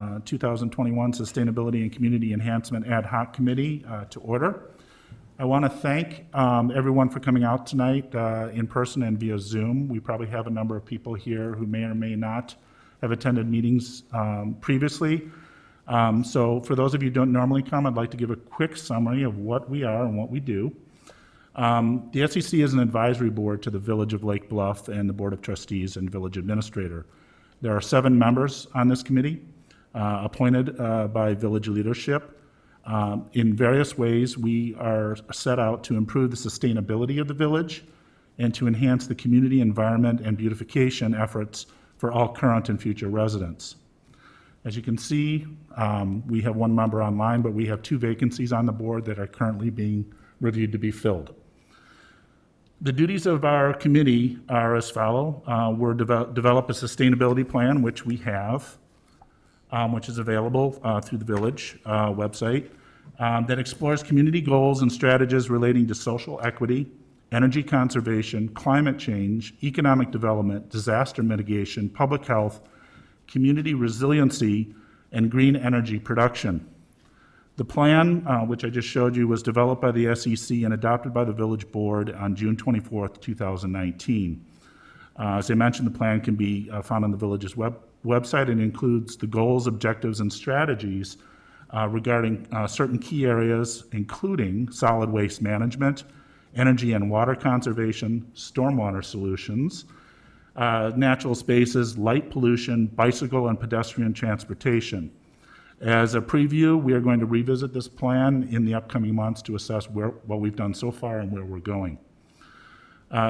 2021 Sustainability and Community Enhancement Ad Hoc Committee to order. I want to thank everyone for coming out tonight in person and via Zoom. We probably have a number of people here who may or may not have attended meetings previously. So for those of you who don't normally come, I'd like to give a quick summary of what we are and what we do. The SEC is an advisory board to the Village of Lake Bluff and the Board of Trustees and Village Administrator. There are 7 members on this committee appointed by village leadership. In various ways, we are set out to improve the sustainability of the village and to enhance the community environment and beautification efforts for all current and future residents. As you can see, we have 1 member online, but we have 2 vacancies on the board that are currently being reviewed to be filled. The duties of our committee are as follows. We're develop a sustainability plan, which we have, which is available through the village website, that explores community goals and strategies relating to social equity, energy conservation, climate change, economic development, disaster mitigation, public health, community resiliency, and green energy production. The plan, which I just showed you, was developed by the SEC and adopted by the village board on June 24th, 2019. As I mentioned, the plan can be found on the village's website and includes the goals, objectives, and strategies regarding certain key areas, including solid waste management, energy and water conservation, stormwater solutions, natural spaces, light pollution, bicycle and pedestrian transportation. As a preview, we are going to revisit this plan in the upcoming months to assess what we've done so far and where we're going.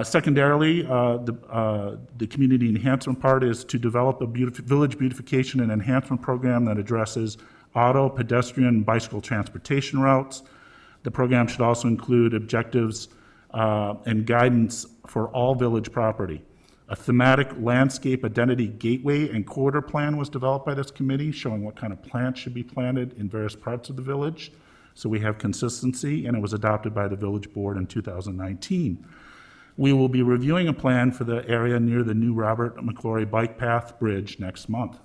Secondarily, the community enhancement part is to develop a village beautification and enhancement program that addresses auto, pedestrian, bicycle transportation routes. The program should also include objectives and guidance for all village property. A thematic landscape identity gateway and corridor plan was developed by this committee, showing what kind of plants should be planted in various parts of the village, so we have consistency, and it was adopted by the village board in 2019. We will be reviewing a plan for the area near the new Robert McClory Bike Path Bridge next month.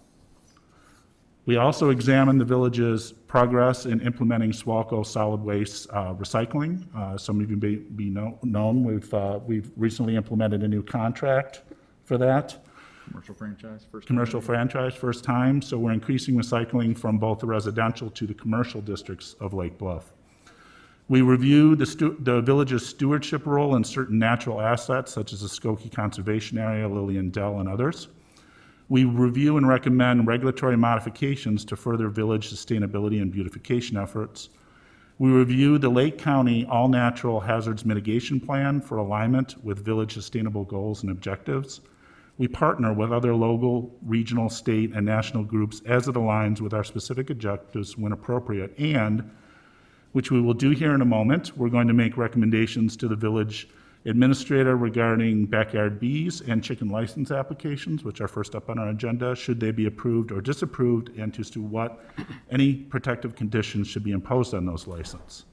We also examined the village's progress in implementing SWALCO solid waste recycling. Some of you may be known, we've recently implemented a new contract for that. Commercial franchise, first time. Commercial franchise, first time. So we're increasing recycling from both the residential to the commercial districts of Lake Bluff. We review the village's stewardship role in certain natural assets, such as the Skokie Conservation Area, Lillian Dell, and others. We review and recommend regulatory modifications to further village sustainability and beautification efforts. We review the Lake County All-Natural Hazards Mitigation Plan for alignment with village sustainable goals and objectives. We partner with other local, regional, state, and national groups as it aligns with our specific objectives when appropriate, and, which we will do here in a moment, we're going to make recommendations to the village administrator regarding backyard bees and chicken license applications, which are first up on our agenda, should they be approved or disapproved, and as to what any protective conditions should be imposed on those licenses.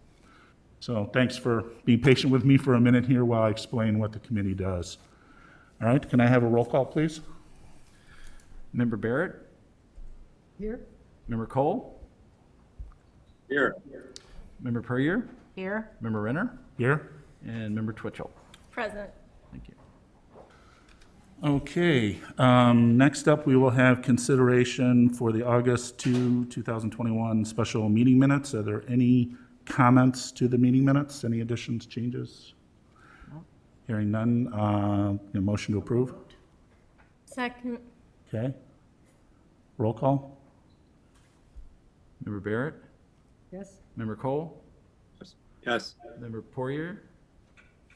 So thanks for being patient with me for a minute here while I explain what the committee does. All right, can I have a roll call, please? Member Barrett? Here. Member Cole? Here. Member Puryear? Here. Member Renner? Here. And Member Twitchell? Present. Thank you. Okay, next up we will have consideration for the August 2, 2021 special meeting minutes. Are there any comments to the meeting minutes? Any additions, changes? Hearing none, a motion to approve? Second. Okay. Roll call? Member Barrett? Yes. Member Cole? Yes. Member Puryear,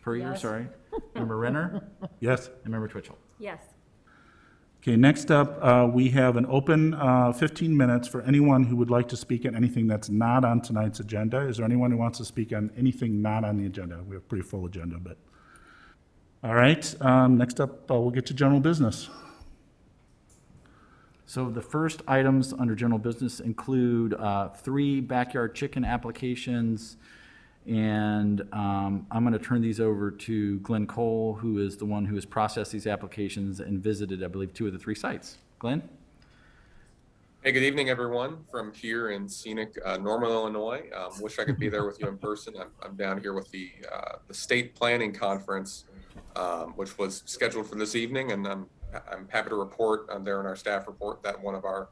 Yes. sorry. Member Renner? Yes. And Member Twitchell? Yes. Okay, next up, we have an open 15 minutes for anyone who would like to speak on anything that's not on tonight's agenda. Is there anyone who wants to speak on anything not on the agenda? We have a pretty full agenda, but. All right, next up, we'll get to general business. So the first items under general business include 3 backyard chicken applications, and I'm going to turn these over to Glenn Cole, who is the one who has processed these applications and visited, I believe, 2 of the 3 sites. Glenn? Hey, good evening, everyone, from here in scenic Normal, Illinois. Wish I could be there with you in person. I'm down here with the state planning conference, which was scheduled for this evening, and I'm happy to report there in our staff report that one of our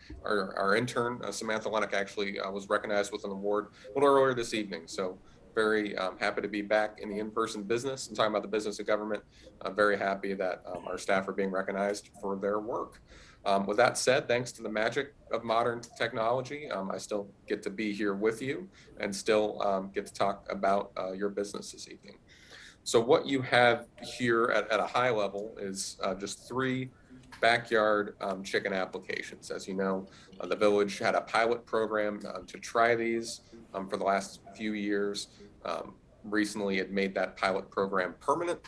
intern, Samantha Lennox, actually was recognized with an award a little earlier this evening. So very happy to be back in the in-person business and talking about the business of government. I'm very happy that our staff are being recognized for their work. With that said, thanks to the magic of modern technology, I still get to be here with you and still get to talk about your business this evening. So what you have here at a high level is just 3 backyard chicken applications. As you know, the village had a pilot program to try these for the last few years. Recently, it made that pilot program permanent.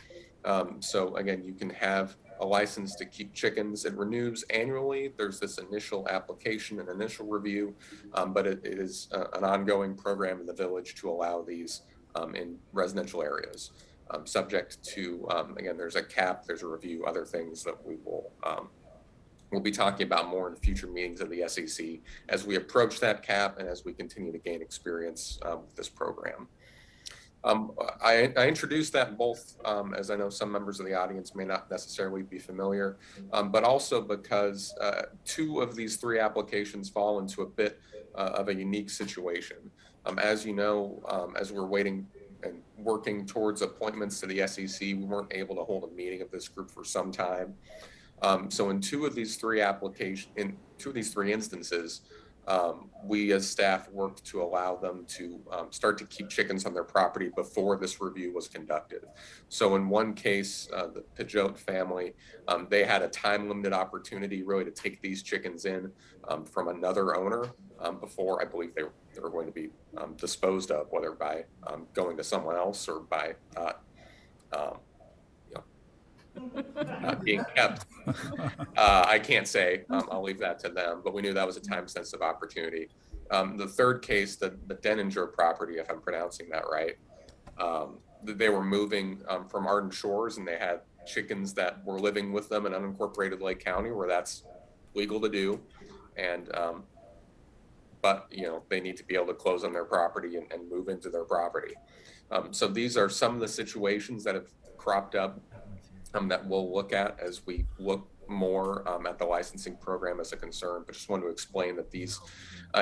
So again, you can have a license to keep chickens. It renews annually. There's this initial application and initial review, but it is an ongoing program in the village to allow these in residential areas. Subject to, again, there's a cap, there's a review, other things that we will we'll be talking about more in future meetings of the SEC as we approach that cap and as we continue to gain experience with this program. I introduced that both as I know some members of the audience may not necessarily be familiar, but also because 2 of these 3 applications fall into a bit of a unique situation. As you know, as we're waiting and working towards appointments to the SEC, we weren't able to hold a meeting of this group for some time. So in 2 of these 3 instances, we as staff worked to allow them to start to keep chickens on their property before this review was conducted. So in one case, the Pajot family, they had a time limited opportunity really to take these chickens in from another owner before I believe they were going to be disposed of, whether by going to someone else or by being kept. I can't say, I'll leave that to them, but we knew that was a time sensitive opportunity. The third case, the Denninger property, if I'm pronouncing that right, they were moving from Arden Shores and they had chickens that were living with them in unincorporated Lake County where that's legal to do. And, but they need to be able to close on their property and move into their property. So these are some of the situations that have cropped up that we'll look at as we look more at the licensing program as a concern, but just wanted to explain that these,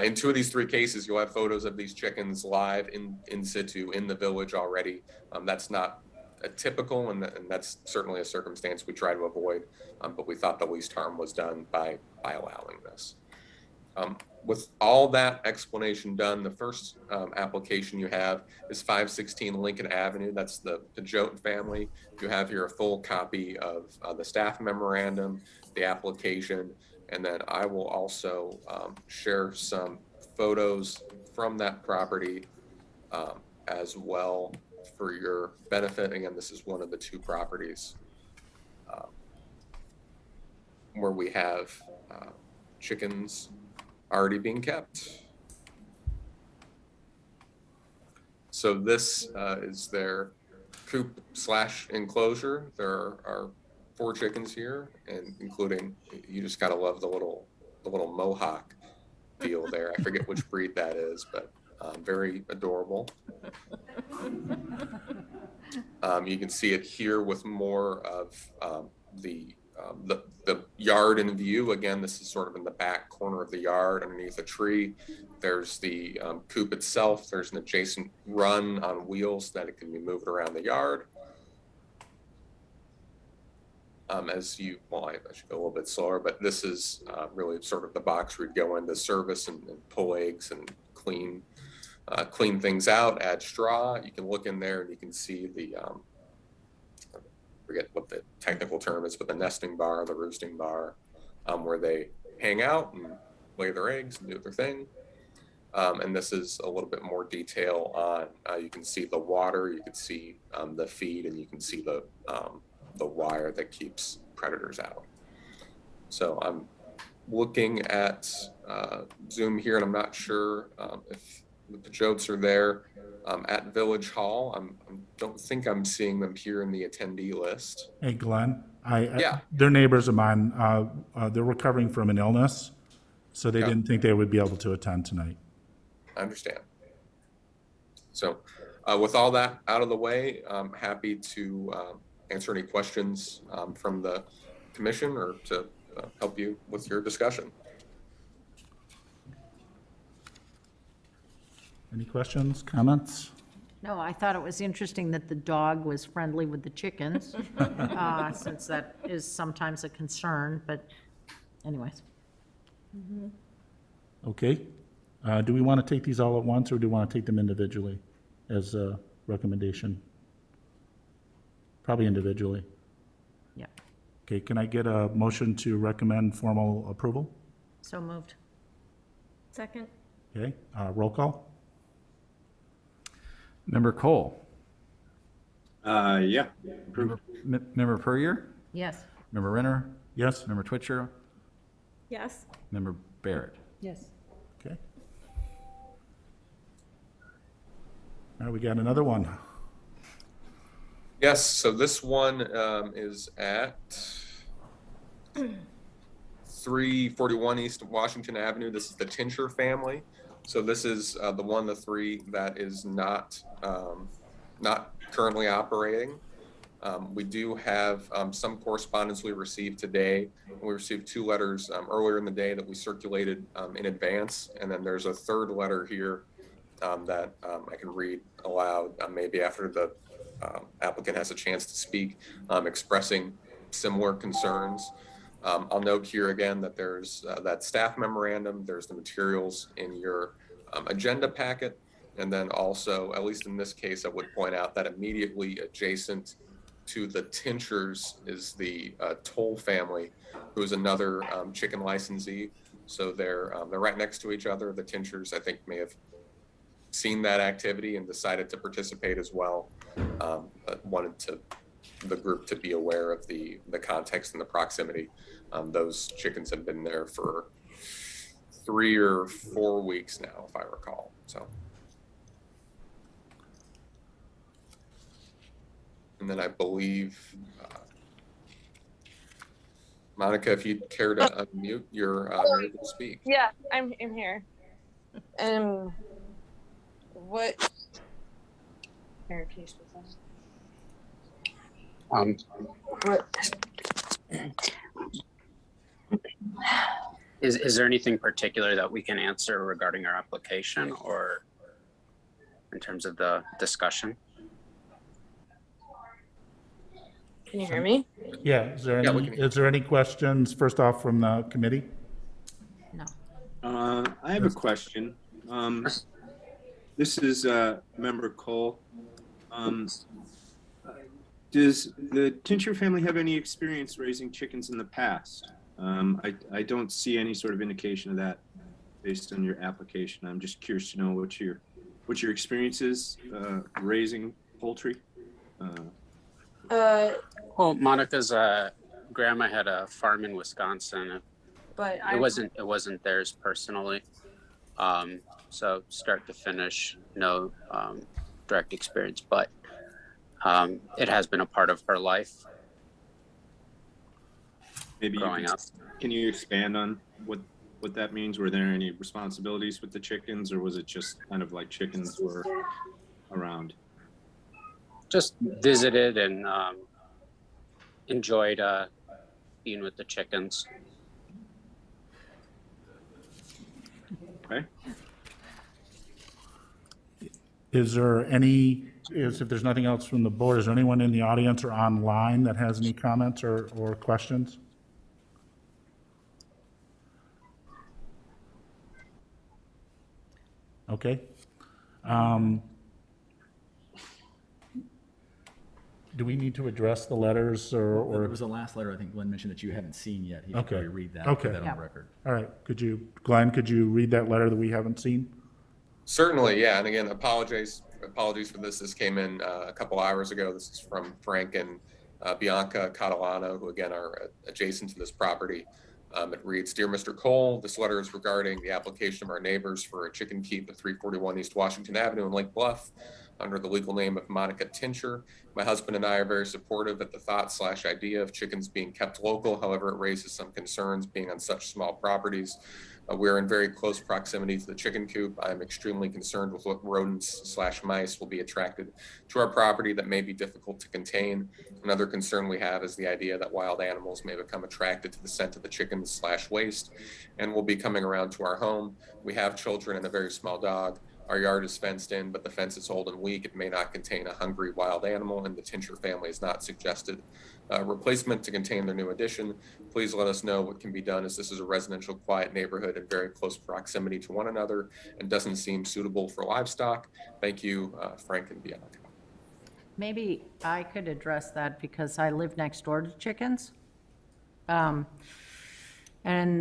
in 2 of these 3 cases, you'll have photos of these chickens live in situ in the village already. That's not a typical, and that's certainly a circumstance we try to avoid, but we thought the least harm was done by allowing this. With all that explanation done, the first application you have is 516 Lincoln Avenue. That's the Pajot family. You have here a full copy of the staff memorandum, the application, and then I will also share some photos from that property as well for your benefit. Again, this is one of the 2 properties where we have chickens already being kept. So this is their coop / enclosure. There are 4 chickens here, and including, you just gotta love the little mohawk deal there. I forget which breed that is, but very adorable. You can see it here with more of the yard in view. Again, this is sort of in the back corner of the yard underneath a tree. There's the coop itself. There's an adjacent run on wheels that it can be moved around the yard. I should go a little bit slower, but this is really sort of the box where you'd go in to service and pull eggs and clean things out, add straw. You can look in there and you can see the forget what the technical term is, but the nesting bar, the roosting bar, where they hang out and lay their eggs and do their thing. And this is a little bit more detail on, you can see the water, you can see the feed, and you can see the wire that keeps predators out. So I'm looking at Zoom here, and I'm not sure if the Pajots are there at Village Hall. I don't think I'm seeing them here in the attendee list. Hey, Glenn, Yeah. they're neighbors of mine. They're recovering from an illness, So they Okay. didn't think they would be able to attend tonight. I understand. So with all that out of the way, I'm happy to answer any questions from the commission or to help you with your discussion. Any questions, comments? No, I thought it was interesting that the dog was friendly with the chickens, since that is sometimes a concern, but anyways. Okay. Do we want to take these all at once, or do we want to take them individually as a recommendation? Probably individually. Yeah, Okay, can I get a motion to recommend formal approval? so moved. Second. Okay, roll call? Member Cole, Yeah. Member Puryear, Yes. Member Renner, Yes? Member Twitcher, Yes. Member Barrett. Yes. Okay. All right, we got another one. Yes, so this one is at 341 East Washington Avenue. This is the Tincher family. So this is the one of the three that is not currently operating. We do have some correspondence we received today. We received 2 letters earlier in the day that we circulated in advance. And then there's a third letter here that I can read aloud, maybe after the applicant has a chance to speak, expressing similar concerns. I'll note here again that there's that staff memorandum, there's the materials in your agenda packet, and then also, at least in this case, I would point out that immediately adjacent to the Tinchers is the Toll family, who is another chicken licensee. So they're right next to each other. The Tinchers, I think, may have seen that activity and decided to participate as well, but wanted the group to be aware of the context and the proximity. Those chickens have been there for 3 or 4 weeks now, if I recall. So, and then I believe, Monica, if you'd care to unmute, you're able to speak. Yeah, I'm here. What? Here, can you speak on? What? Is there anything particular that we can answer regarding our application or in terms of the discussion? Can you hear me? Yeah, is there Yeah, we any, can hear. is there any questions, first off, from the committee? No. I have a question. This is Member Cole. Does the Tincher family have any experience raising chickens in the past? I don't see any sort of indication of that based on your application. I'm just curious to know what your experience is raising poultry. Well, Monica's grandma had a farm in Wisconsin. But It wasn't theirs personally. So start to finish, no direct experience, but it has been a part of her life Maybe you growing can, up. can you expand on what that means? Were there any responsibilities with the chickens, or was it just kind of like chickens were around? Just visited and enjoyed being with the chickens. Okay. Is there any, if there's nothing else from the board, is there anyone in the audience or online that has any comments or questions? Okay. Do we need to address the letters There or, was a last letter, I think Glenn mentioned, that you haven't seen yet. He should Okay. probably read that, Okay. put that on Yeah. the record. all right, Glenn, could you read that letter that we haven't seen? Certainly, yeah. And again, apologies for this. This came in a couple hours ago. This is from Frank and Bianca Catalano, who again are adjacent to this property. It reads, "Dear Mr. Cole, this letter is regarding the application of our neighbors for a chicken coop at 341 East Washington Avenue in Lake Bluff under the legal name of Monica Tincher. My husband and I are very supportive at the thought/idea of chickens being kept local. However, it raises some concerns being on such small properties. We're in very close proximity to the chicken coop. I'm extremely concerned with what rodents/mice will be attracted to our property that may be difficult to contain. Another concern we have is the idea that wild animals may become attracted to the scent of the chickens/waste and will be coming around to our home. We have children and a very small dog. Our yard is fenced in, but the fence is old and weak. It may not contain a hungry wild animal, and the Tincher family has not suggested replacement to contain their new addition. Please let us know what can be done, as this is a residential, quiet neighborhood in very close proximity to one another and doesn't seem suitable for livestock. Thank you, Frank and Bianca. Maybe I could address that because I live next door to chickens. And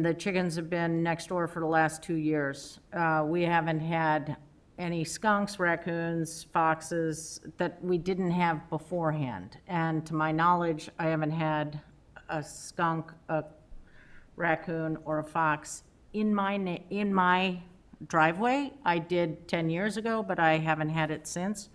the chickens have been next door for the last 2 years. We haven't had any skunks, raccoons, foxes that we didn't have beforehand. And to my knowledge, I haven't had a skunk, a raccoon, or a fox in my driveway. I did 10 years ago, but I haven't had it since.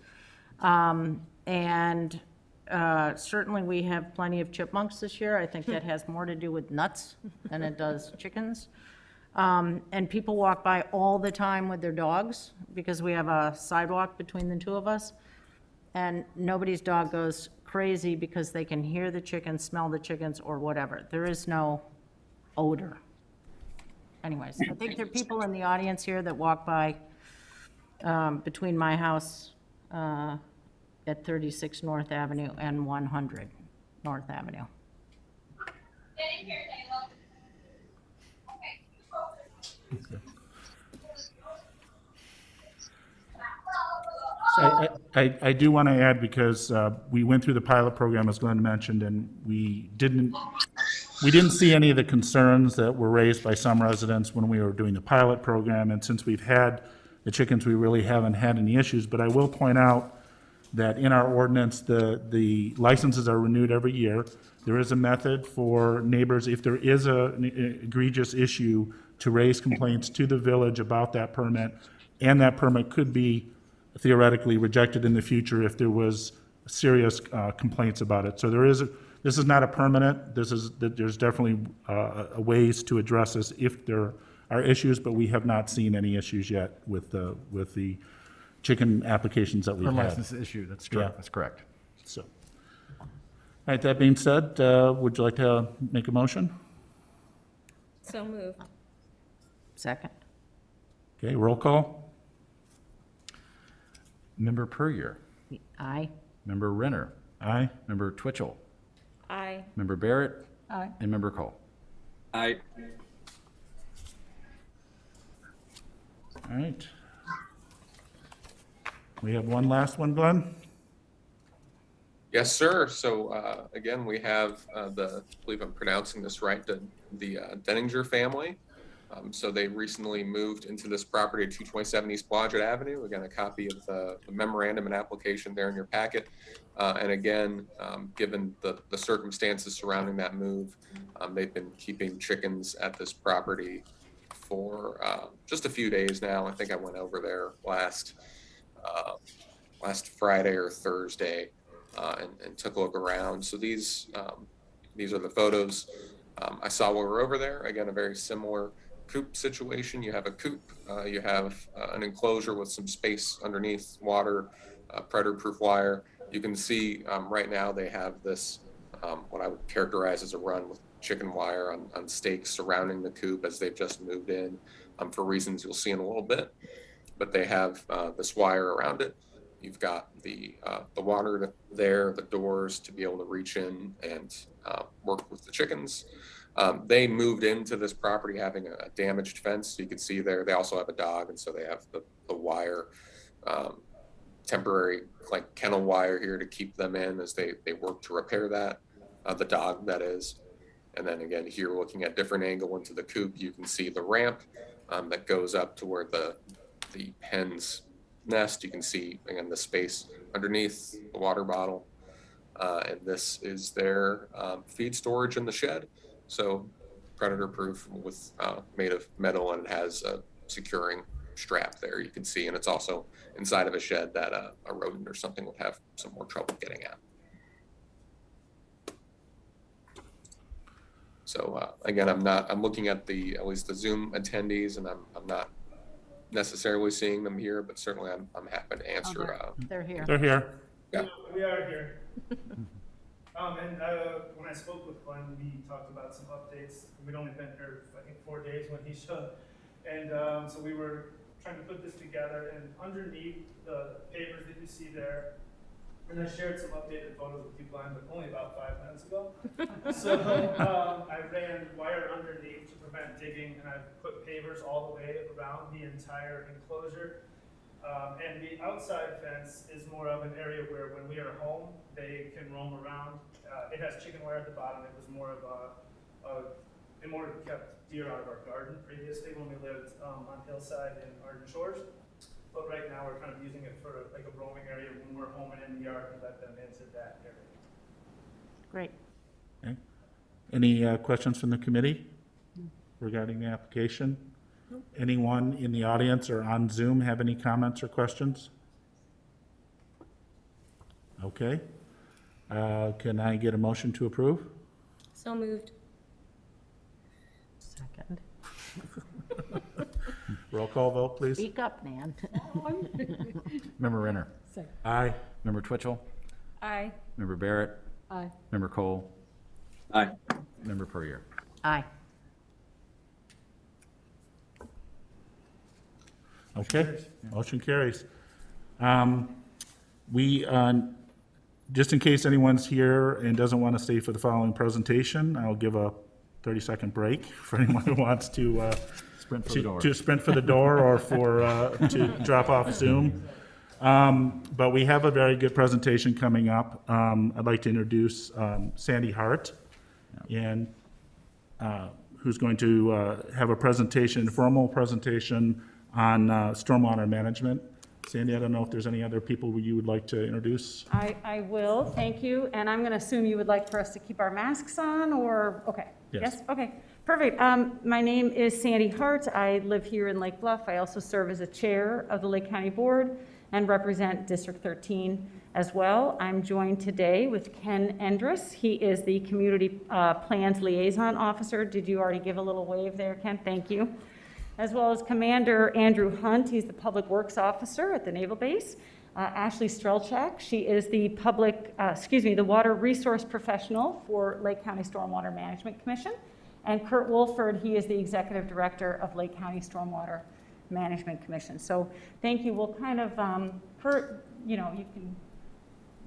Certainly we have plenty of chipmunks this year. I think that has more to do with nuts than it does chickens. And people walk by all the time with their dogs because we have a sidewalk between the two of us. And nobody's dog goes crazy because they can hear the chickens, smell the chickens, or whatever. There is no odor. Anyways, I think there are people in the audience here that walk by between my house at 36 North Avenue and 100 North Avenue. I do want to add, because we went through the pilot program, as Glenn mentioned, and we didn't see any of the concerns that were raised by some residents when we were doing the pilot program. And since we've had the chickens, we really haven't had any issues. But I will point out that in our ordinance, the licenses are renewed every year. There is a method for neighbors, if there is an egregious issue, to raise complaints to the village about that permit, and that permit could be theoretically rejected in the future if there was serious complaints about it. So this is not a permanent. There's definitely ways to address this if there are issues, but we have not seen any issues yet with the chicken applications that we've Per had. license issue, that's true, Yeah. that's correct. So, all right, that being said, would you like to make a motion? So moved. Second. Okay, roll call. Member Puryear, Aye. Member Renner, Aye. Member Twitchell, Aye. Member Barrett, Aye. and Member Cole. I All right. We have one last one, Glenn? Yes, sir. So again, we have I believe I'm pronouncing this right, the Denninger family. So they recently moved into this property at 227 East Blodgett Avenue. Again, a copy of the memorandum and application there in your packet. And again, given the circumstances surrounding that move, they've been keeping chickens at this property for just a few days now. I think I went over there last Friday or Thursday and took a look around. So these are the photos I saw while we were over there. Again, a very similar coop situation. You have a coop, you have an enclosure with some space underneath, water, predator-proof wire. You can see right now they have this, what I would characterize as a run with chicken wire on stakes surrounding the coop as they've just moved in for reasons you'll see in a little bit. But they have this wire around it. You've got the water there, the doors to be able to reach in and work with the chickens. They moved into this property having a damaged fence. You can see there, they also have a dog, and so they have the wire, temporary like kennel wire here to keep them in as they work to repair that, the dog that is. And then again, here looking at different angle into the coop, you can see the ramp that goes up to where the hen's nest. You can see again the space underneath the water bottle. And this is their feed storage in the shed. So predator proof with made of metal, and it has a securing strap there you can see, and it's also inside of a shed that a rodent or something would have some more trouble getting at. So again, I'm looking at at least the Zoom attendees, and I'm not necessarily seeing them here, but certainly I'm happy to answer. They're here. They're here. Yeah. We are here. When I spoke with Glenn, we talked about some updates. We'd only been here, I think, 4 days when he showed. And so we were trying to put this together, and underneath the papers that you see there, and I shared some updated photos with you, Glenn, but only about 5 minutes ago. So I ran wire underneath to prevent digging, and I've put pavers all the way around the entire enclosure. And the outside fence is more of an area where when we are home, they can roam around. It has chicken wire at the bottom. It was more of in order to keep deer out of our garden previously when we lived on Hillside in Arden Shores. But right now, we're kind of using it for like a roaming area when we're home and in the yard, and let them into that area. Great. Okay. Any questions from the committee regarding the application? Anyone in the audience or on Zoom have any comments or questions? Okay. Can I get a motion to approve? So moved. Second. Roll call vote, please. Speak up, Nan. Member Renner, Aye. Member Twitchell, Aye. Member Barrett, Aye. Member Cole, Aye. Member Puryear. Aye. Okay, motion carries. Just in case anyone's here and doesn't want to stay for the following presentation, I'll give a 30-second break for anyone who wants to Sprint for the door. to sprint for the door or to drop off Zoom. But we have a very good presentation coming up. I'd like to introduce Sandy Hart, and who's going to have a presentation, a formal presentation on stormwater management. Sandy, I don't know if there's any other people you would like to introduce? I will, thank you, and I'm going to assume you would like for us to keep our masks on, or, okay? Yes. Okay, perfect. My name is Sandy Hart. I live here in Lake Bluff. I also serve as a chair of the Lake County Board and represent District 13 as well. I'm joined today with Ken Endress. He is the Community Plans Liaison Officer. Did you already give a little wave there, Ken? Thank you. As well as Commander Andrew Hunt. He's the Public Works Officer at the Naval Base. Ashley Strelchak, she is the the Water Resource Professional for Lake County Stormwater Management Commission. And Kurt Wolford, he is the Executive Director of Lake County Stormwater Management Commission. So thank you. We'll kind of, Kurt,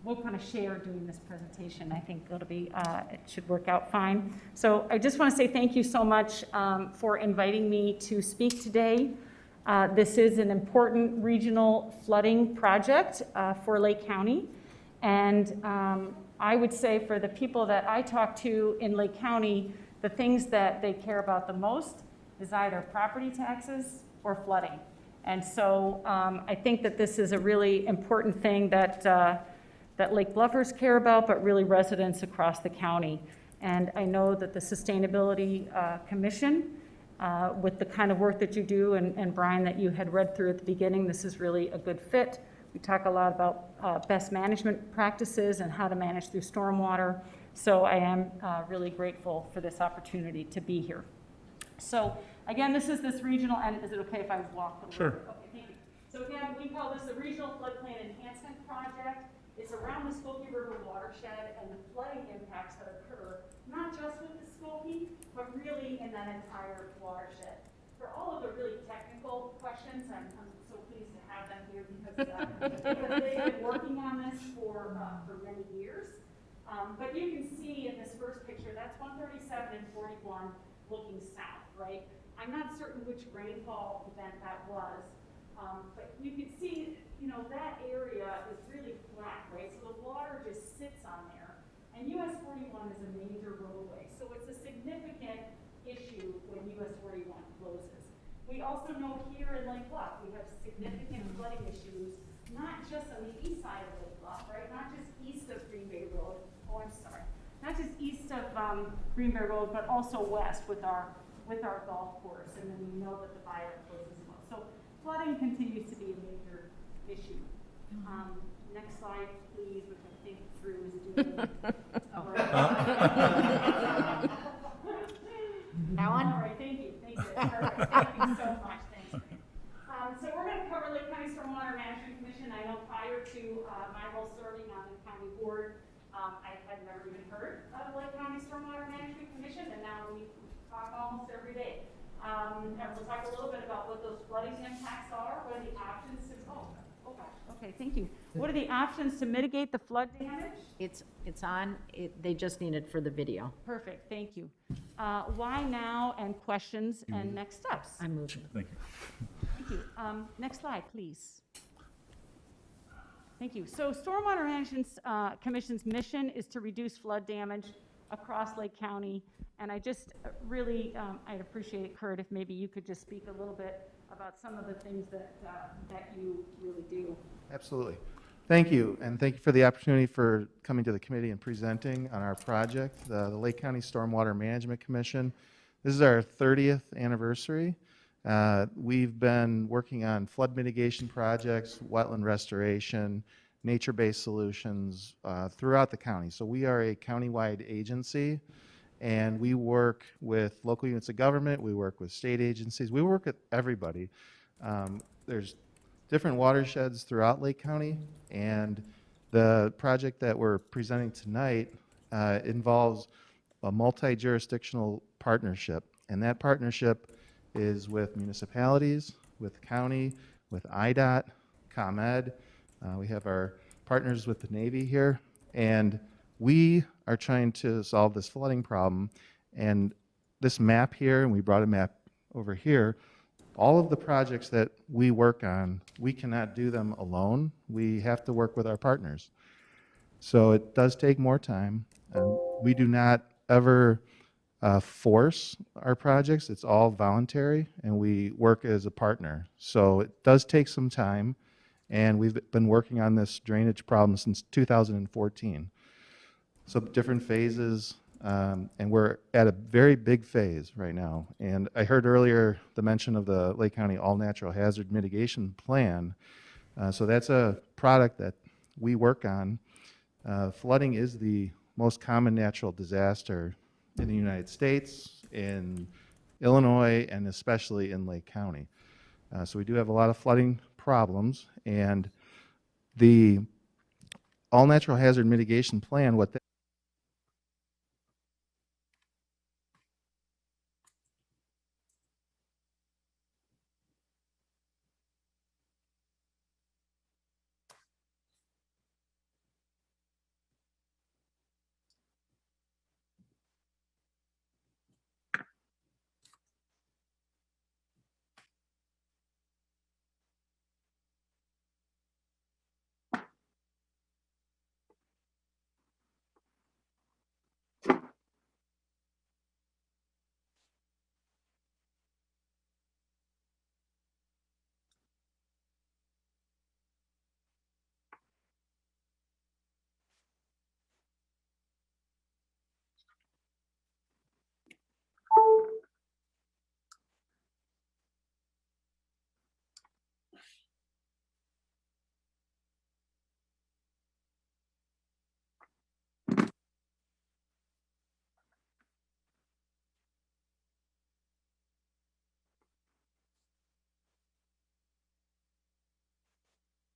we'll kind of share doing this presentation. I think it'll be, it should work out fine. So I just want to say thank you so much for inviting me to speak today. This is an important regional flooding project for Lake County. And I would say for the people that I talk to in Lake County, the things that they care about the most is either property taxes or flooding. And so I think that this is a really important thing that Lake Bluffers care about, but really residents across the county. And I know that the Sustainability Commission, with the kind of work that you do, and Brian, that you had read through at the beginning, this is really a good fit. We talk a lot about best management practices and how to manage through stormwater. So I am really grateful for this opportunity to be here. So again, this is this regional, and is it okay if I walk? Sure. Okay, thank you. So again, we call this the Regional Floodplain Enhancement Project. It's around the Skokie River watershed and the flooding impacts that occur, not just with the Skokie, but really in that entire watershed. For all of the really technical questions, I'm so pleased to have them here because they've been working on this for many years. But you can see in this first picture, that's 137 and 41 looking south, right? I'm not certain which rainfall event that was, but you can see, that area is really flat, right? So the water just sits on there. And US 41 is a major roadway, so it's a significant issue when US 41 closes. We also know here in Lake Bluff, we have significant flooding issues, not just on the east side of Lake Bluff, right? Not just east of Green Bay Road. Oh, I'm sorry. Not just east of Green Bay Road, but also west with our golf course, and then we know that the viaduct closes as well. So flooding continues to be a major issue. Next slide, please, which I think Drew is doing. I had never even heard of the Lake County Stormwater Management Commission, and now we talk almost every day. And we'll talk a little bit about what those flooding impacts are, what are the options to, okay, thank you. What are the options to mitigate the flood damage? It's on, they just need it for the video. Perfect, thank you. Why now, and questions and next steps? I moved. Thank you. Thank you. Next slide, please. Thank you. So Stormwater Management Commission's mission is to reduce flood damage across Lake County. And I just really, I'd appreciate it, Kurt, if maybe you could just speak a little bit about some of the things that you really do. Absolutely. Thank you, and thank you for the opportunity for coming to the committee and presenting on our project, the Lake County Stormwater Management Commission. This is our 30th anniversary. We've been working on flood mitigation projects, wetland restoration, nature-based solutions throughout the county. So we are a countywide agency, and we work with local units of government, we work with state agencies, we work with everybody. There's different watersheds throughout Lake County, and the project that we're presenting tonight involves a multi-jurisdictional partnership, and that partnership is with municipalities, with county, with IDOT, ComEd. We have our partners with the Navy here, and we are trying to solve this flooding problem. And this map here, and we brought a map over here, all of the projects that we work on, we cannot do them alone. We have to work with our partners. So it does take more time. We do not ever force our projects. It's all voluntary, and we work as a partner. So it does take some time, and we've been working on this drainage problem since 2014. So different phases, and we're at a very big phase right now. And I heard earlier the mention of the Lake County All Natural Hazard Mitigation Plan. So that's a product that we work on. Flooding is the most common natural disaster in the United States, in Illinois, and especially in Lake County. So we do have a lot of flooding problems, and the All Natural Hazard Mitigation Plan, what that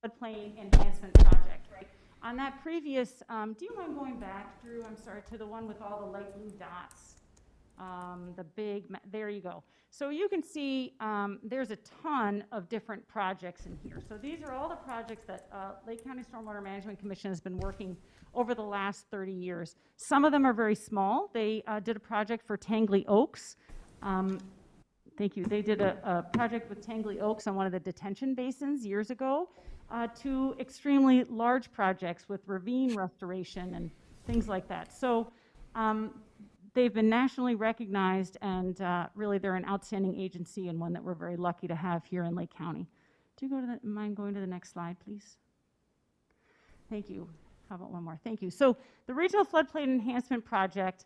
Floodplain enhancement project, right? On that previous, do you mind going back, Drew, I'm sorry, to the one with all the light blue dots? The big, there you go. So you can see there's a ton of different projects in here. So these are all the projects that Lake County Stormwater Management Commission has been working over the last 30 years. Some of them are very small. They did a project for Tangley Oaks. Thank you. They did a project with Tangley Oaks on one of the detention basins years ago, to extremely large projects with ravine restoration and things like that. So they've been nationally recognized, and really they're an outstanding agency, and one that we're very lucky to have here in Lake County. Do you mind going to the next slide, please? Thank you. How about one more? Thank you. So the Regional Floodplain Enhancement Project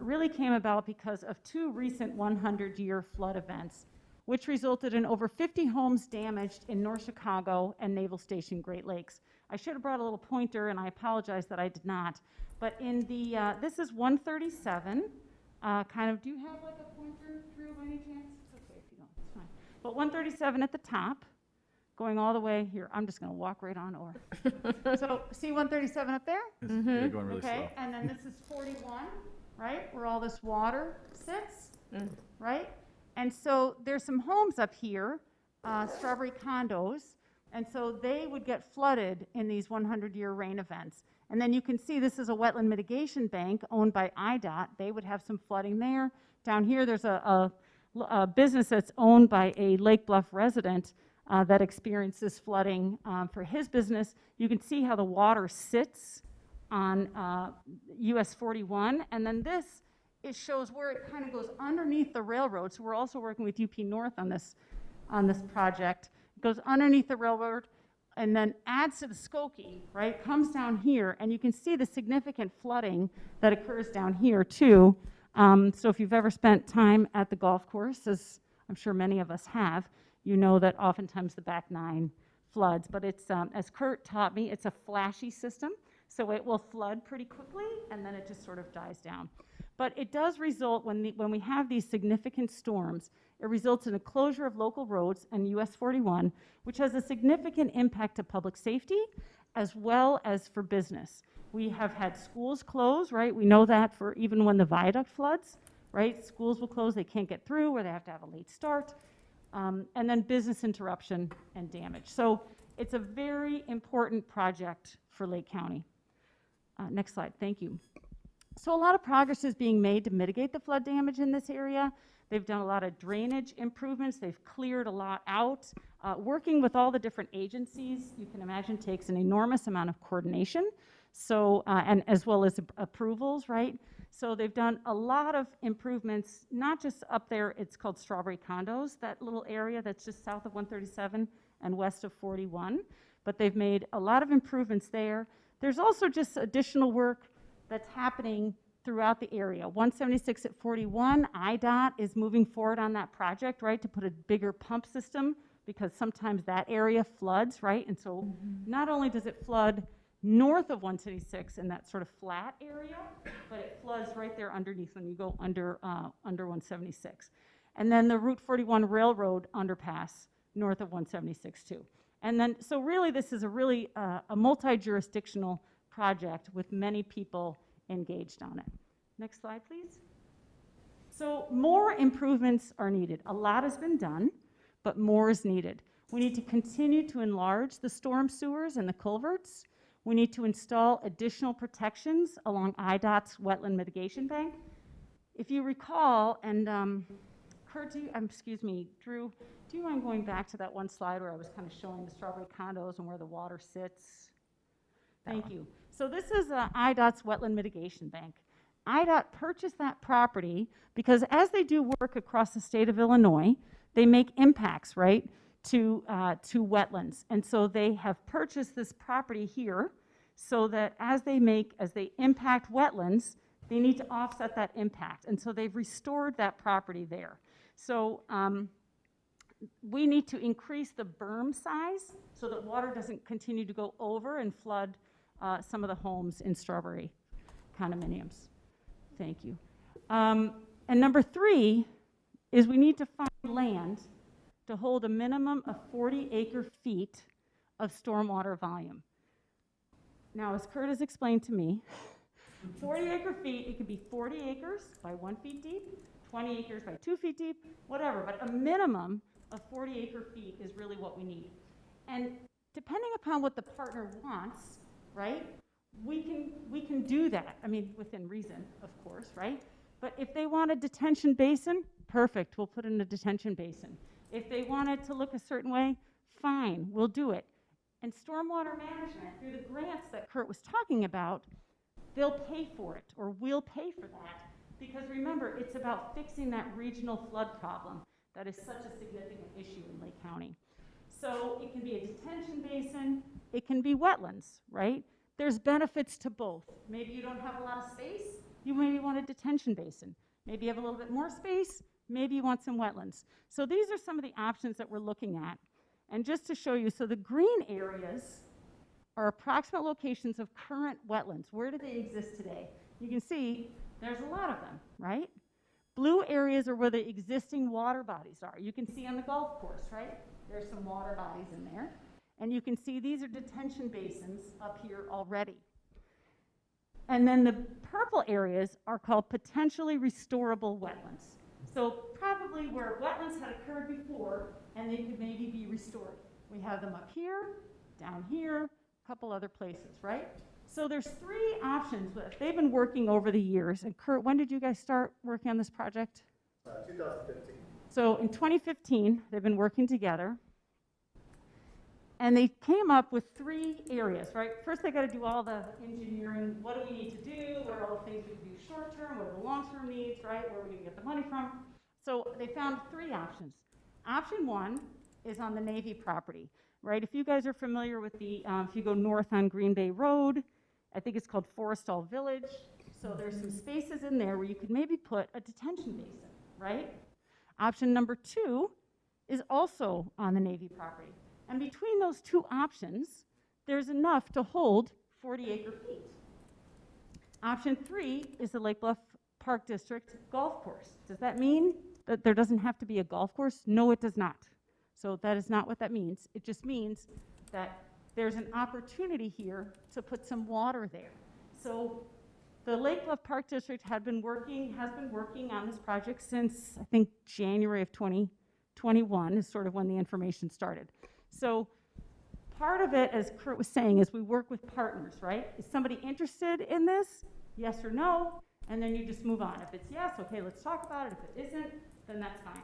really came about because of two recent 100-year flood events, which resulted in over 50 homes damaged in North Chicago and Naval Station, Great Lakes. I should have brought a little pointer, and I apologize that I did not. But in the, this is 137, do you have like a pointer, Drew, by any chance? It's okay if you don't, it's fine. But 137 at the top, going all the way here. I'm just going to walk right on over. So see 137 up there? You're going really Okay, slow. and then this is 41, right, where all this water sits, right? And so there's some homes up here, strawberry condos, and so they would get flooded in these 100-year rain events. And then you can see this is a wetland mitigation bank owned by IDOT. They would have some flooding there. Down here, there's a business that's owned by a Lake Bluff resident that experiences flooding for his business. You can see how the water sits on US 41, and then this, it shows where it kind of goes underneath the railroad. So we're also working with UP North on this project. It goes underneath the railroad and then adds to the Skokie, right? Comes down here, and you can see the significant flooding that occurs down here too. So if you've ever spent time at the golf course, as I'm sure many of us have, you know that oftentimes the back nine floods. But it's, as Kurt taught me, it's a flashy system. So it will flood pretty quickly, and then it just sort of dies down. But it does result, when we have these significant storms, it results in a closure of local roads and US 41, which has a significant impact to public safety as well as for business. We have had schools close, right? We know that for even when the viaduct floods, right? Schools will close, they can't get through, or they have to have a late start. And then business interruption and damage. So it's a very important project for Lake County. Next slide, thank you. So a lot of progress is being made to mitigate the flood damage in this area. They've done a lot of drainage improvements. They've cleared a lot out. Working with all the different agencies, you can imagine, takes an enormous amount of coordination. So, and as well as approvals, right? So they've done a lot of improvements, not just up there, it's called Strawberry Condos, that little area that's just south of 137 and west of 41. But they've made a lot of improvements there. There's also just additional work that's happening throughout the area. 176 at 41, IDOT is moving forward on that project, right, to put a bigger pump system, because sometimes that area floods, right? And so not only does it flood north of 176 in that sort of flat area, but it floods right there underneath when you go under 176. And then the Route 41 Railroad underpass north of 176 too. And then, so really this is a multi-jurisdictional project with many people engaged on it. Next slide, please. So more improvements are needed. A lot has been done, but more is needed. We need to continue to enlarge the storm sewers and the culverts. We need to install additional protections along IDOT's wetland mitigation bank. If you recall, and Kurt, Drew, do you mind going back to that one slide where I was kind of showing the strawberry condos and where the water sits? Thank you. So this is IDOT's wetland mitigation bank. IDOT purchased that property because as they do work across the state of Illinois, they make impacts, right, to wetlands. And so they have purchased this property here so that as they impact wetlands, they need to offset that impact. And so they've restored that property there. So we need to increase the berm size so that water doesn't continue to go over and flood some of the homes in Strawberry condominiums. Thank you. And number 3 is we need to find land to hold a minimum of 40 acre-feet of stormwater volume. Now, as Kurt has explained to me, 40 acre-feet, it could be 40 acres by 1 feet deep, 20 acres by 2 feet deep, whatever, but a minimum of 40 acre-feet is really what we need. And depending upon what the partner wants, right, we can do that. I mean, within reason, of course, right? But if they want a detention basin, perfect, we'll put in a detention basin. If they want it to look a certain way, fine, we'll do it. And stormwater management, through the grants that Kurt was talking about, they'll pay for it, or we'll pay for that. Because remember, it's about fixing that regional flood problem that is such a significant issue in Lake County. So it can be a detention basin, it can be wetlands, right? There's benefits to both. Maybe you don't have a lot of space, you maybe want a detention basin. Maybe you have a little bit more space, maybe you want some wetlands. So these are some of the options that we're looking at. And just to show you, so the green areas are approximate locations of current wetlands. Where do they exist today? You can see there's a lot of them, right? Blue areas are where the existing water bodies are. You can see on the golf course, right? There's some water bodies in there. And you can see these are detention basins up here already. And then the purple areas are called potentially restorable wetlands. So probably where wetlands had occurred before and they could maybe be restored. We have them up here, down here, a couple other places, right? So there's three options. They've been working over the years. And Kurt, when did you guys start working on this project? 2015. So in 2015, they've been working together. And they came up with three areas, right? First, they got to do all the engineering. What do we need to do? What are all the things we can do short-term? What are the long-term needs, right? Where are we going to get the money from? So they found three options. Option one is on the Navy property, right? If you guys are familiar with the, if you go north on Green Bay Road, I think it's called Forestall Village. So there's some spaces in there where you could maybe put a detention basin, right? Option number two is also on the Navy property. And between those two options, there's enough to hold 40 acre-feet. Option three is the Lake Bluff Park District golf course. Does that mean that there doesn't have to be a golf course? No, it does not. So that is not what that means. It just means that there's an opportunity here to put some water there. So the Lake Bluff Park District has been working on this project since, I think, January of 2021 is sort of when the information started. So part of it, as Kurt was saying, is we work with partners, right? Is somebody interested in this? Yes or no? And then you just move on. If it's yes, okay, let's talk about it. If it isn't, then that's fine.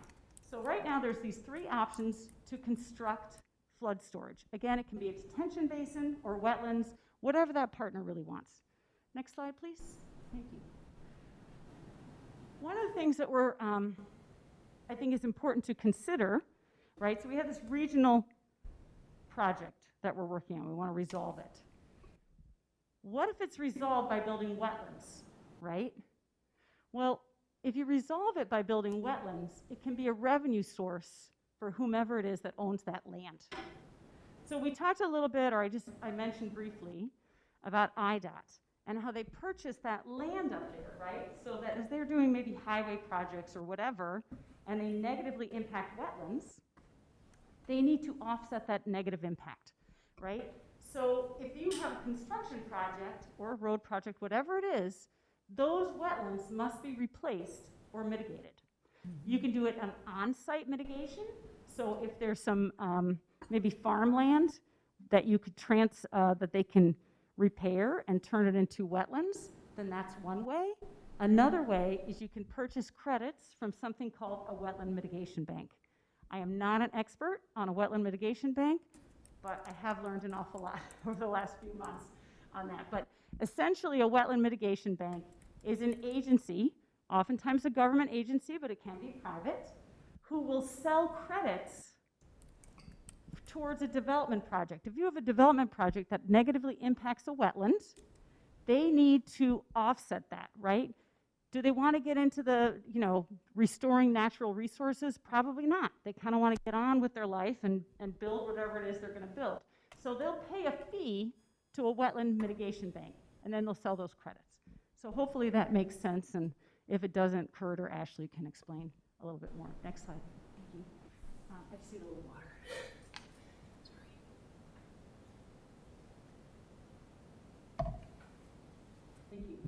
So right now there's these three options to construct flood storage. Again, it can be a detention basin or wetlands, whatever that partner really wants. Next slide, please. Thank you. One of the things that I think is important to consider, right? So we have this regional project that we're working on. We want to resolve it. What if it's resolved by building wetlands, right? Well, if you resolve it by building wetlands, it can be a revenue source for whomever it is that owns that land. So we talked a little bit, or I mentioned briefly, about IDOT and how they purchased that land up there, right? So that as they're doing maybe highway projects or whatever, and they negatively impact wetlands, they need to offset that negative impact, right? So if you have a construction project or a road project, whatever it is, those wetlands must be replaced or mitigated. You can do it on on-site mitigation. So if there's some maybe farmland that you could that they can repair and turn it into wetlands, then that's one way. Another way is you can purchase credits from something called a wetland mitigation bank. I am not an expert on a wetland mitigation bank, but I have learned an awful lot over the last few months on that. But essentially, a wetland mitigation bank is an agency, oftentimes a government agency, but it can be private, who will sell credits towards a development project. If you have a development project that negatively impacts a wetland, they need to offset that, right? Do they want to get into the, restoring natural resources? Probably not. They kind of want to get on with their life and build whatever it is they're going to build. So they'll pay a fee to a wetland mitigation bank, and then they'll sell those credits. So hopefully that makes sense, and if it doesn't, Kurt or Ashley can explain a little bit more. Next slide. Thank you. I just need a little water. Thank you.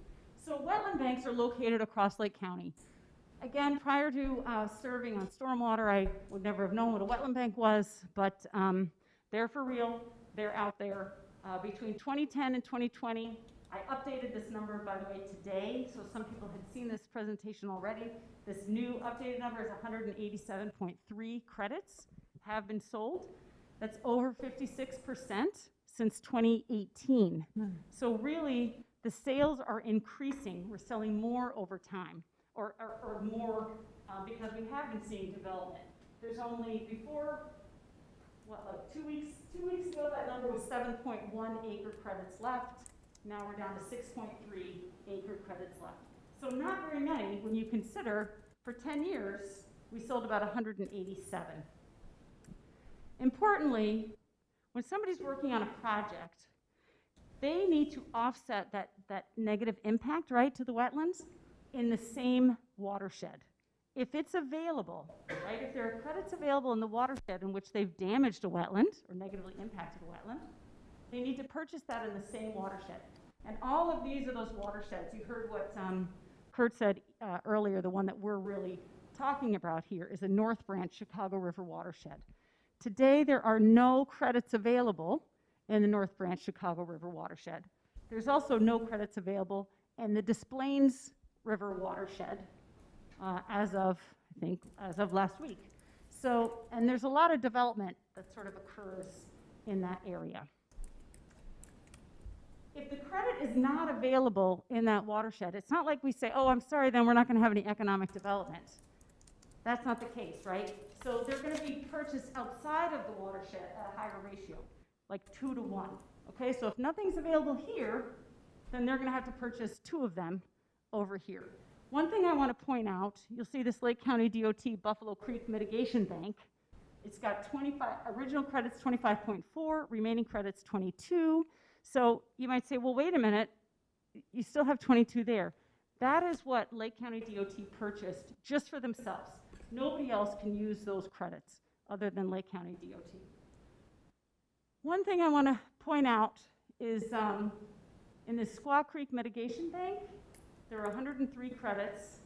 So wetland banks are located across Lake County. Again, prior to serving on Stormwater, I would never have known what a wetland bank was, but they're for real. They're out there. Between 2010 and 2020, I updated this number, by the way, today, so some people had seen this presentation already. This new updated number is 187.3 credits have been sold. That's over 56% since 2018. So really, the sales are increasing. We're selling more over time, or more because we have been seeing development. There's only before, like 2 weeks ago, that number was 7.1 acre credits left. Now we're down to 6.3 acre credits left. So not very many when you consider for 10 years, we sold about 187. Importantly, when somebody's working on a project, they need to offset that negative impact, right, to the wetlands in the same watershed. if it's available, right, if there are credits available in the watershed in which they've damaged a wetland or negatively impacted a wetland, they need to purchase that in the same watershed. And all of these are those watersheds. You heard what Kurt said earlier, the one that we're really talking about here is the North Branch Chicago River watershed. Today, there are no credits available in the North Branch Chicago River watershed. There's also no credits available in the Des Plaines River watershed as of last week. So, and there's a lot of development that sort of occurs in that area. If the credit is not available in that watershed, it's not like we say, oh, I'm sorry, then we're not going to have any economic development. That's not the case, right? So they're going to be purchased outside of the watershed at a higher ratio, like 2 to 1. Okay, so if nothing's available here, then they're going to have to purchase 2 of them over here. One thing I want to point out, you'll see this Lake County DOT Buffalo Creek Mitigation Bank. It's got 25, original credits 25.4, remaining credits 22. So you might say, well, wait a minute, you still have 22 there. That is what Lake County DOT purchased just for themselves. Nobody else can use those credits other than Lake County DOT. One thing I want to point out is in the Squaw Creek Mitigation Bank, there are 103 credits.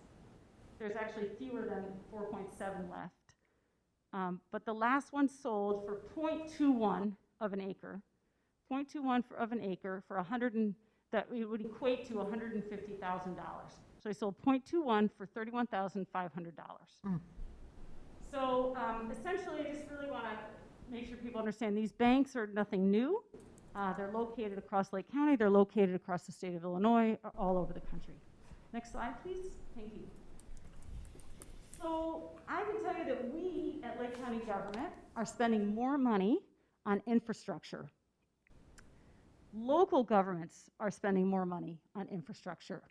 There's actually fewer than 4.7 left. But the last one sold for 0.21 of an acre. 0.21 of an acre for that would equate to $150,000. So they sold 0.21 for $31,500. So essentially, I just really want to make sure people understand these banks are nothing new. They're located across Lake County. They're located across the state of Illinois, all over the country. Next slide, please. Thank you. So I can tell you that we at Lake County government are spending more money on infrastructure. Local governments are spending more money on infrastructure.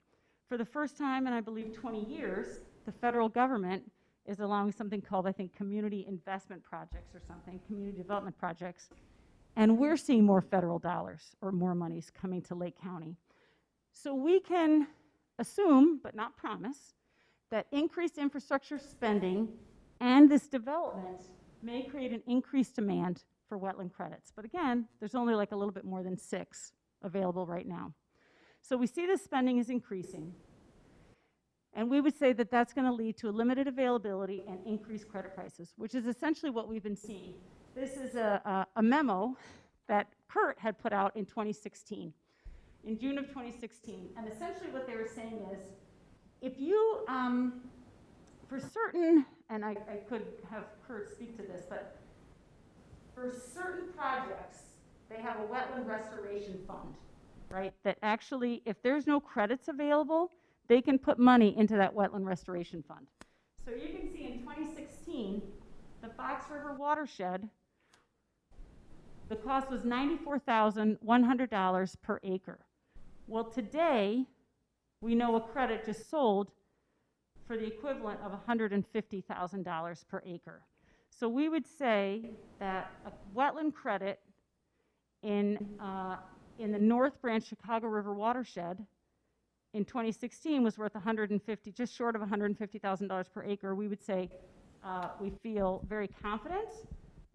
For the first time in, I believe, 20 years, the federal government is allowing something called, I think, community investment projects or something, community development projects. And we're seeing more federal dollars or more monies coming to Lake County. So we can assume, but not promise, that increased infrastructure spending and this development may create an increased demand for wetland credits. But again, there's only like a little bit more than 6 available right now. So we see the spending is increasing. And we would say that that's going to lead to a limited availability and increased credit prices, which is essentially what we've been seeing. This is a memo that Kurt had put out in 2016, in June of 2016. And essentially what they were saying is, if you, for certain, and I could have Kurt speak to this, but for certain projects, they have a wetland restoration fund, right? That actually, if there's no credits available, they can put money into that wetland restoration fund. So you can see in 2016, the Fox River watershed, the cost was $94,100 per acre. Well, today, we know a credit just sold for the equivalent of $150,000 per acre. So we would say that a wetland credit in the North Branch Chicago River watershed in 2016 was worth just short of $150,000 per acre. We would say we feel very confident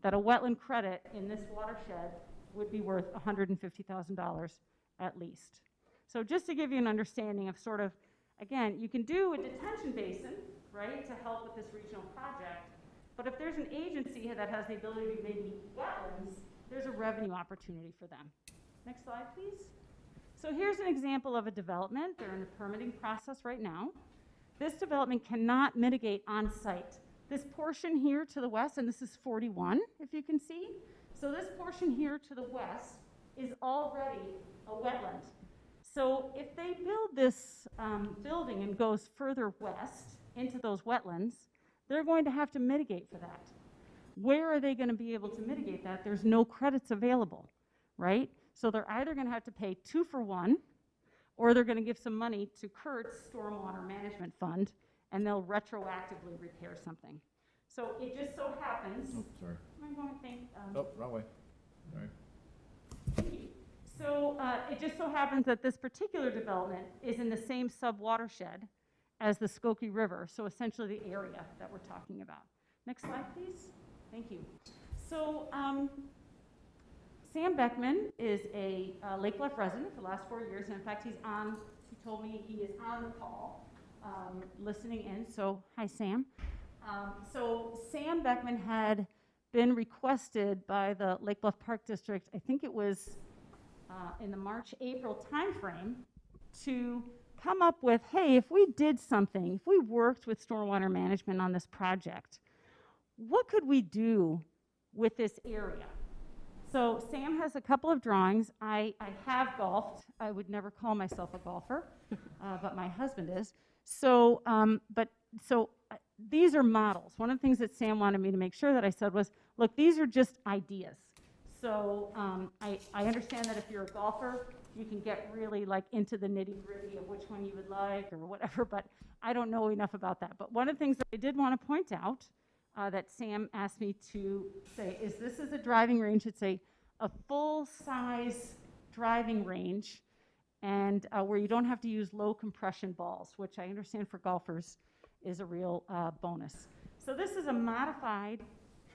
that a wetland credit in this watershed would be worth $150,000 at least. So just to give you an understanding of sort of, again, you can do a detention basin, right, to help with this regional project. But if there's an agency that has the ability to maybe wetlands, there's a revenue opportunity for them. Next slide, please. So here's an example of a development. They're in the permitting process right now. This development cannot mitigate on site. This portion here to the west, and this is 41, if you can see. So this portion here to the west is already a wetland. So if they build this building and goes further west into those wetlands, they're going to have to mitigate for that. Where are they going to be able to mitigate that? There's no credits available, right? So they're either going to have to pay 2 for 1, or they're going to give some money to Kurt's Stormwater Management Fund, and they'll retroactively repair something. So it just so happens. Oh, sorry. I'm going to think. Oh, wrong way. All right. Thank you. So it just so happens that this particular development is in the same sub-watershed as the Skokie River, so essentially the area that we're talking about. Next slide, please. Thank you. So Sam Beckman is a Lake Bluff resident for the last 4 years, and in fact, he told me he is on the call, listening in, so hi, Sam. So Sam Beckman had been requested by the Lake Bluff Park District, I think it was in the March-April timeframe, to come up with, hey, if we did something, if we worked with stormwater management on this project, what could we do with this area? So Sam has a couple of drawings. I have golfed. I would never call myself a golfer, but my husband is. So, these are models. One of the things that Sam wanted me to make sure that I said was, look, these are just ideas. So I understand that if you're a golfer, you can get really like into the nitty gritty of which one you would like or whatever, but I don't know enough about that. But one of the things that I did want to point out that Sam asked me to say is this is a driving range. It's a full-size driving range, and where you don't have to use low compression balls, which I understand for golfers is a real bonus. So this is a modified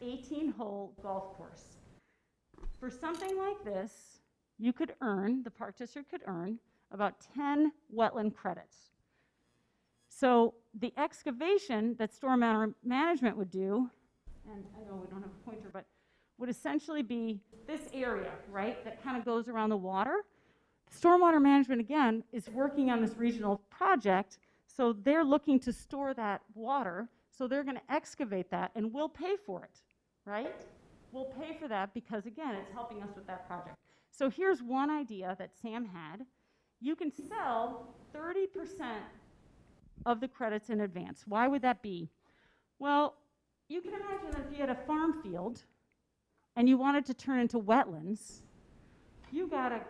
18-hole golf course. For something like this, you could earn, the Park District could earn, about 10 wetland credits. So the excavation that stormwater management would do, and I know we don't have a pointer, but would essentially be this area, right, that kind of goes around the water. Stormwater management, again, is working on this regional project, so they're looking to store that water, so they're going to excavate that, and we'll pay for it, right? We'll pay for that because, again, it's helping us with that project. So here's one idea that Sam had. You can sell 30% of the credits in advance. Why would that be? Well, you can imagine that if you had a farm field and you wanted to turn into wetlands, you gotta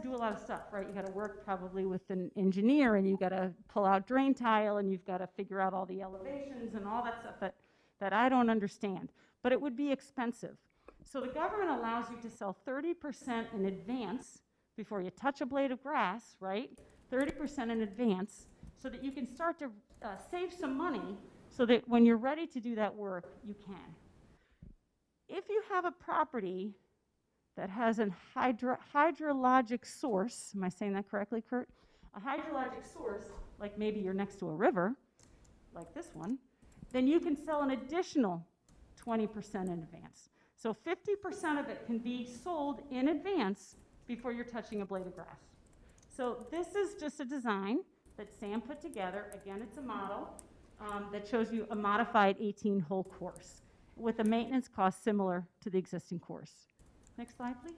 do a lot of stuff, right? You gotta work probably with an engineer, and you gotta pull out drain tile, and you've gotta figure out all the elevations and all that stuff that I don't understand. But it would be expensive. So the government allows you to sell 30% in advance before you touch a blade of grass, right? 30% in advance, so that you can start to save some money so that when you're ready to do that work, you can. If you have a property that has a hydrologic source, am I saying that correctly, Kurt? A hydrologic source, like maybe you're next to a river, like this one, then you can sell an additional 20% in advance. So 50% of it can be sold in advance before you're touching a blade of grass. So this is just a design that Sam put together. Again, it's a model that shows you a modified 18-hole course with a maintenance cost similar to the existing course. Next slide, please.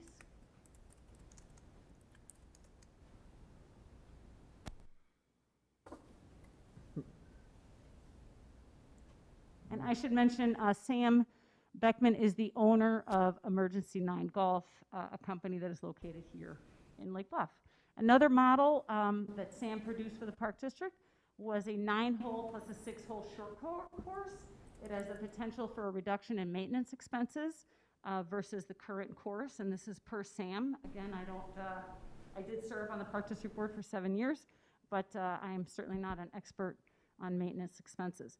And I should mention Sam Beckman is the owner of Emergency 9 Golf, a company that is located here in Lake Bluff. Another model that Sam produced for the Park District was a 9-hole plus a 6-hole short course. It has the potential for a reduction in maintenance expenses versus the current course, and this is per Sam. Again, I did serve on the Park District Board for 7 years, but I am certainly not an expert on maintenance expenses.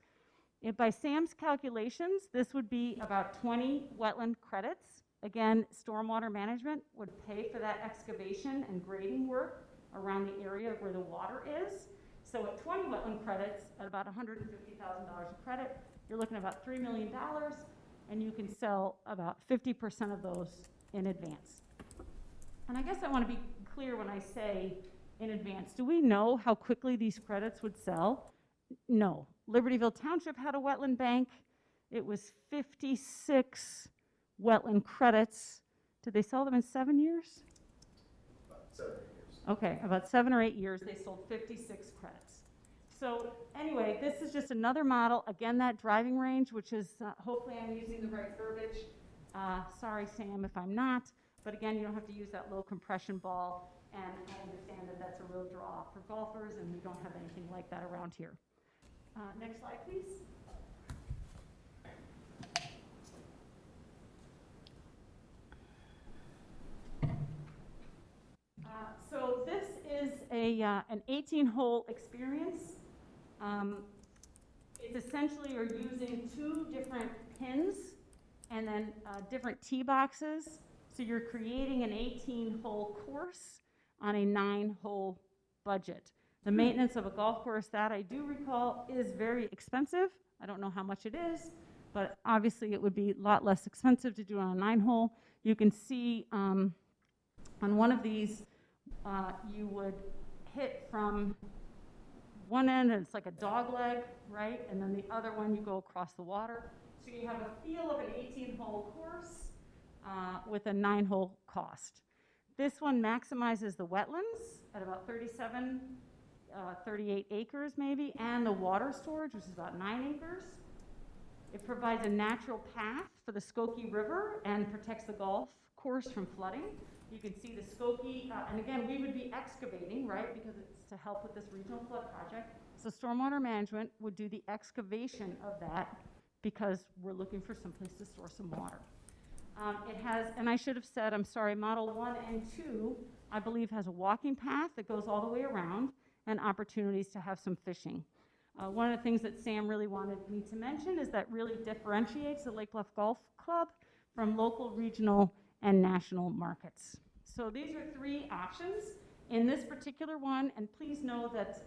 By Sam's calculations, this would be about 20 wetland credits. Again, stormwater management would pay for that excavation and grading work around the area where the water is. So at 20 wetland credits, at about $150,000 a credit, you're looking at about $3 million, and you can sell about 50% of those in advance. And I guess I want to be clear when I say in advance. Do we know how quickly these credits would sell? No. Libertyville Township had a wetland bank. It was 56 wetland credits. Did they sell them in 7 years? About 7 years. Okay, about 7 or 8 years, they sold 56 credits. So anyway, this is just another model. Again, that driving range, which is, hopefully I'm using the right verbiage. Sorry, Sam, if I'm not. But again, you don't have to use that low compression ball. And I understand that that's a real draw for golfers, and we don't have anything like that around here. Next slide, please. So this is an 18-hole experience. It's essentially you're using 2 different pins and then different tee boxes. So you're creating an 18-hole course on a 9-hole budget. The maintenance of a golf course, that I do recall, is very expensive. I don't know how much it is, but obviously it would be a lot less expensive to do on a 9-hole. You can see on one of these, you would hit from one end, and it's like a dog leg, right? And then the other one, you go across the water. So you have a feel of an 18-hole course with a 9-hole cost. This one maximizes the wetlands at about 38 acres maybe, and the water storage, which is about 9 acres. It provides a natural path for the Skokie River and protects the golf course from flooding. You can see the Skokie, and again, we would be excavating, right, because it's to help with this regional flood project. So stormwater management would do the excavation of that because we're looking for some place to store some water. It has, and I should have said, I'm sorry, Model 1 and 2, I believe, has a walking path that goes all the way around and opportunities to have some fishing. One of the things that Sam really wanted me to mention is that really differentiates the Lake Bluff Golf Club from local, regional, and national markets. So these are 3 options in this particular one, and please know that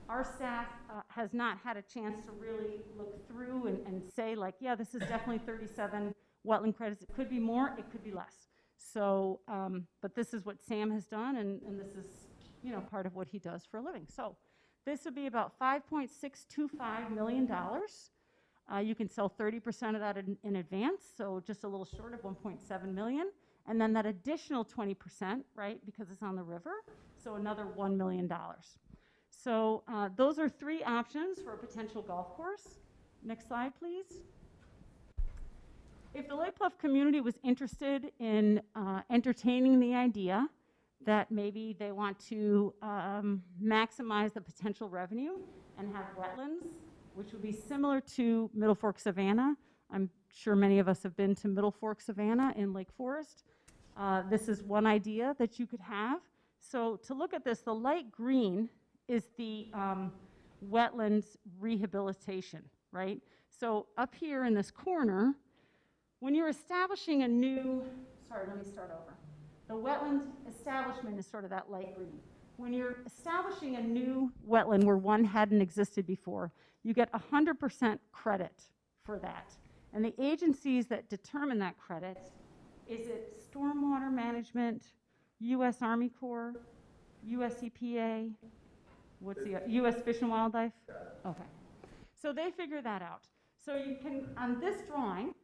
our staff has not had a chance to really look through and say like, yeah, this is definitely 37 wetland credits. It could be more, it could be less. So, but this is what Sam has done, and this is, you know, part of what he does for a living. So this would be about $5.625 million. You can sell 30% of that in advance, so just a little short of 1.7 million. And then that additional 20%, right, because it's on the river, so another $1 million. So those are 3 options for a potential golf course. Next slide, please. If the Lake Bluff community was interested in entertaining the idea that maybe they want to maximize the potential revenue and have wetlands, which would be similar to Middle Fork Savannah. I'm sure many of us have been to Middle Fork Savannah in Lake Forest. This is one idea that you could have. So to look at this, the light green is the wetlands rehabilitation, right? So up here in this corner, when you're establishing a new, sorry, let me start over. The wetland establishment is sort of that light green. When you're establishing a new wetland where one hadn't existed before, you get 100% credit for that. And the agencies that determine that credit, is it Stormwater Management, U.S. Army Corps, U.S. EPA, what's the U.S. Fish and Wildlife? Okay. So they figure that out. So you can, on this drawing,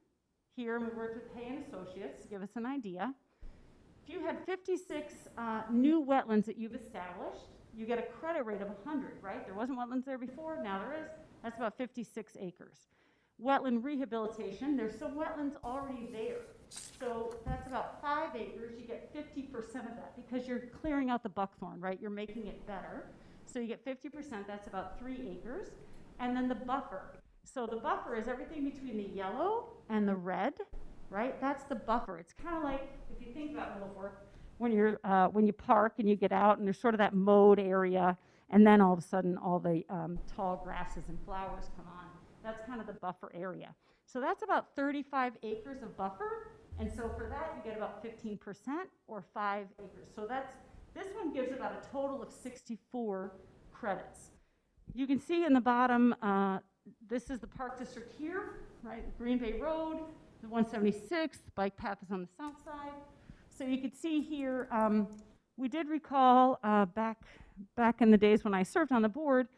here we worked with Hay and Associates to give us an idea. If you had 56 new wetlands that you've established, you get a credit rate of 100, right? There wasn't wetlands there before, now there is. That's about 56 acres. Wetland rehabilitation, there's some wetlands already there. So that's about 5 acres, you get 50% of that because you're clearing out the buckthorn, right? You're making it better. So you get 50%, that's about 3 acres. And then the buffer. So the buffer is everything between the yellow and the red, right? That's the buffer. It's kind of like, if you think about Middle Fork, when you park and you get out and there's sort of that mowed area, and then all of a sudden all the tall grasses and flowers come on. That's kind of the buffer area. So that's about 35 acres of buffer. And so for that, you get about 15% or 5 acres. So this one gives about a total of 64 credits. You can see in the bottom, this is the park district here, right? Green Bay Road, the 176th, bike path is on the south side. So you can see here, we did recall back in the days when I served on the board,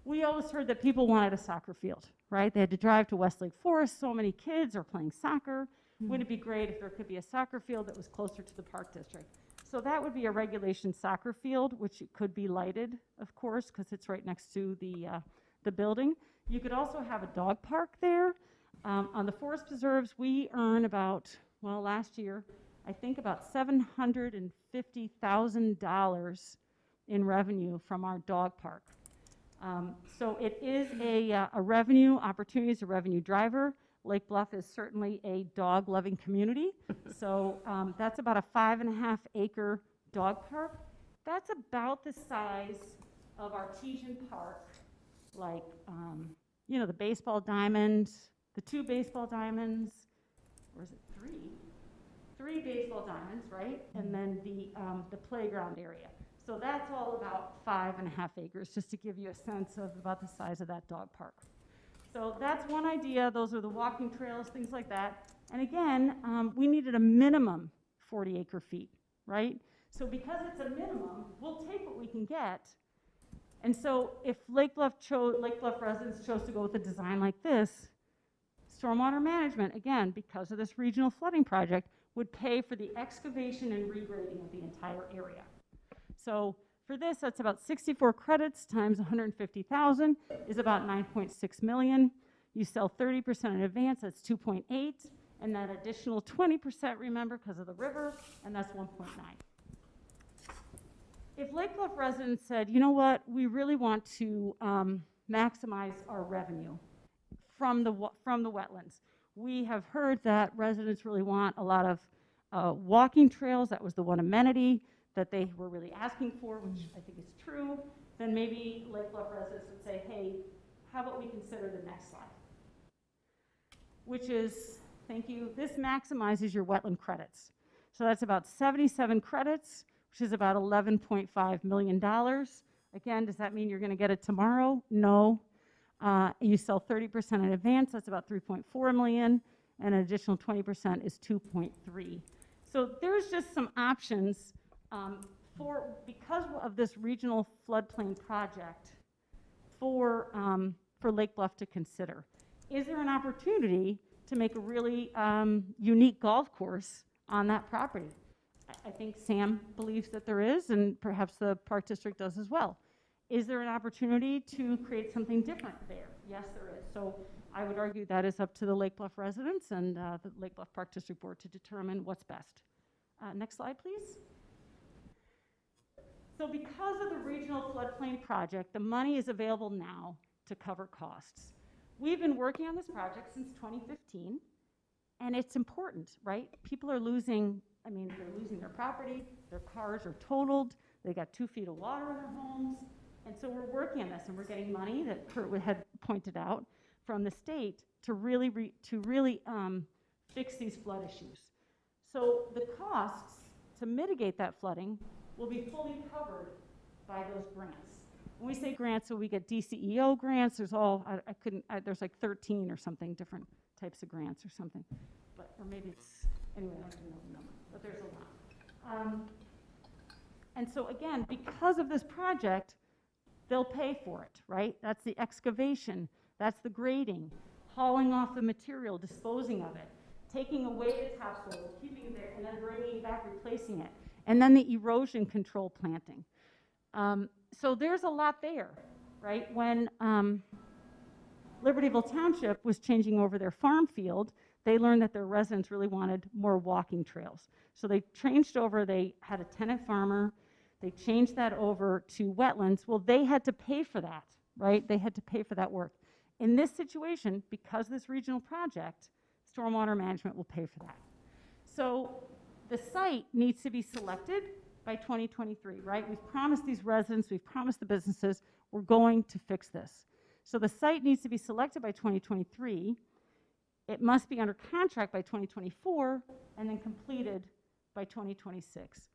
we always heard that people wanted a soccer field, right? They had to drive to Westlake Forest. So many kids are playing soccer. Wouldn't it be great if there could be a soccer field that was closer to the park district? So that would be a regulation soccer field, which could be lighted, of course, because it's right next to the building. You could also have a dog park there. On the forest preserves, we earn about, well, last year, I think about $750,000 in revenue from our dog park. So it is a revenue opportunity, it's a revenue driver. Lake Bluff is certainly a dog-loving community. So that's about a 5.5 acre dog park. that's about the size of Artesian Park, like, you know, the baseball diamond, the 2 baseball diamonds, or is it 3? 3 baseball diamonds, right? And then the playground area. So that's all about 5.5 acres, just to give you a sense of about the size of that dog park. So that's one idea. Those are the walking trails, things like that. And again, we needed a minimum 40 acre feet, right? So because it's a minimum, we'll take what we can get. And so if Lake Bluff residents chose to go with a design like this, stormwater management, again, because of this regional flooding project, would pay for the excavation and regrading of the entire area. So for this, that's about 64 credits times 150,000 is about 9.6 million. You sell 30% in advance, that's 2.8, and that additional 20%, remember, because of the river, and that's 1.9. If Lake Bluff residents said, you know what, we really want to maximize our revenue from the wetlands. We have heard that residents really want a lot of walking trails. That was the one amenity that they were really asking for, which I think is true. Then maybe Lake Bluff residents would say, hey, how about we consider the next slide? Which is, thank you, this maximizes your wetland credits. So that's about 77 credits, which is about $11.5 million. Again, does that mean you're going to get it tomorrow? No. You sell 30% in advance, that's about 3.4 million, and an additional 20% is 2.3. So there's just some options because of this regional floodplain project for Lake Bluff to consider. Is there an opportunity to make a really unique golf course on that property? I think Sam believes that there is, and perhaps the Park District does as well. Is there an opportunity to create something different there? Yes, there is. So I would argue that is up to the Lake Bluff residents and the Lake Bluff Park District Board to determine what's best. Next slide, please. So because of the regional floodplain project, the money is available now to cover costs. We've been working on this project since 2015, and it's important, right? People are losing, they're losing their property, their cars are totaled, they got 2 feet of water in their homes. And so we're working on this, and we're getting money that Kurt had pointed out from the state to really fix these flood issues. So the costs to mitigate that flooding will be fully covered by those grants. When we say grants, so we get DCEO grants. There's there's like 13 or something different types of grants or something, or maybe it's anyway. I don't know the number, but there's a lot. And so again, because of this project, they'll pay for it, right? That's the excavation, that's the grading, hauling off the material, disposing of it, taking away the topsoil, keeping it there, and then bringing it back, replacing it, and then the erosion control planting. So there's a lot there, right? When Libertyville Township was changing over their farm field, they learned that their residents really wanted more walking trails. So they changed over, they had a tenant farmer, they changed that over to wetlands. Well, they had to pay for that, right? They had to pay for that work. In this situation, because this regional project, stormwater management will pay for that. So the site needs to be selected by 2023, right? We've promised these residents, we've promised the businesses, we're going to fix this. So the site needs to be selected by 2023. It must be under contract by 2024 and then completed by 2026.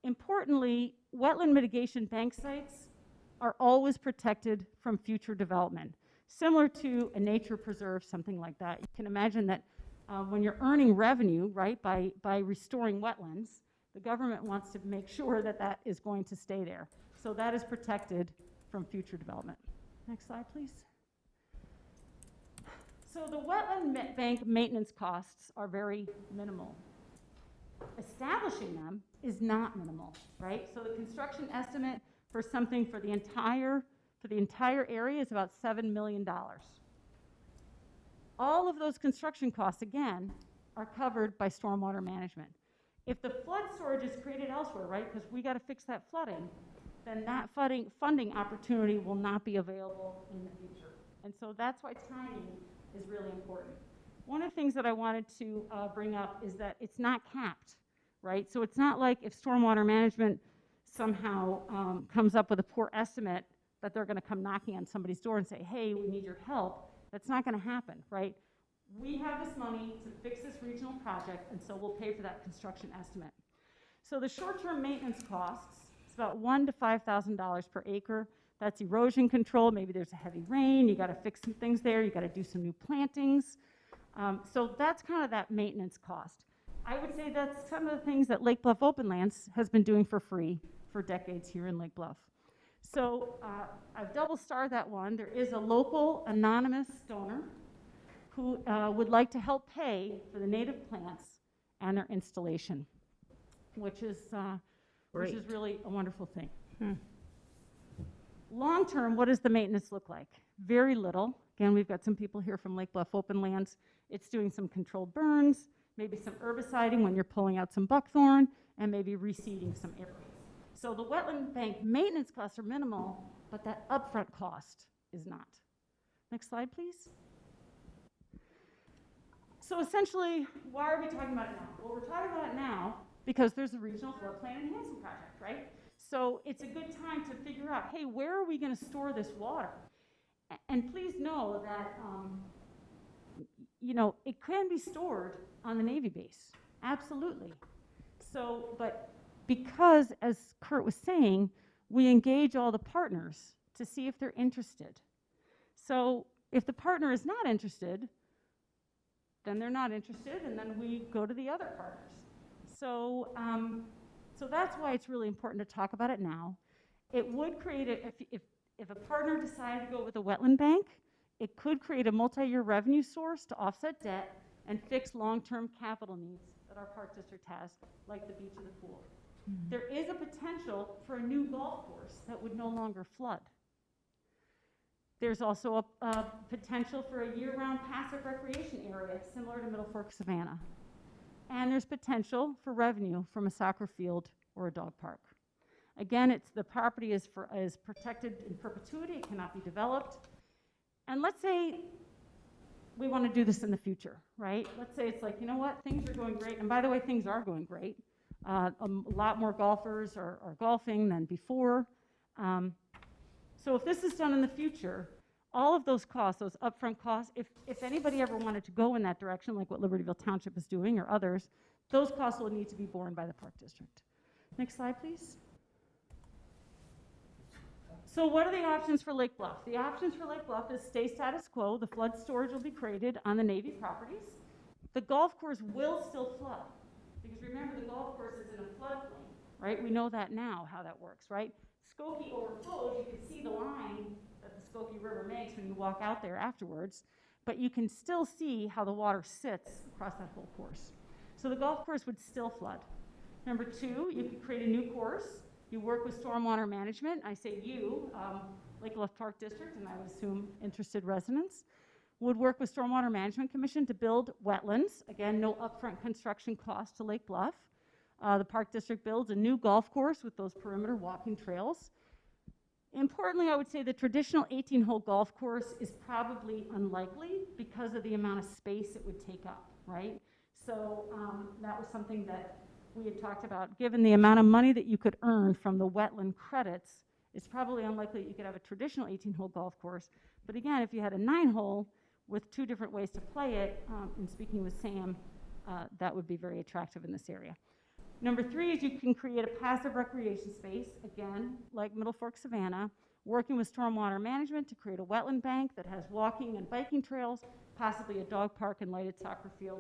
Importantly, wetland mitigation bank sites are always protected from future development, similar to a nature preserve, something like that. You can imagine that when you're earning revenue, right, by restoring wetlands, the government wants to make sure that that is going to stay there. So that is protected from future development. Next slide, please. So the wetland bank maintenance costs are very minimal. Establishing them is not minimal, right? So the construction estimate for something for the entire area is about $7 million. All of those construction costs, again, are covered by stormwater management. If the flood storage is created elsewhere, right, because we got to fix that flooding, then that funding opportunity will not be available in the future. And so that's why timing is really important. One of the things that I wanted to bring up is that it's not capped, right? So it's not like if stormwater management somehow comes up with a poor estimate that they're going to come knocking on somebody's door and say, hey, we need your help. That's not going to happen, right? We have this money to fix this regional project, and so we'll pay for that construction estimate. So the short-term maintenance costs, it's about $1,000 to $5,000 per acre. That's erosion control. Maybe there's a heavy rain. You got to fix some things there. You got to do some new plantings. So that's kind of that maintenance cost. I would say that's some of the things that Lake Bluff Open Lands has been doing for free for decades here in Lake Bluff. So I've double starred that one. There is a local anonymous donor who would like to help pay for the native plants and their installation, which is really a wonderful thing. Long term, what does the maintenance look like? Very little. Again, we've got some people here from Lake Bluff Open Lands. It's doing some controlled burns, maybe some herbiciding when you're pulling out some buckthorn, and maybe reseeding some areas. So the wetland bank maintenance costs are minimal, but that upfront cost is not. Next slide, please. So essentially, why are we talking about it now? Well, we're talking about it now because there's a regional floodplain enhancement project, right? So it's a good time to figure out, hey, where are we going to store this water? And please know that, it can be stored on the Navy base, absolutely. So, but because, as Kurt was saying, we engage all the partners to see if they're interested. So if the partner is not interested, then they're not interested, and then we go to the other partners. So, so that's why it's really important to talk about it now. It would create if a partner decided to go with a wetland bank, it could create a multi-year revenue source to offset debt and fix long-term capital needs that our park district has, like the beach or the pool. There is a potential for a new golf course that would no longer flood. There's also a potential for a year-round passive recreation area similar to Middle Fork Savannah. And there's potential for revenue from a soccer field or a dog park. Again, the property is protected in perpetuity. It cannot be developed. And let's say we want to do this in the future, right? Let's say it's like, you know what, things are going great. And by the way, things are going great. A lot more golfers are golfing than before. So if this is done in the future, all of those costs, those upfront costs, if anybody ever wanted to go in that direction, like what Libertyville Township is doing or others, those costs will need to be borne by the park district. Next slide, please. So what are the options for Lake Bluff? The options for Lake Bluff is stay status quo. The flood storage will be created on the Navy properties. The golf course will still flood. Because remember, the golf course is in a floodplain, right? We know that now, how that works, right? Skokie overflows. You can see the line that the Skokie River makes when you walk out there afterwards, but you can still see how the water sits across that whole course. So the golf course would still flood. Number two, you could create a new course. You work with stormwater management. I say you, Lake Bluff Park District, and I would assume interested residents, would work with Stormwater Management Commission to build wetlands. Again, no upfront construction cost to Lake Bluff. The Park District builds a new golf course with those perimeter walking trails. Importantly, I would say the traditional 18-hole golf course is probably unlikely because of the amount of space it would take up, right? So that was something that we had talked about. Given the amount of money that you could earn from the wetland credits, it's probably unlikely that you could have a traditional 18-hole golf course. But again, if you had a 9-hole with 2 different ways to play it, and speaking with Sam, that would be very attractive in this area. Number 3 is you can create a passive recreation space, again, like Middle Fork Savannah, working with stormwater management to create a wetland bank that has walking and biking trails, possibly a dog park and lighted soccer field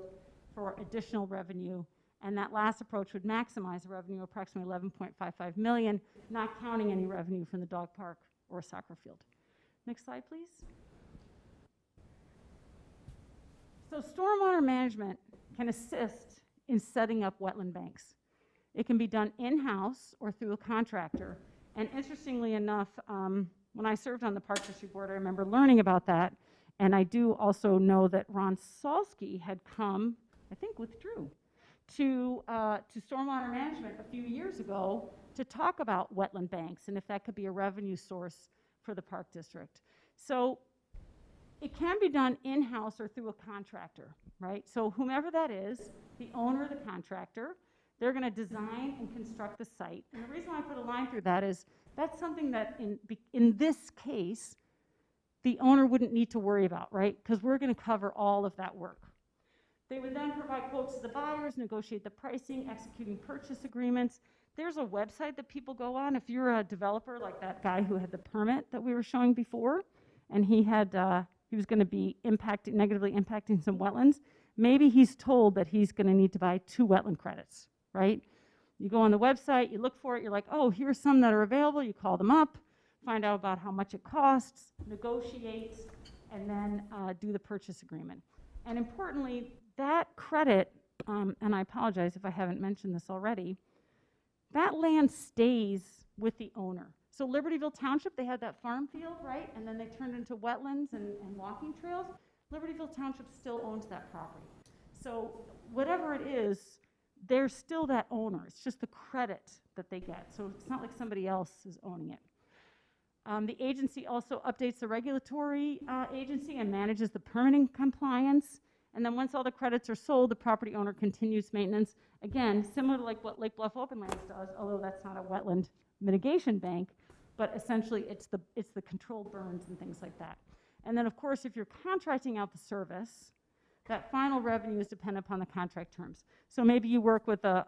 for additional revenue. And that last approach would maximize the revenue, approximately $11.55 million, not counting any revenue from the dog park or soccer field. Next slide, please. So stormwater management can assist in setting up wetland banks. It can be done in-house or through a contractor. And interestingly enough, when I served on the Park District Board, I remember learning about that. And I do also know that Ron Salsky had come, I think withdrew, to stormwater management a few years ago to talk about wetland banks and if that could be a revenue source for the Park District. So it can be done in-house or through a contractor, right? So whomever that is, the owner or the contractor, They're going to design and construct the site. And the reason why I put a line through that is that's something that in this case, the owner wouldn't need to worry about, right? Because we're going to cover all of that work. They would then provide quotes to the buyers, negotiate the pricing, executing purchase agreements. There's a website that people go on. If you're a developer like that guy who had the permit that we were showing before, and he was going to be negatively impacting some wetlands, maybe he's told that he's going to need to buy 2 wetland credits, right? You go on the website, you look for it, you're like, oh, here's some that are available. You call them up, find out about how much it costs, negotiate, and then do the purchase agreement. And importantly, that credit, and I apologize if I haven't mentioned this already, that land stays with the owner. So Libertyville Township, they had that farm field, right? And then they turned into wetlands and walking trails. Libertyville Township still owns that property. So whatever it is, they're still that owner. It's just the credit that they get. So it's not like somebody else is owning it. The agency also updates the regulatory agency and manages the permitting compliance. And then once all the credits are sold, the property owner continues maintenance. Again, similar to like what Lake Bluff Open Lands does, although that's not a wetland mitigation bank, but essentially it's the controlled burns and things like that. And then of course, if you're contracting out the service, that final revenue is dependent upon the contract terms. So maybe you work with a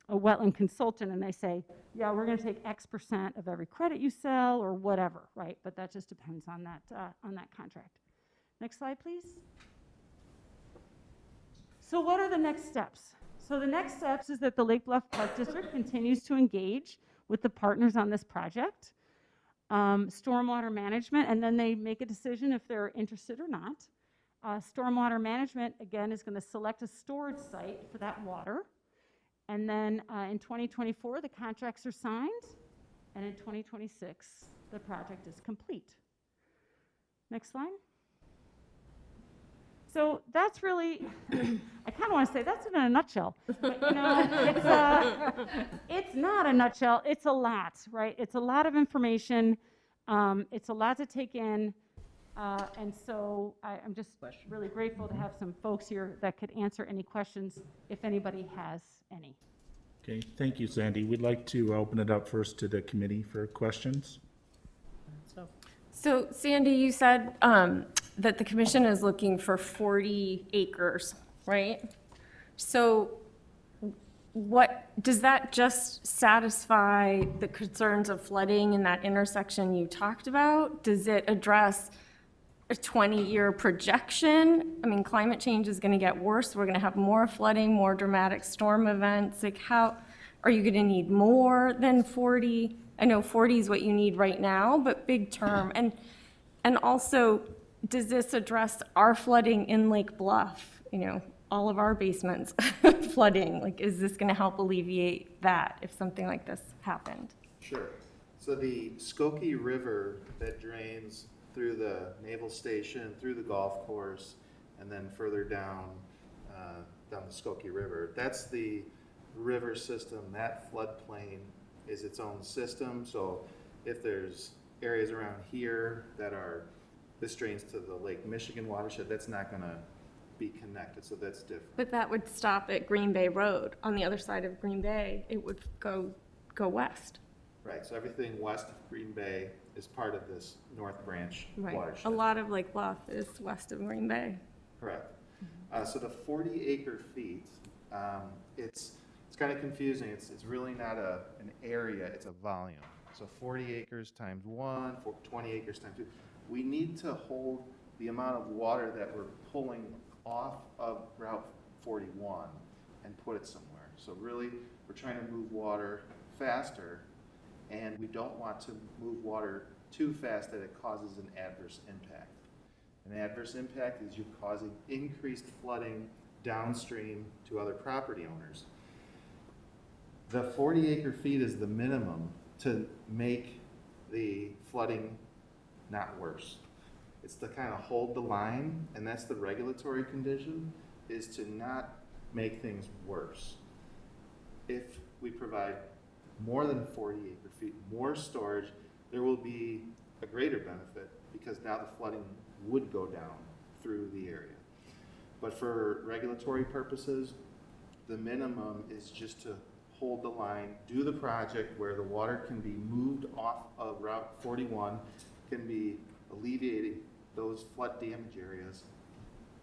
wetland consultant and they say, yeah, we're going to take X% of every credit you sell or whatever, right? But that just depends on that contract. Next slide, please. So what are the next steps? So the next steps is that the Lake Bluff Park District continues to engage with the partners on this project, stormwater management, and then they make a decision if they're interested or not. Stormwater management, again, is going to select a storage site for that water. And then in 2024, the contracts are signed. And in 2026, the project is complete. Next slide. So that's really, I kind of want to say that's in a nutshell. But, you know, it's not a nutshell. It's a lot, right? It's a lot of information. It's a lot to take in. And so I'm just really grateful to have some folks here that could answer any questions if anybody has any. Okay, thank you, Sandy. We'd like to open it up first to the committee for questions. So Sandy, you said that the commission is looking for 40 acres, right? So what, does that just satisfy the concerns of flooding in that intersection you talked about? Does it address a 20-year projection? I mean, climate change is going to get worse. We're going to have more flooding, more dramatic storm events. Like, how are you going to need more than 40? I know 40 is what you need right now, but big term. And also, does this address our flooding in Lake Bluff? You know, all of our basements flooding. Like, is this going to help alleviate that if something like this happened? Sure. So the Skokie River that drains through the naval station, through the golf course, and then further down the Skokie River, that's the river system. That floodplain is its own system. So if there's areas around here that are, this drains to the Lake Michigan watershed, that's not going to be connected. So that's different. But that would stop at Green Bay Road. On the other side of Green Bay, it would go west. Right. So everything west of Green Bay is part of this North Branch Right. watershed. A lot of Lake Bluff is west of Green Bay. Correct. So the 40 acre feet, it's kind of confusing. It's really not an area, it's a volume. So 40 acres times 1, 20 acres times 2. We need to hold the amount of water that we're pulling off of Route 41 and put it somewhere. So really, we're trying to move water faster, and we don't want to move water too fast that it causes an adverse impact. An adverse impact is you're causing increased flooding downstream to other property owners. The 40 acre feet is the minimum to make the flooding not worse. It's to kind of hold the line, and that's the regulatory condition, is to not make things worse. If we provide more than 40 acre feet, more storage, there will be a greater benefit because now the flooding would go down through the area. But for regulatory purposes, The minimum is just to hold the line, do the project where the water can be moved off of Route 41, can be alleviating those flood damage areas,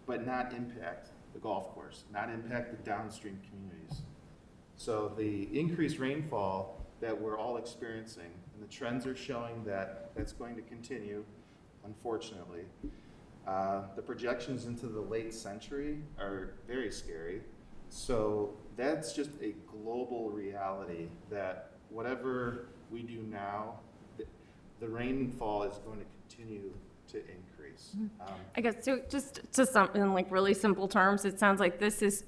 but not impact the golf course, not impact the downstream communities. So the increased rainfall that we're all experiencing, and the trends are showing that that's going to continue, unfortunately. The projections into the late century are very scary. So that's just a global reality that whatever we do now, the rainfall is going to continue to increase. I guess, so just to some, in like really simple terms, it sounds like this is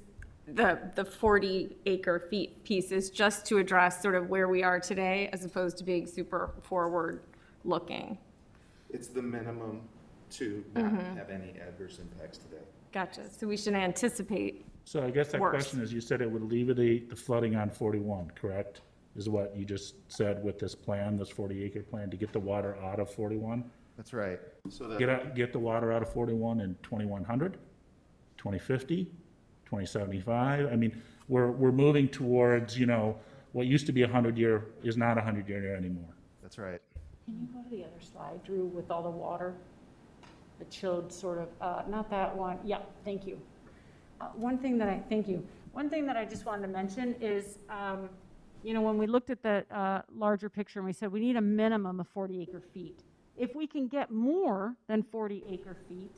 the 40 acre feet piece is just to address sort of where we are today as opposed to being super forward looking. It's the minimum to not have any adverse impacts today. Gotcha. So we should anticipate. So I guess that Worse. question is, you said it would alleviate the flooding on 41, correct? Is what you just said with this plan, this 40-acre plan, to get the water out of 41? That's right. So that Get the water out of 41 in 2100, 2050, 2075? I mean, we're moving towards, you know, what used to be 100-year is not 100-year anymore. that's right. Can you go to the other slide, Drew, with all the water? It showed sort of, not that one, yeah, thank you. Thank you. One thing that I just wanted to mention is, you know, when we looked at the larger picture and we said we need a minimum of 40 acre feet. If we can get more than 40 acre feet,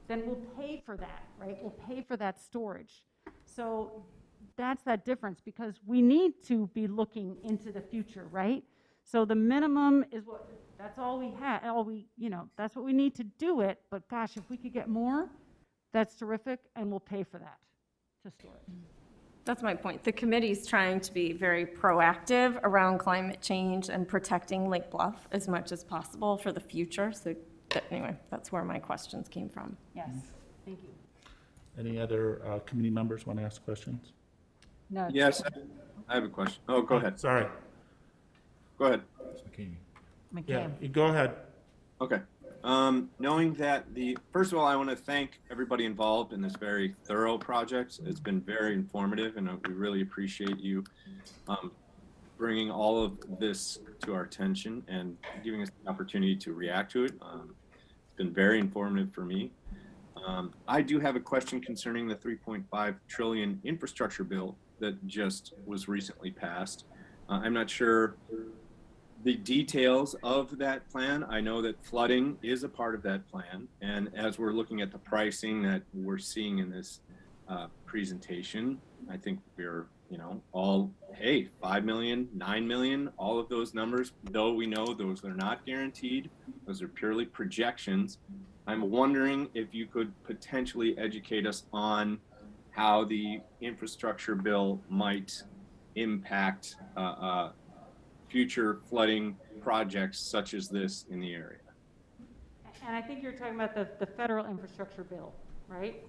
then we'll pay for that, right? We'll pay for that storage. So that's that difference, because we need to be looking into the future, right? So the minimum is what, that's all we have, you know, that's what we need to do it. But gosh, if we could get more, that's terrific, and we'll pay for that to store it. That's my point. The committee's trying to be very proactive around climate change and protecting Lake Bluff as much as possible for the future. So anyway, that's where my questions came from. Yes, thank you. Any other committee members want to ask questions? No. Yes, I have a question. Oh, go ahead. Sorry. Go ahead. Yeah, you go ahead. Okay. Knowing that first of all, I want to thank everybody involved in this very thorough project. It's been very informative, and we really appreciate you bringing all of this to our attention and giving us the opportunity to react to it. It's been very informative for me. I do have a question concerning the 3.5 trillion infrastructure bill that just was recently passed. I'm not sure the details of that plan. I know that flooding is a part of that plan. And as we're looking at the pricing that we're seeing in this presentation, I think we're, you know, all, hey, 5 million, 9 million, all of those numbers, though we know those are not guaranteed, those are purely projections. I'm wondering if you could potentially educate us on how the infrastructure bill might impact future flooding projects such as this in the area. And I think you're talking about the federal infrastructure bill, right?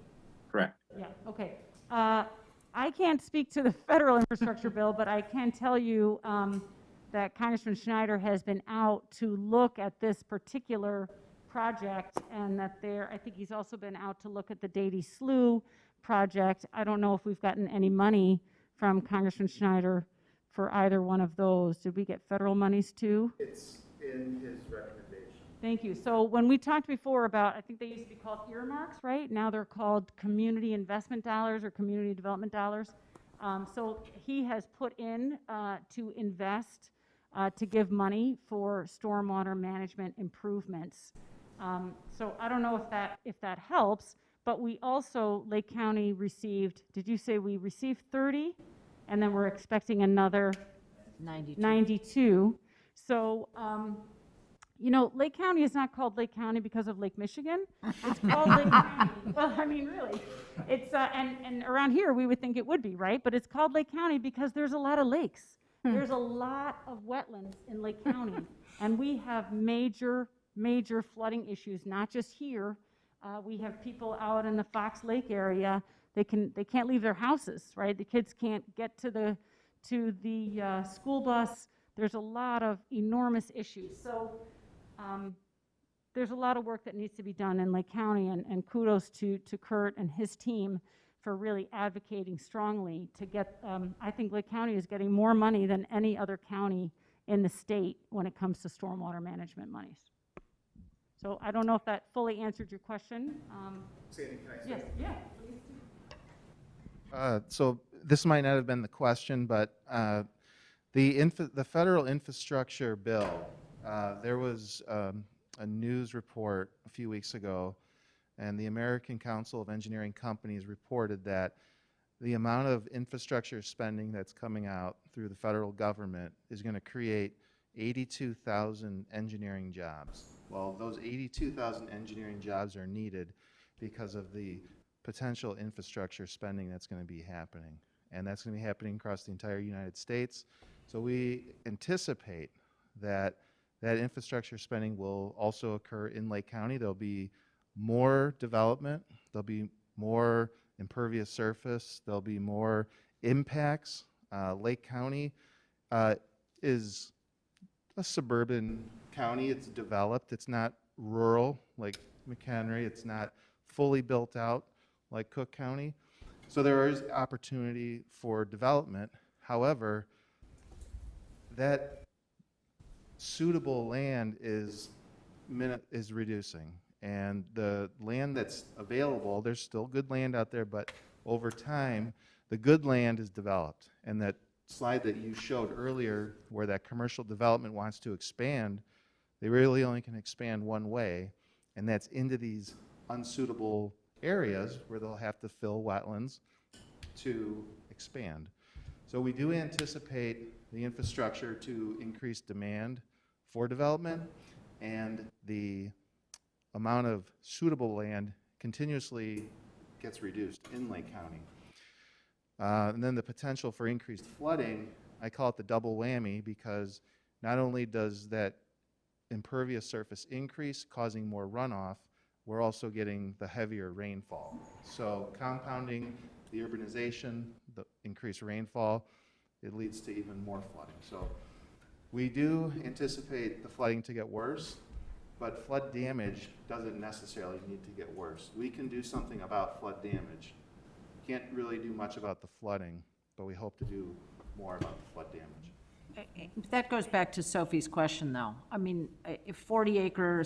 Correct. Yeah, okay. I can't speak to the federal infrastructure bill, but I can tell you that Congressman Schneider has been out to look at this particular project, and that I think he's also been out to look at the Dady Slough project. I don't know if we've gotten any money from Congressman Schneider for either one of those. Did we get federal monies too? It's in his recommendation. Thank you. So when we talked before about, I think they used to be called earmarks, right? Now they're called community investment dollars or community development dollars. So he has put in to invest, to give money for stormwater management improvements. So I don't know if that helps, but we also, Lake County received, did you say we received 30? And then we're expecting another 92. So, you know, Lake County is not called Lake County because of Lake Michigan. It's called Lake County. Well, I mean, really. It's, and around here we would think it would be, right? But it's called Lake County because there's a lot of lakes. There's a lot of wetlands in Lake County. And we have major flooding issues, not just here. We have people out in the Fox Lake area. They can't leave their houses, right? The kids can't get to the school bus. There's a lot of enormous issues. So there's a lot of work that needs to be done in Lake County, and kudos to Kurt and his team for really advocating strongly to get, I think Lake County is getting more money than any other county in the state when it comes to stormwater management monies. So I don't know if that fully answered your question. Sandy, can I say? Yes, yeah. So this might not have been the question, but the federal infrastructure bill, there was a news report a few weeks ago, and the American Council of Engineering Companies reported that the amount of infrastructure spending that's coming out through the federal government is going to create 82,000 engineering jobs. Well, those 82,000 engineering jobs are needed because of the potential infrastructure spending that's going to be happening. And that's going to be happening across the entire United States. So we anticipate that that infrastructure spending will also occur in Lake County. There'll be more development. There'll be more impervious surface. There'll be more impacts. Lake County is a suburban county. It's developed. It's not rural like McHenry. It's not fully built out like Cook County. So there is opportunity for development. However, that suitable land is reducing. And the land that's available, there's still good land out there, but over time, the good land is developed. And that slide that you showed earlier where that commercial development wants to expand, they really only can expand one way, and that's into these unsuitable areas where they'll have to fill wetlands to expand. So we do anticipate the infrastructure to increase demand for development, and the amount of suitable land continuously gets reduced in Lake County. And then the potential for increased flooding, I call it the double whammy, because not only does that impervious surface increase, causing more runoff, we're also getting the heavier rainfall. So compounding the urbanization, the increased rainfall, it leads to even more flooding. So we do anticipate the flooding to get worse, but flood damage doesn't necessarily need to get worse. We can do something about flood damage. Can't really do much about the flooding, but we hope to do more about the flood damage. That goes back to Sophie's question, though. I mean, if 40 acre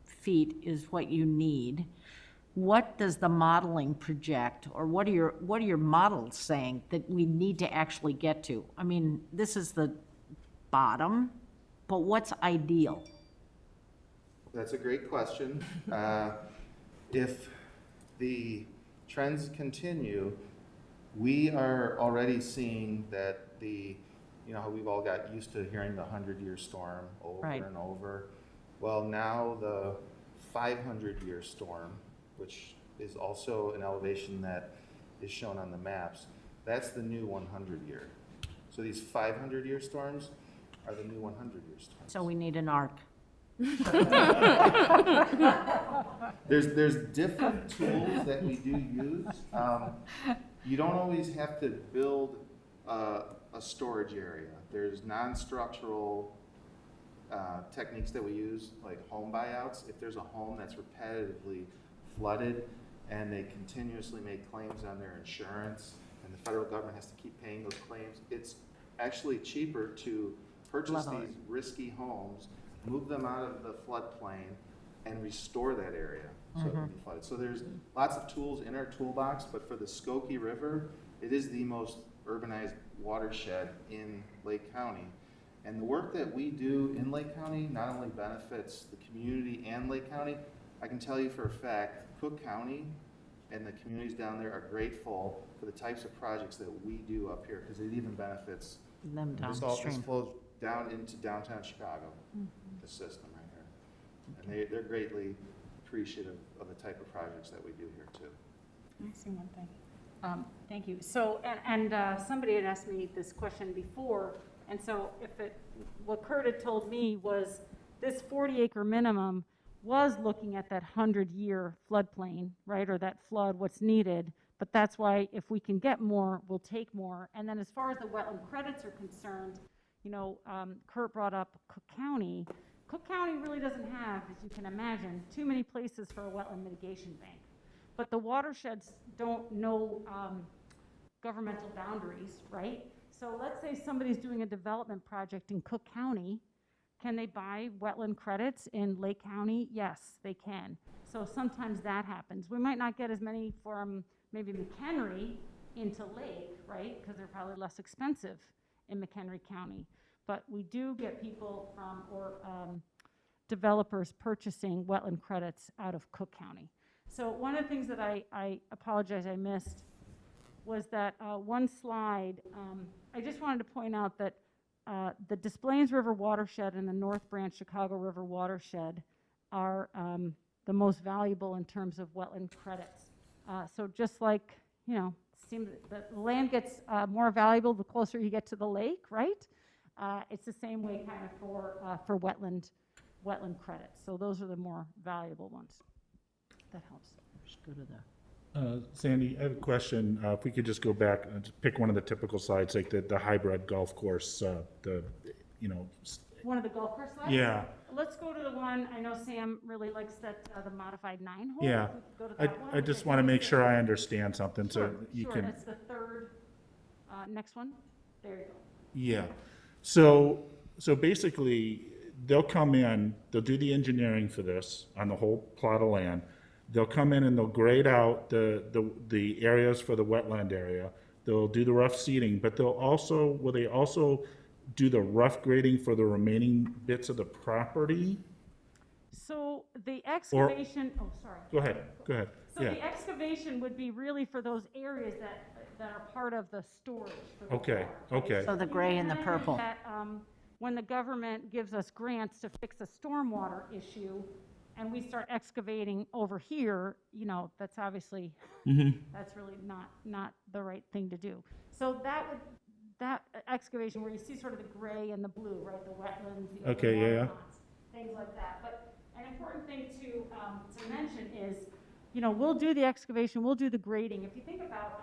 feet is what you need, what does the modeling project, or what are your models saying that we need to actually get to? I mean, this is the bottom, but what's ideal? That's a great question. If the trends continue, we are already seeing that how we've all got used to hearing the 100-year storm over Right. and over. Well, now the 500-year storm, which is also an elevation that is shown on the maps, that's the new 100-year. So these 500-year storms are the new 100-year storms. So we need an arc. There's different tools that we do use. You don't always have to build a storage area. There's non-structural techniques that we use, like home buyouts. If there's a home that's repetitively flooded and they continuously make claims on their insurance, and the federal government has to keep paying those claims, it's actually cheaper to purchase these risky homes, move them out of the floodplain, and restore that area so it can be flooded. So there's lots of tools in our toolbox, but for the Skokie River, it is the most urbanized watershed in Lake County. And the work that we do in Lake County not only benefits the community and Lake County, I can tell you for a fact, Cook County and the communities down there are grateful for the types of projects that we do up here, because it even benefits Them this all downstream. flows down into downtown Chicago, the system right here. And they're greatly appreciative of the type of projects that we do here too. Can I say one thing? Thank you. So, and somebody had asked me this question before, and so what Kurt had told me was this 40-acre minimum was looking at that 100-year floodplain, right, or that flood, what's needed, but that's why if we can get more, we'll take more. And then as far as the wetland credits are concerned, Kurt brought up Cook County. Cook County really doesn't have, as you can imagine, too many places for a wetland mitigation bank. but the watersheds don't know governmental boundaries, right? So let's say somebody's doing a development project in Cook County. Can they buy wetland credits in Lake County? Yes, they can. So sometimes that happens. We might not get as many from maybe McHenry into Lake, right? Because they're probably less expensive in McHenry County. But we do get people from, or developers purchasing wetland credits out of Cook County. So one of the things that I apologize I missed was that one slide. I just wanted to point out that the Des Plaines River watershed and the North Branch Chicago River watershed are the most valuable in terms of wetland credits. So just like, you know, seems the land gets more valuable the closer you get to the lake, right? It's the same way kind of for wetland credits. So those are the more valuable ones. That helps. Just go to the. Sandy, I have a question. If we could just go back and just pick one of the typical slides, like the hybrid golf course, One of the golf course slides? Yeah. Let's go to the one, I know Sam really likes that, the modified 9-hole. Yeah. If we could go to that one. I just Okay. want to make sure I understand something, Sure, so you sure, can. that's the third, next one. There you go. Yeah. So basically, they'll come in, they'll do the engineering for this on the whole plot of land. They'll come in and they'll grade out the areas for the wetland area. They'll do the rough seeding, but will they also do the rough grading for the remaining bits of the property? So the excavation, oh, sorry. Go ahead. So Yeah. the excavation would be really for those areas that are part of the storage for the Okay, water, right? okay. So the gray and the Then purple. that, when the government gives us grants to fix a stormwater issue, and we start excavating over here, you know, that's obviously, that's really not the right thing to do. So that excavation where you see sort of the gray and the blue, right, the wetlands, the open Okay, yeah, water yeah. ponds, things like that. But an important thing to mention is, you know, we'll do the excavation, we'll do the grading. If you think about,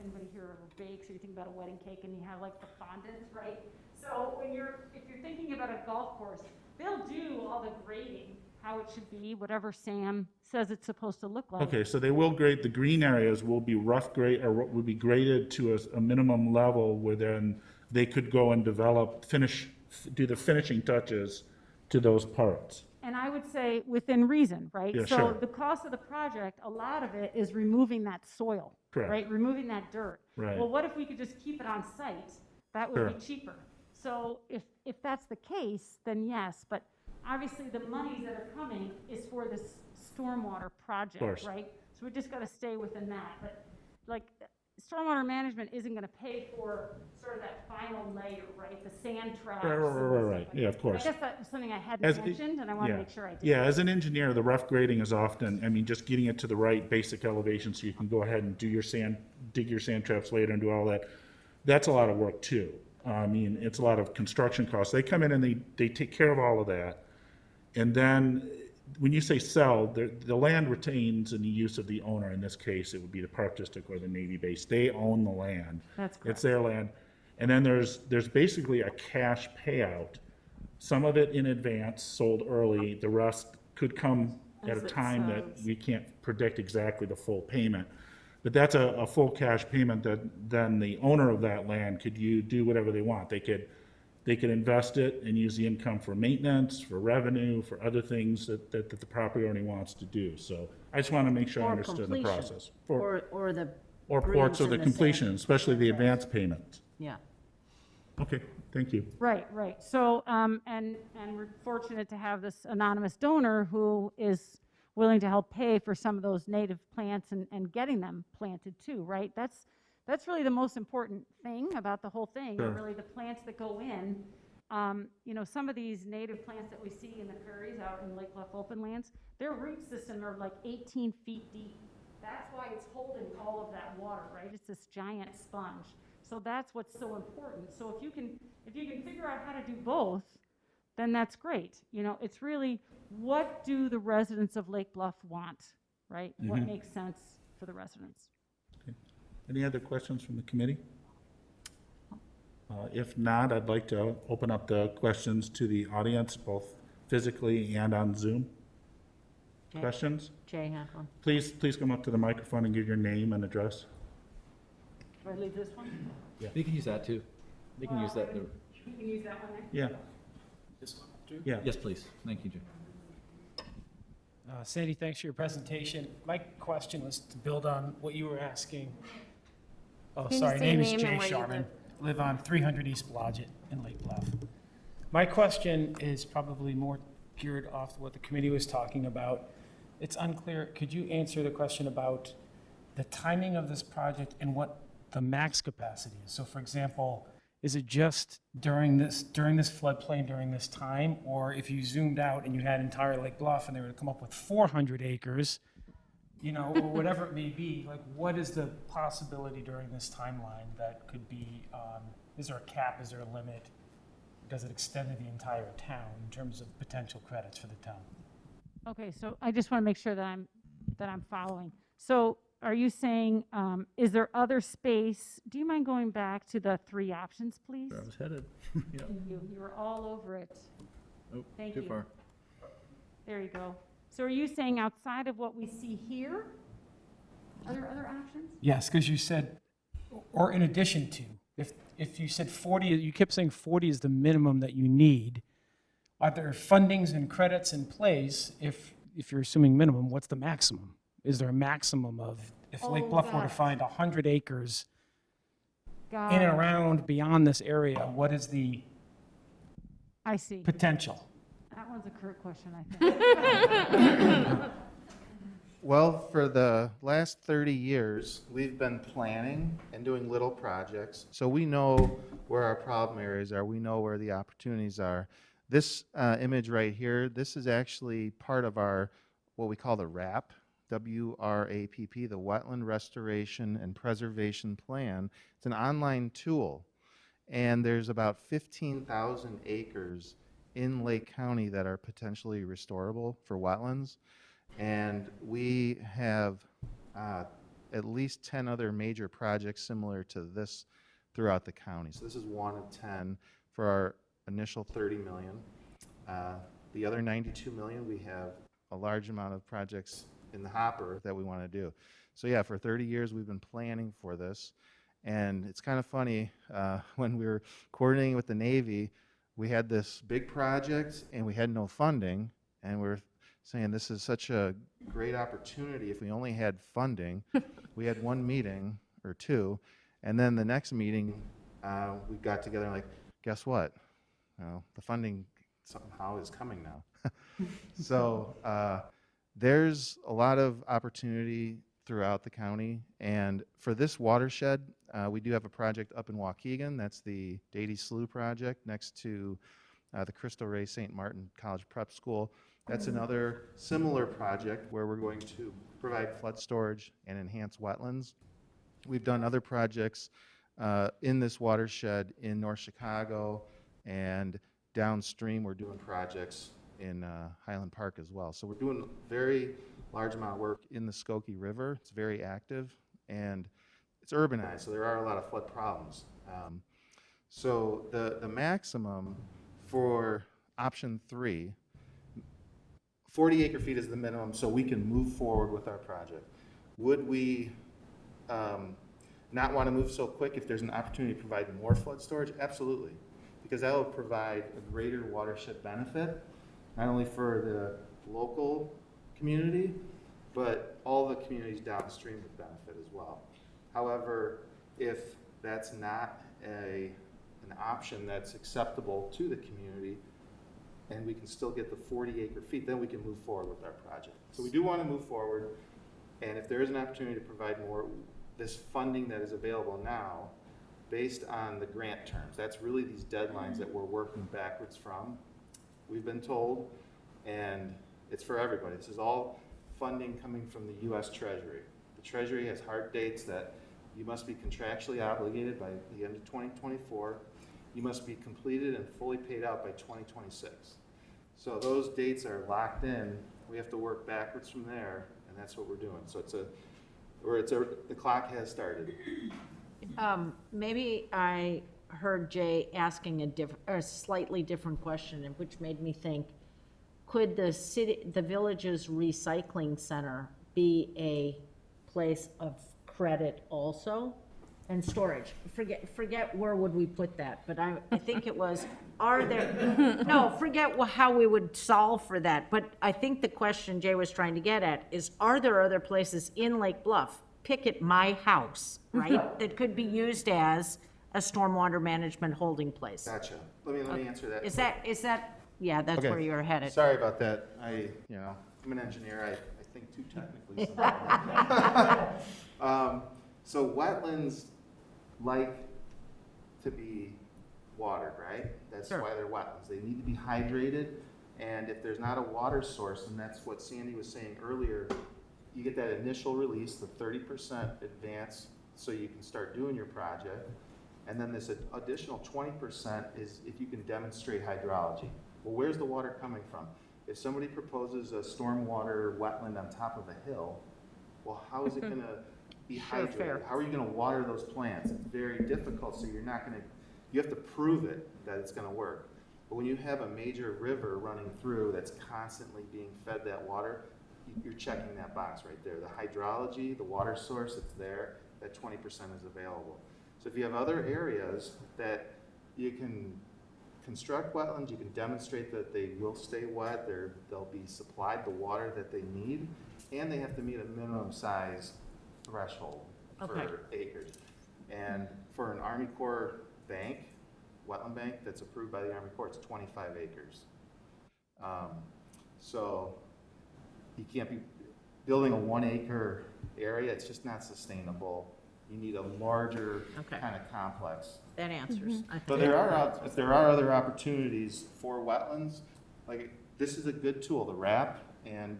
anybody here ever bakes, or you think about a wedding cake and you have like the fondant, right? So if you're thinking about a golf course, they'll do all the grading, how it should be, whatever Sam says it's supposed to look like. Okay, so they will grade, the green areas will be rough grade, or will be graded to a minimum level where then they could go and do the finishing touches to those parts. And I would say within reason, right? Yeah, So sure. the cost of the project, a lot of it is removing that soil, Correct. right? Removing that dirt. Right. Well, what if we could just keep it on site? That would be Sure. cheaper. So if that's the case, then yes, but obviously the monies that are coming is for this stormwater project, course. right? So we just got to stay within that. But like, stormwater management isn't going to pay for sort of that final layer, right? The sand traps. Right. Yeah, of course. I guess that was something I hadn't As- mentioned, and I want to yeah. make sure I did. Yeah, as an engineer, the rough grading is often, I mean, just getting it to the right basic elevation so you can go ahead and dig your sand traps later and do all that. That's a lot of work too. I mean, it's a lot of construction costs. They come in and they take care of all of that. And then when you say sell, the land retains in the use of the owner. In this case, it would be the Park District or the Navy base. They own the land. That's It's correct. their land. And then there's basically a cash payout. Some of it in advance, sold early. The rest could come at a time that we can't predict exactly the full payment. But that's a full cash payment that then the owner of that land could do whatever they want. They could invest it and use the income for maintenance, for revenue, for other things that the property owner wants to do. So I just want to make sure I Or understood the completion. process. Or the. Or greens ports or and the sand. completion, especially the advance payment. Yeah. Okay, thank you. Right. So, and we're fortunate to have this anonymous donor who is willing to help pay for some of those native plants and getting them planted too, right? That's really the most important thing about the whole thing, Sure. really the plants that go in. You know, some of these native plants that we see in the prairies out in Lake Bluff open lands, their root system are like 18 feet deep. That's why it's holding all of that water, right? It's this giant sponge. So that's what's so important. So if you can figure out how to do both, then that's great. You know, it's really, what do the residents of Lake Bluff want, right? What makes sense for the residents? Any other questions from the committee? If not, I'd like to open up the questions to the audience, both physically and on Zoom. Questions? Jay had one. Please come up to the microphone and give your name and address. Do I leave this one? They can use that too. They can use that. You can use that one there. Yeah, This one, too? yeah. Yes, please. Thank you, Jim. Sandy, thanks for your presentation. My question was to build on what you were asking. Oh, Can you sorry, say name is name Jay and where you Sharman. live? Live on 300 East Blodgett in Lake Bluff. My question is probably more geared off what the committee was talking about. It's unclear, could you answer the question about the timing of this project and what the max capacity is? So for example, is it just during this floodplain, during this time? Or if you zoomed out and you had entire Lake Bluff and they were to come up with 400 acres, you know, or whatever it may be, like what is the possibility during this timeline that could be, is there a cap, is there a limit? Does it extend to the entire town in terms of potential credits for the town? Okay, so I just want to make sure that I'm following. So are you saying, is there other space? Do you mind going back to the three options, please? Where I was headed. Yep. You were all over it. Oh, Thank too you. far. There you go. So are you saying outside of what we see here? Are there other options? Yes, because you said, or in addition to, if you said 40, you kept saying 40 is the minimum that you need. Are there fundings and credits in place if you're assuming minimum, what's the maximum? Is there a maximum of, if Lake Oh, Bluff were got to it. find 100 acres Got in and it. around beyond this area, what is the I see. potential? That one's a Kurt question, I think. Well, for the last 30 years, we've been planning and doing little projects. So we know where our problem areas are. We know where the opportunities are. This image right here, this is actually part of our, what we call the WRAP, W-R-A-P-P, the Wetland Restoration and Preservation Plan. It's an online tool. And there's about 15,000 acres in Lake County that are potentially restorable for wetlands. And we have at least 10 other major projects similar to this throughout the county. So this is one of 10 for our initial 30 million. The other 92 million, we have a large amount of projects in the hopper that we want to do. So yeah, for 30 years, we've been planning for this. And it's kind of funny, when we were coordinating with the Navy, we had this big project and we had no funding, and we're saying this is such a great opportunity if we only had funding. We had one meeting or two, and then the next meeting, we got together and like, guess what? The funding somehow is coming now. So there's a lot of opportunity throughout the county, and for this watershed, we do have a project up in Waukegan. That's the Dady Slough project next to the Cristo Rey St. Martin College Prep School. That's another similar project where we're going to provide flood storage and enhance wetlands. We've done other projects in this watershed in North Chicago, and downstream we're doing projects in Highland Park as well. So we're doing a very large amount of work in the Skokie River. It's very active and it's urbanized, so there are a lot of flood problems. So the maximum for option 3, 40 acre feet is the minimum, so we can move forward with our project. Would we not want to move so quick if there's an opportunity to provide more flood storage? Absolutely, because that will provide a greater watershed benefit, not only for the local community, but all the communities downstream would benefit as well. However, if that's not an option that's acceptable to the community, and we can still get the 40 acre feet, then we can move forward with our project. So we do want to move forward, and if there is an opportunity to provide more, this funding that is available now, based on the grant terms, that's really these deadlines that we're working backwards from, we've been told, and it's for everybody. This is all funding coming from the U.S. Treasury. The Treasury has hard dates that you must be contractually obligated by the end of 2024. You must be completed and fully paid out by 2026. So those dates are locked in. We have to work backwards from there, and that's what we're doing. So the clock has started. Maybe I heard Jay asking a slightly different question, and which made me think, could the city, the village's recycling center be a place of credit also? And storage, forget where would we put that, but I think it was, are there, no, forget how we would solve for that, but I think the question Jay was trying to get at is, are there other places in Lake Bluff, pick at my house, right, that could be used as a stormwater management holding place? Gotcha. Let me answer that. Is that, yeah, that's Okay. where you're headed. Sorry about that. I'm an engineer. I think too technically sometimes. So wetlands like to be watered, right? That's Sure. why they're wetlands. They need to be hydrated. And if there's not a water source, and that's what Sandy was saying earlier, you get that initial release, the 30% advance, so you can start doing your project. And then this additional 20% is if you can demonstrate hydrology. Well, where's the water coming from? If somebody proposes a stormwater wetland on top of a hill, well, how is it going to be Sure, hydrated? fair. How are you going to water those plants? It's very difficult, so you're not going to, you have to prove it that it's going to work. But when you have a major river running through that's constantly being fed that water, you're checking that box right there. The hydrology, the water source, it's there, that 20% is available. So if you have other areas that you can construct wetlands, you can demonstrate that they will stay wet, they'll be supplied the water that they need, and they have to meet a minimum size threshold Okay. for acres. And for an Army Corps bank, wetland bank that's approved by the Army Corps, it's 25 acres. So you can't be building a 1 acre area, it's just not sustainable. You need a larger Okay. kind of complex. That answers. I So think. if there are other opportunities for wetlands, like, this is a good tool, the RAP, and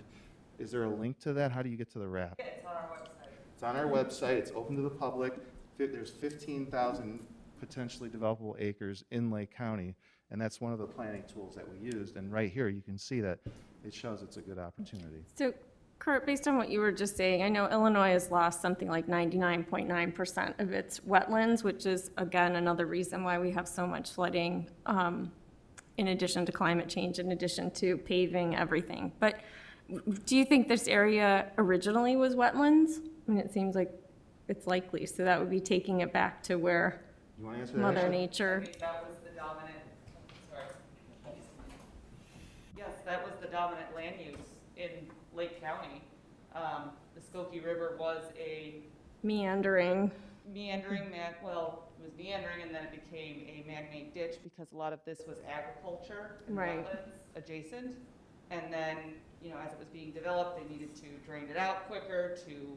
is there a link to that? How do you get to the RAP? It's on our website. It's on our website, it's open to the public. There's 15,000 potentially developable acres in Lake County, and that's one of the planning tools that we used. And right here, you can see that it shows it's a good opportunity. So Kurt, based on what you were just saying, I know Illinois has lost something like 99.9% of its wetlands, which is, again, another reason why we have so much flooding, in addition to climate change, in addition to paving, everything. But do you think this area originally was wetlands? I mean, it seems like it's likely, so that would be taking it back to where You want to answer that? Mother Ashley? Nature. I mean, that was the dominant, sorry. Yes, that was the dominant land use in Lake County. The Skokie River was a Meandering. meandering, it was meandering and then it became a man-made ditch because a lot of this was agriculture and Right. wetlands adjacent. And then, as it was being developed, they needed to drain it out quicker to,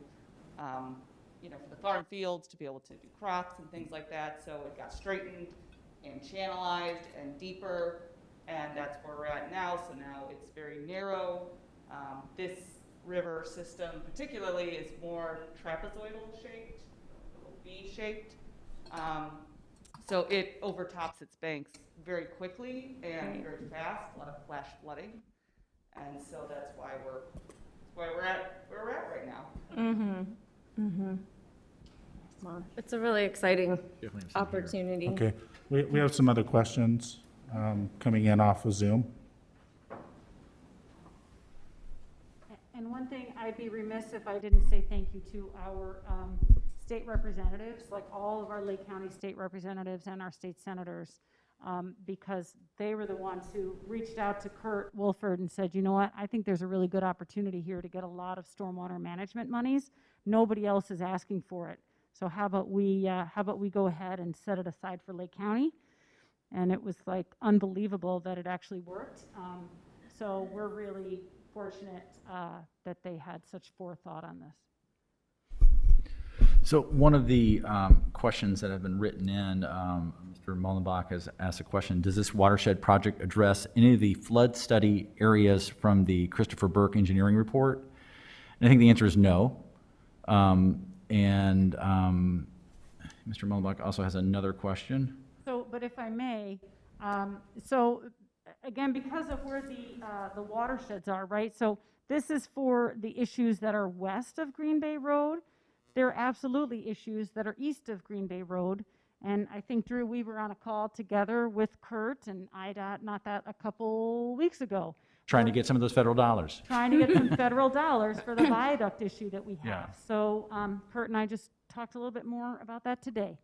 for the farm fields to be able to do crops and things like that. So it got straightened and channelized and deeper, and that's where we're at now. So now it's very narrow. This river system particularly is more trapezoidal shaped, V-shaped. So it overtops its banks very quickly and very fast, a lot of flash flooding. And so that's why we're at where we're at right now. Well, it's a really exciting opportunity. Okay, we have some other questions coming in off of Zoom. And one thing, I'd be remiss if I didn't say thank you to our state representatives, like all of our Lake County state representatives and our state senators, because they were the ones who reached out to Kurt Wolford and said, you know what, I think there's a really good opportunity here to get a lot of stormwater management monies. Nobody else is asking for it. So how about we go ahead and set it aside for Lake County? And it was like unbelievable that it actually worked. So we're really fortunate that they had such forethought on this. So one of the questions that have been written in, Mr. Mullenbach has asked a question, does this watershed project address any of the flood study areas from the Christopher Burke engineering report? And I think the answer is no. And Mr. Mullenbach also has another question. So, but if I may, so again, because of where the watersheds are, right? So this is for the issues that are west of Green Bay Road. There are absolutely issues that are east of Green Bay Road. And I think, Drew, we were on a call together with Kurt and IDOT, a couple weeks ago. Trying to get some of those federal dollars. trying to get some federal dollars for the viaduct issue that we Yeah. have. So Kurt and I just talked a little bit more about that today.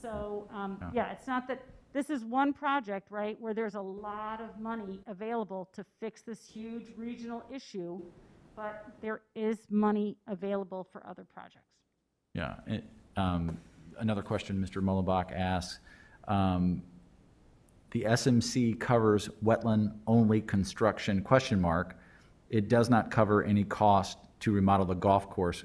So yeah, it's not that, this is one project, right, where there's a lot of money available to fix this huge regional issue, but there is money available for other projects. Yeah. Another question Mr. Mullenbach asks, the SMC covers wetland-only construction, ? It does not cover any cost to remodel the golf course, ?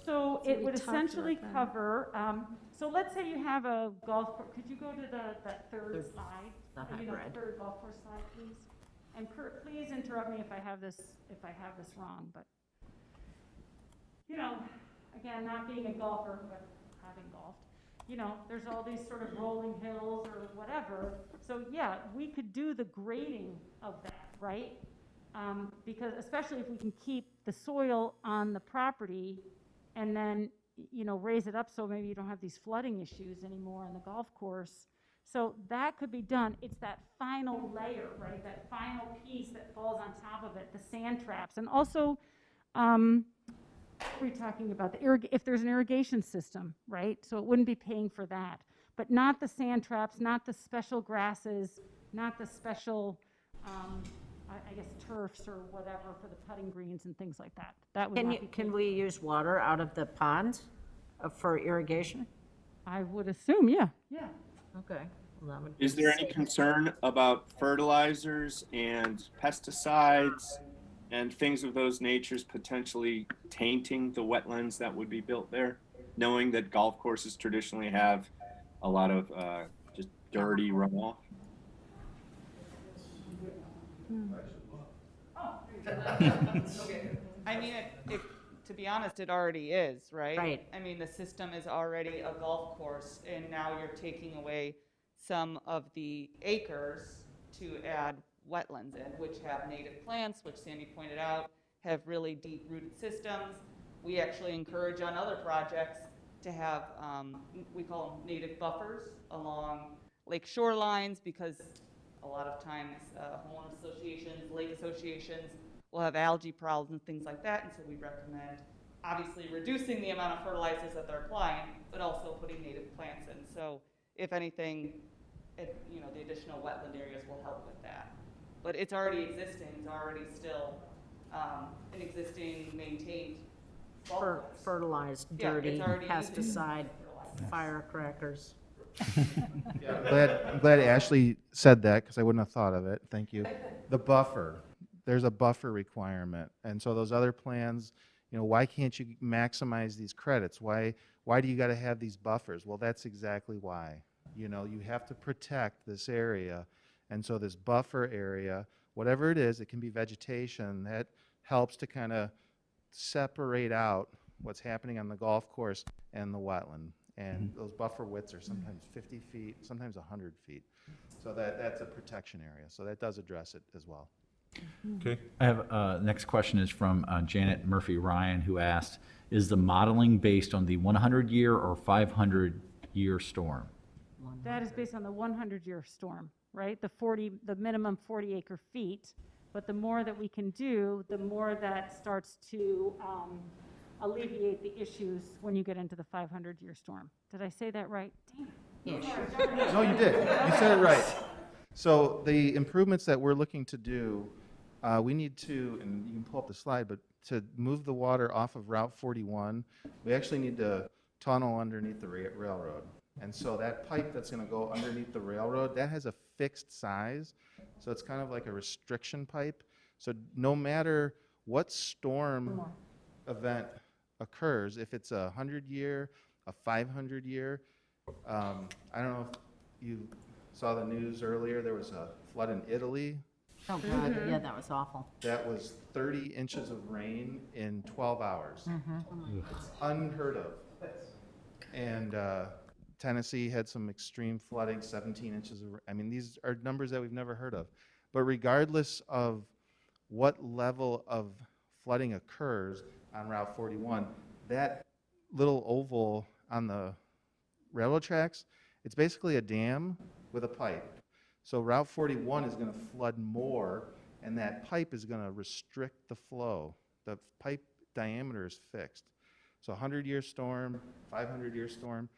So it we would talked essentially about that. cover, so let's say you have a golf course, could you go to that third slide? the You know, hybrid. third golf course slide, please? And Kurt, please interrupt me if I have this wrong, but, you know, again, not being a golfer, but having golfed, you know, there's all these sort of rolling hills or whatever. So yeah, we could do the grading of that, right? Because especially if we can keep the soil on the property and then, you know, raise it up so maybe you don't have these flooding issues anymore on the golf course. So that could be done. It's that final layer, right? That final piece that falls on top of it, the sand traps. And also, what are we talking about? If there's an irrigation system, right? So it wouldn't be paying for that. But not the sand traps, not the special grasses, not the special, I guess, turfs or whatever for the putting greens and things like that. That would not be paid. Can we use water out of the ponds for irrigation? I would assume, yeah. Yeah. Okay. Well, that would Is there any concern about fertilizers and pesticides and things of those natures potentially tainting the wetlands that would be built there? Knowing that golf courses traditionally have a lot of just dirty runoff? I mean, to be honest, it already is, right? Right. I mean, the system is already a golf course, and now you're taking away some of the acres to add wetlands in, which have native plants, which Sandy pointed out, have really deep-rooted systems. We actually encourage on other projects to have, we call them native buffers along lake shorelines, because a lot of times homeowner associations, lake associations will have algae problems and things like that, and so we recommend obviously reducing the amount of fertilizers that they're applying, but also putting native plants in. So if anything, you know, the additional wetland areas will help with that. But it's already existing, it's already still an existing maintained golf course. fertilized, Yeah, it's dirty, already pesticide, fertilized. firecrackers. I'm glad Ashley said that because I wouldn't have thought of it. Thank you. The buffer, there's a buffer requirement. And so those other plans, you know, why can't you maximize these credits? Why do you got to have these buffers? Well, that's exactly why. You know, you have to protect this area. And so this buffer area, whatever it is, it can be vegetation, that helps to kind of separate out what's happening on the golf course and the wetland. And those buffer widths are sometimes 50 feet, sometimes 100 feet. So that's a protection area. So that does address it as well. Okay. I have, next question is from Janet Murphy Ryan, who asked, is the modeling based on the 100-year or 500-year storm? That is based on the 100-year storm, right? The minimum 40 acre feet. But the more that we can do, the more that starts to alleviate the issues when you get into the 500-year storm. Did I say that right? Damn it. No, you did. You said it right. So the improvements that we're looking to do, we need to, and you can pull up the slide, but to move the water off of Route 41, we actually need to tunnel underneath the railroad. And so that pipe that's going to go underneath the railroad, that has a fixed size. So it's kind of like a restriction pipe. So no matter what storm event occurs, if it's a 100-year, a 500-year, I don't know if you saw the news earlier, there was a flood in Italy. Oh, God, yeah, that was awful. That was 30 inches of rain in 12 hours. It's unheard of. And Tennessee had some extreme flooding, 17 inches of, I mean, these are numbers that we've never heard of. But regardless of what level of flooding occurs on Route 41, that little oval on the railroad tracks, it's basically a dam with a pipe. So Route 41 is going to flood more, and that pipe is going to restrict the flow. The pipe diameter is fixed. So 100-year storm, 500-year storm.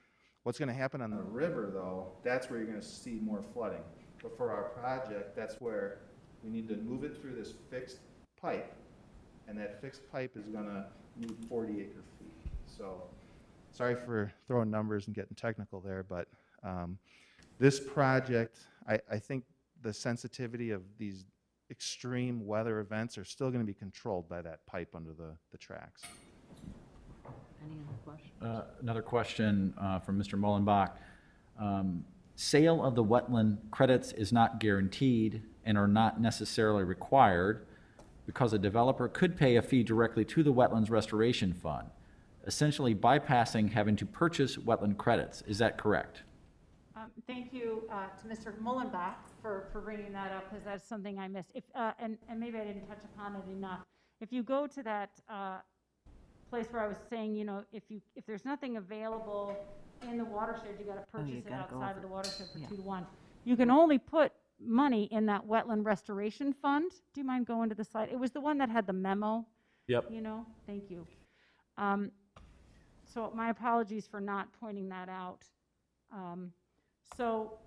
What's going to happen on the river, though, that's where you're going to see more flooding. But for our project, that's where we need to move it through this fixed pipe, and that fixed pipe is going to move 40 acre-feet. So sorry for throwing numbers and getting technical there, but this project, I think the sensitivity of these extreme weather events are still going to be controlled by that pipe under the tracks. Any other questions? Another question from Mr. Mullenbach. Sale of the wetland credits is not guaranteed and are not necessarily required because a developer could pay a fee directly to the Wetlands Restoration Fund, essentially bypassing having to purchase wetland credits. Is that correct? Thank you to Mr. Mullenbach for bringing that up, because that's something I missed. And maybe I didn't touch upon it enough. If you go to that place where I was saying, if there's nothing available in the watershed, you got to purchase it outside of the watershed for 2-to-1. You can only put money in that wetland restoration fund. Do you mind going to the slide? It was the one that had the memo. Yep. Thank you. So my apologies for not pointing that out. So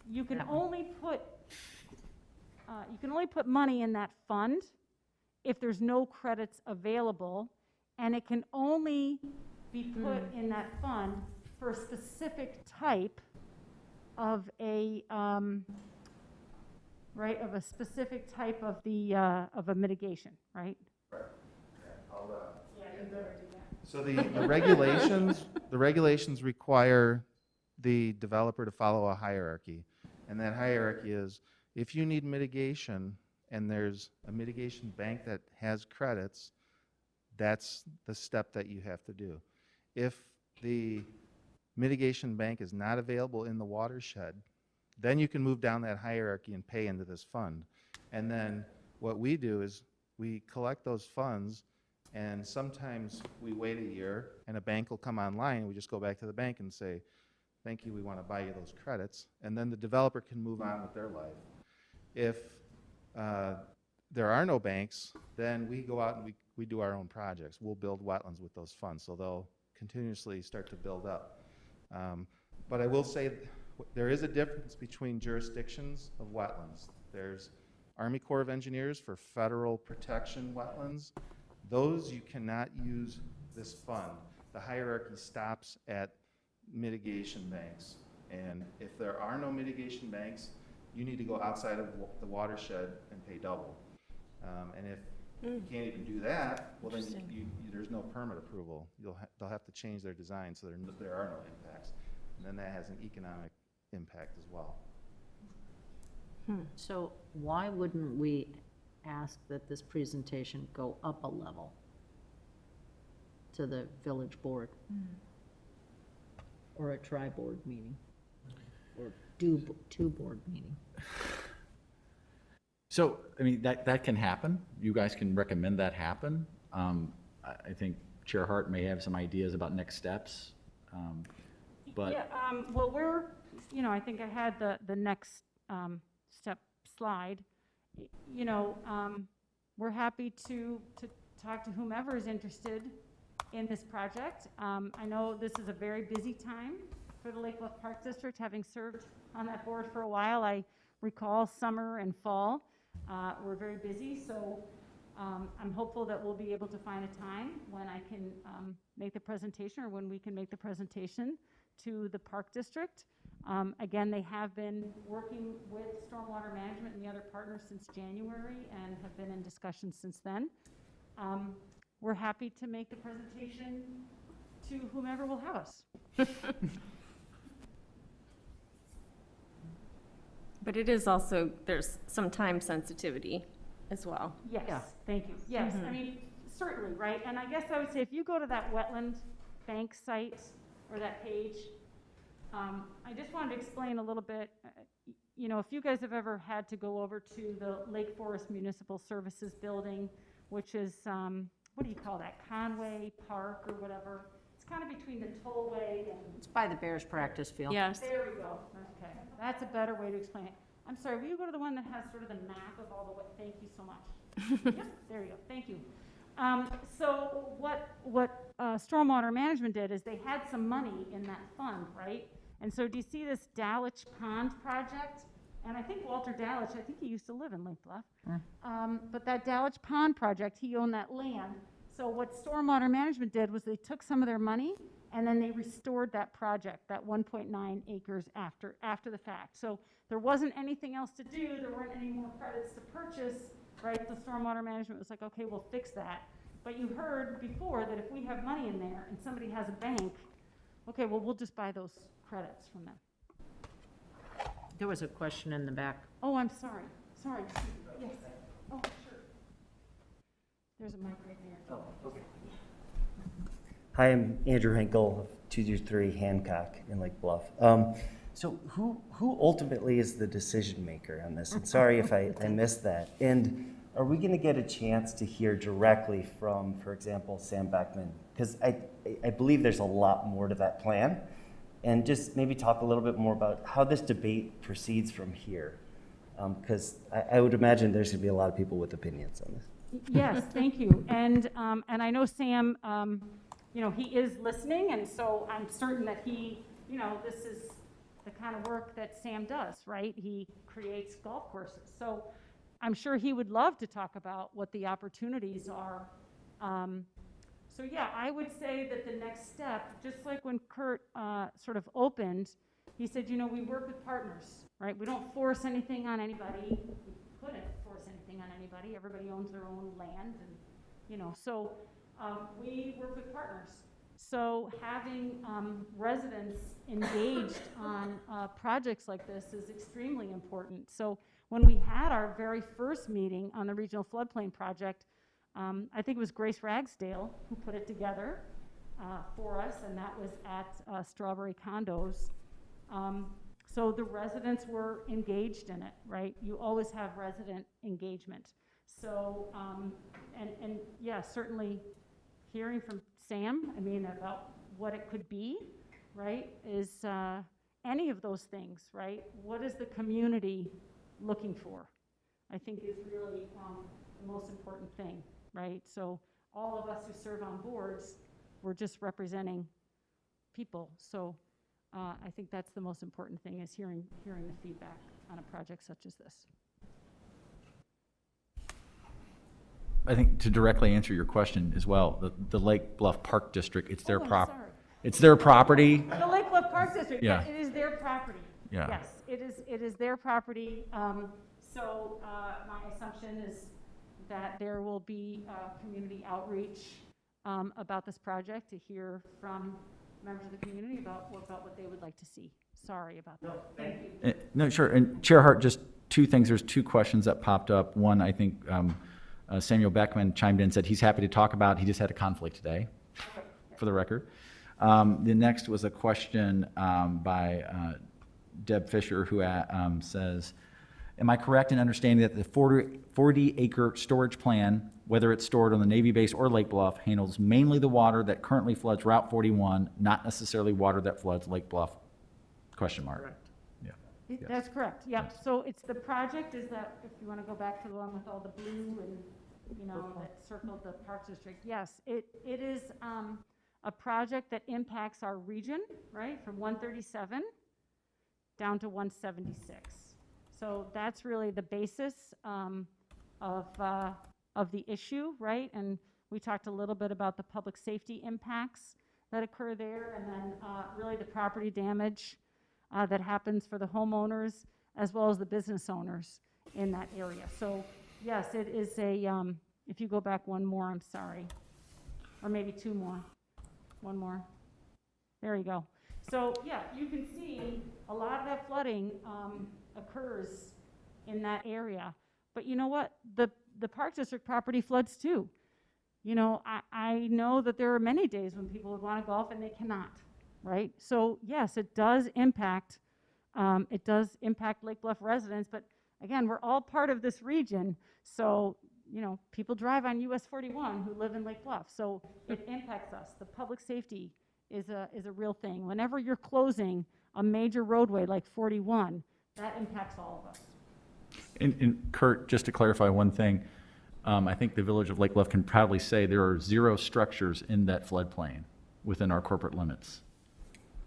you can only put money in that fund if there's no credits available, and it can only be put in that fund for a specific type of a specific type of a mitigation, right? Right. Yeah, you better do that. So the regulations require the developer to follow a hierarchy. And that hierarchy is, if you need mitigation and there's a mitigation bank that has credits, that's the step that you have to do. If the mitigation bank is not available in the watershed, then you can move down that hierarchy and pay into this fund. And then what we do is we collect those funds, and sometimes we wait a year and a bank will come online, and we just go back to the bank and say, thank you, we want to buy you those credits. And then the developer can move on with their life. If there are no banks, then we go out and we do our own projects. We'll build wetlands with those funds, so they'll continuously start to build up. But I will say there is a difference between jurisdictions of wetlands. There's Army Corps of Engineers for federal protection wetlands. Those you cannot use this fund. The hierarchy stops at mitigation banks. And if there are no mitigation banks, you need to go outside of the watershed and pay double. And if you can't even do that, well then there's no permit approval. They'll have to change their design so there are no impacts. And then that has an economic impact as well. So why wouldn't we ask that this presentation go up a level to the village board? Or a tri-board meeting? Or two-board meeting? So, I mean, that can happen. You guys can recommend that happen. I think Chair Hart may have some ideas about next steps. But Yeah, well, I think I had the next step slide. We're happy to talk to whomever is interested in this project. I know this is a very busy time for the Lake Bluff Park District, having served on that board for a while. I recall summer and fall. We're very busy, so I'm hopeful that we'll be able to find a time when I can make the presentation, or when we can make the presentation to the Park District. Again, they have been working with Stormwater Management and the other partners since January and have been in discussions since then. We're happy to make the presentation to whomever will have us. But it is also, there's some time sensitivity as well. Yes, Yeah. thank you. Yes, I mean, certainly, right? And I guess I would say if you go to that wetland bank site or that page, I just wanted to explain a little bit, if you guys have ever had to go over to the Lake Forest Municipal Services Building, which is, what do you call that, Conway Park or whatever? It's kind of between the tollway and It's by the Bears practice field. Yes. there we go. Okay, that's a better way to explain it. I'm sorry, will you go to the one that has sort of the map of all the, thank you so much. Yep, there you go, thank you. So what Stormwater Management did is they had some money in that fund, right? And so do you see this Dalitch Pond project? And I think Walter Dalitch, I think he used to live in Lake Bluff. But that Dalitch Pond project, he owned that land. So what Stormwater Management did was they took some of their money and then they restored that project, that 1.9 acres after the fact. So there wasn't anything else to do. There weren't any more credits to purchase, right? The Stormwater Management was like, okay, we'll fix that. But you heard before that if we have money in there and somebody has a bank, okay, well, we'll just buy those credits from them. There was a question in the back. Oh, I'm sorry. Sorry. Yes. Oh, sure. There's a mic right there. Oh, okay. Hi, I'm Andrew Hinkle of 223 Hancock in Lake Bluff. So who ultimately is the decision maker on this? And sorry if I missed that. And are we going to get a chance to hear directly from, for example, Sam Beckman? Because I believe there's a lot more to that plan. And just maybe talk a little bit more about how this debate proceeds from here. Because I would imagine there's going to be a lot of people with opinions on this. Yes, thank you. And I know Sam, you know, he is listening, and so I'm certain that he, you know, this is the kind of work that Sam does, right? He creates golf courses. So I'm sure he would love to talk about what the opportunities are. So yeah, I would say that the next step, just like when Kurt sort of opened, he said, you know, we work with partners, right? We don't force anything on anybody. We couldn't force anything on anybody. Everybody owns their own land, and you know, so we work with partners. So having residents engaged on projects like this is extremely important. So when we had our very first meeting on the Regional Floodplain Project, I think it was Grace Ragsdale who put it together for us, and that was at Strawberry Condos. So the residents were engaged in it, right? You always have resident engagement. So, and yeah, certainly hearing from Sam, I mean, about what it could be, right, is any of those things, right? What is the community looking for? I think is really the most important thing, right? So all of us who serve on boards, we're just representing people. So I think that's the most important thing, is hearing the feedback on a project such as this. I think to directly answer your question as well, the Lake Bluff Park District, it's their sorry. it's their property. The Lake Bluff Park District, Yeah. it is their property. Yeah. Yes, it is their property. So my assumption is that there will be community outreach about this project, to hear from members of the community about what they would like to see. Sorry about that. Thank you. No, sure. And Chair Hart, just two things. There's two questions that popped up. One, I think Samuel Beckman chimed in and said he's happy to talk about. He just had a conflict today, for the record. The next was a question by Deb Fisher, who says, am I correct in understanding that the 40-acre storage plan, whether it's stored on the Navy base or Lake Bluff, handles mainly the water that currently floods Route 41, not necessarily water that floods Lake Bluff? Question mark. Correct. Yeah. That's correct, yep. So it's, the project is that, if you want to go back to the one with all the blue and, you know, that circled the Parks District, yes, it is a project that impacts our region, right, from 137 down to 176. So that's really the basis of the issue, right? And we talked a little bit about the public safety impacts that occur there, and then really the property damage that happens for the homeowners as well as the business owners in that area. So yes, it is a, if you go back one more, I'm sorry, or maybe two more, one more. There you go. So yeah, you can see a lot of that flooding occurs in that area. But you know what? The Park District property floods too. You know, I know that there are many days when people would want to golf and they cannot, right? So yes, it does impact Lake Bluff residents, but again, we're all part of this region. So, you know, people drive on US 41 who live in Lake Bluff. So it impacts us. The public safety is a real thing. Whenever you're closing a major roadway like 41, that impacts all of us. And Kurt, just to clarify one thing, I think the village of Lake Bluff can proudly say there are 0 structures in that floodplain within our corporate limits.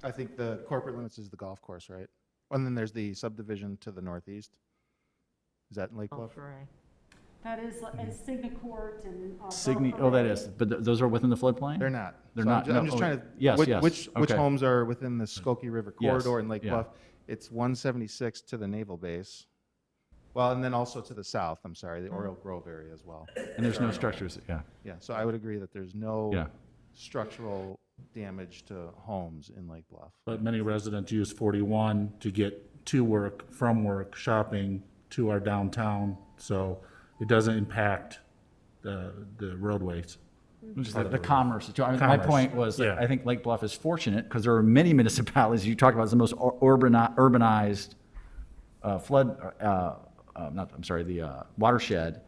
I think the corporate limits is the golf course, right? And then there's the subdivision to the northeast. Is that in Lake Bluff? That is, and Signacourt and. Oh, that is, but those are within the floodplain? They're not. They're So not? I'm No, just oh, trying to. yes, which- yes, Which okay. homes are within the Skokie River Yes, corridor in Lake yeah. Bluff? It's 176 to the naval base. Well, and then also to the south, I'm sorry, the Oriole Grove area as well. And there's no structures, yeah. Yeah, so I would agree that there's no Yeah. structural damage to homes in Lake Bluff. But many residents use 41 to get to work, from work, shopping, to our downtown, so it doesn't impact the roadways. Just the commerce. I mean, my Commerce, point was that yeah. I think Lake Bluff is fortunate because there are many municipalities, you talk about, it's the most urbanized watershed,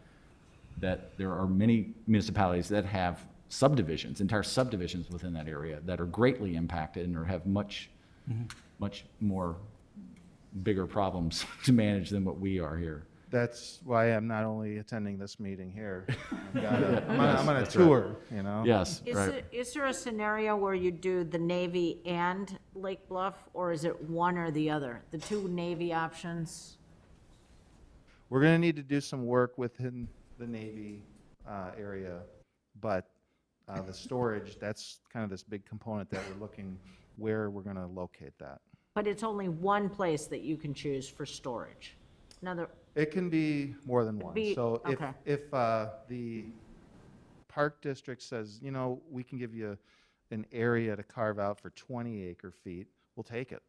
that there are many municipalities that have subdivisions, entire subdivisions within that area that are greatly impacted and have much more bigger problems to manage than what we are here. That's why I'm not only attending this meeting here. I'm on Yes, a that's right. tour, you know? Yes, right. Is there a scenario where you do the Navy and Lake Bluff, or is it one or the other? The 2 Navy options? We're going to need to do some work within the Navy area, but the storage, that's kind of this big component that we're looking where we're going to locate that. But it's only one place that you can choose for storage. Another, It can be more than one. So okay. if the park district says, you know, we can give you an area to carve out for 20 acre feet, we'll take it.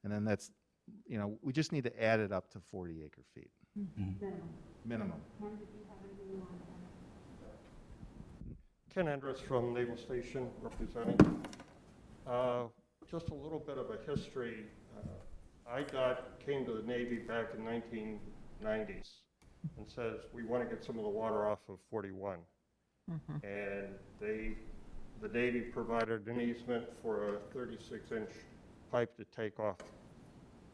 And then that's, you know, we just need to add it up to 40 acre feet. Minimum. Ken Andrus from Naval Station representing. Just a little bit of a history. IDOT came to the Navy back in 1990s and says, we want to get some of the water off of 41. And the Navy provided an easement for a 36-inch pipe to take off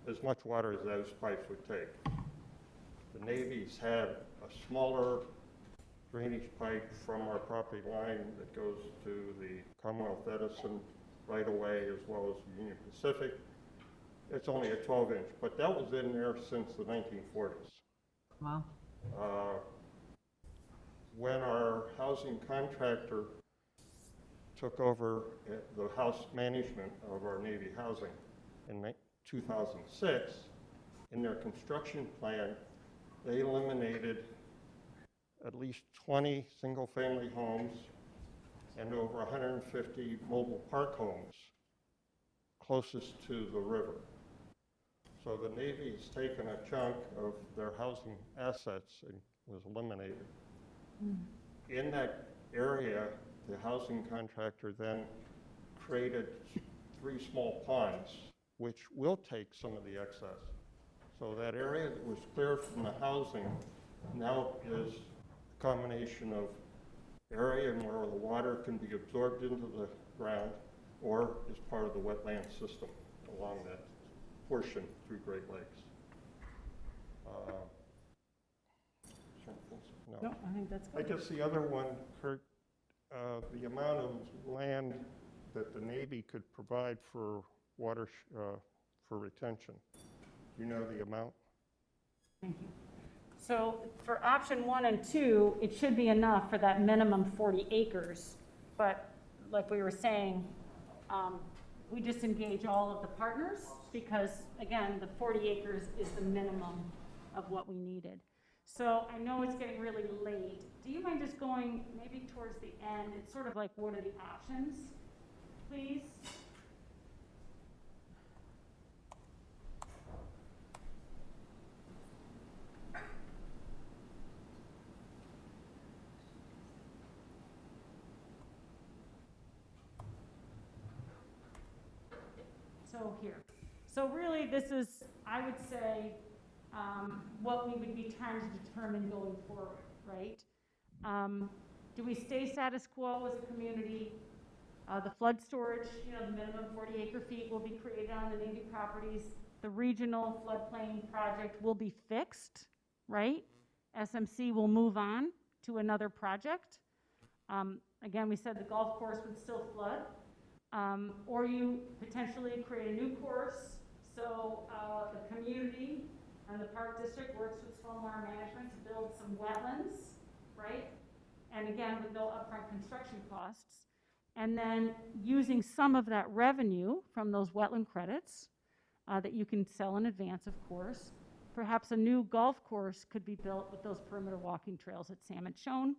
as much water as those pipes would take. The Navy's had a smaller drainage pipe from our property line that goes to the Commonwealth Edison right away, as well as Union Pacific. It's only a 12-inch, but that was in there since the 1940s. Wow. When our housing contractor took over the house management of our Navy housing in 2006, in their construction plan, they eliminated at least 20 single-family homes and over 150 mobile park homes closest to the river. So the Navy has taken a chunk of their housing assets and was eliminated. In that area, the housing contractor then created 3 small ponds, which will take some of the excess. So that area that was cleared from the housing now is a combination of area where the water can be absorbed into the ground or is part of the wetland system along that portion through Great Lakes. No, I think that's I good. guess the other one, Kurt, the amount of land that the Navy could provide for water, for retention. Do you know the amount? Thank you. So for option 1 and 2, it should be enough for that minimum 40 acres. But like we were saying, we just engage all of the partners because, again, the 40 acres is the minimum of what we needed. So I know it's getting really late. Do you mind just going maybe towards the end? It's sort of like, what are the options, please? So here. So really, this is, I would say, what we would be trying to determine going forward, right? Do we stay status quo as a community? The flood storage, the minimum 40 acre feet will be created on the Navy properties. The regional floodplain project will be fixed, right, SMC will move on to another project. Again, we said the golf course would still flood. Or you potentially create a new course, so the community and the park district works with stormwater management to build some wetlands, right? And again, with no upfront construction costs. And then using some of that revenue from those wetland credits that you can sell in advance, of course, perhaps a new golf course could be built with those perimeter walking trails that Sam had shown.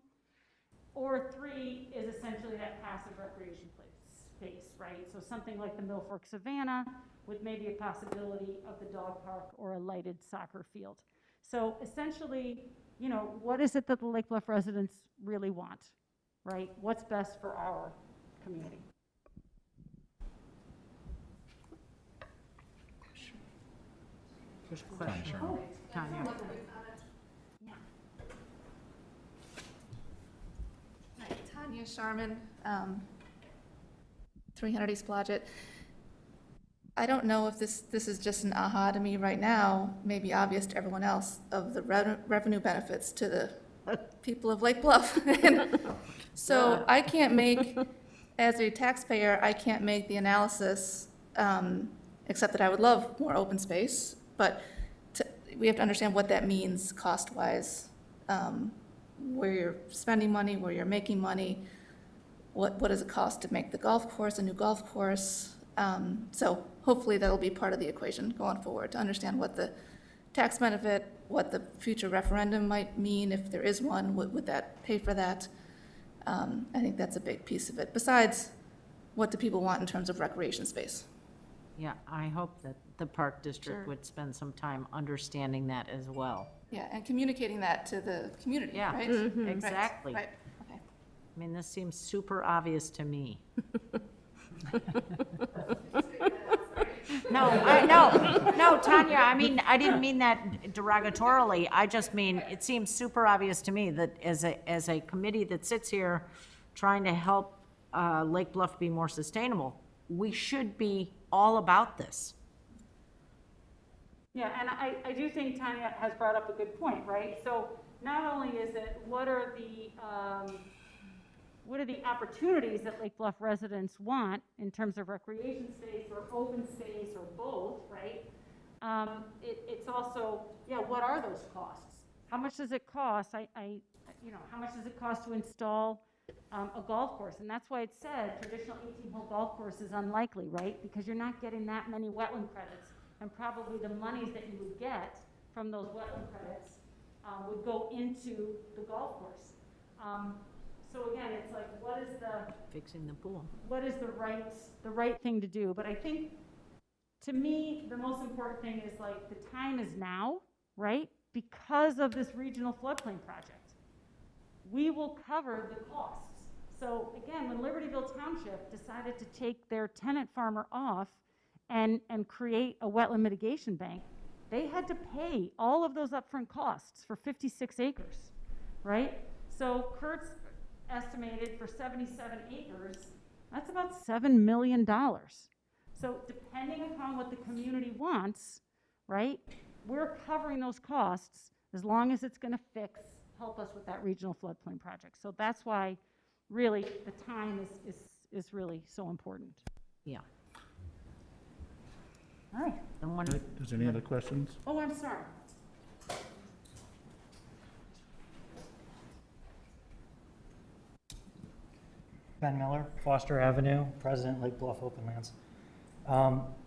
Or 3 is essentially that passive recreation space, right? So something like the Millfork Savannah with maybe a possibility of the dog park or a lighted soccer field. So essentially, you know, what is it that the Lake Bluff residents really want, right? What's best for our community? There's a question. Oh, Tanya. Hi, Tanya Sharman, 300 East Blodgett. I don't know if this is just an aha to me right now, maybe obvious to everyone else, of the revenue benefits to the people of Lake Bluff. So I can't make, as a taxpayer, I can't make the analysis, except that I would love more open space, but we have to understand what that means cost-wise, where you're spending money, where you're making money, what does it cost to make the golf course, a new golf course. So hopefully that'll be part of the equation going forward, to understand what the tax benefit, what the future referendum might mean, if there is one, would that pay for that? I think that's a big piece of it, besides what do people want in terms of recreation space. Yeah, I hope that the Park District Sure. would spend some time understanding that as well. Yeah, and communicating that to the community, Yeah, right? exactly. Right, okay. I mean, this seems super obvious to me. No, Tanya, I mean, I didn't mean that derogatorily. I just mean, it seems super obvious to me that as a committee that sits here trying to help Lake Bluff be more sustainable, we should be all about this. Yeah, and I do think Tanya has brought up a good point, right? So not only is it, what are the opportunities that Lake Bluff residents want in terms of recreation space or open space or both, right? It's also, yeah, what are those costs? How much does it cost? How much does it cost to install a golf course? And that's why it said traditional 18-hole golf course is unlikely, right? Because you're not getting that many wetland credits, and probably the monies that you would get from those wetland credits would go into the golf course. So again, it's like, what is Fixing the pool. what is the right thing to do? But I think, to me, the most important thing is like, the time is now, right? Because of this regional floodplain project. We will cover the costs. So again, when Libertyville Township decided to take their tenant farmer off and create a wetland mitigation bank, they had to pay all of those upfront costs for 56 acres, right? So Kurt's estimated for 77 acres, that's about $7 million. So depending upon what the community wants, right, we're covering those costs as long as it's going to help us with that regional floodplain project. So that's why really the time is really so important. Yeah. All right. Then one- Is there any other questions? Oh, I'm sorry. Ben Miller, Foster Avenue, President, Lake Bluff Open Lands.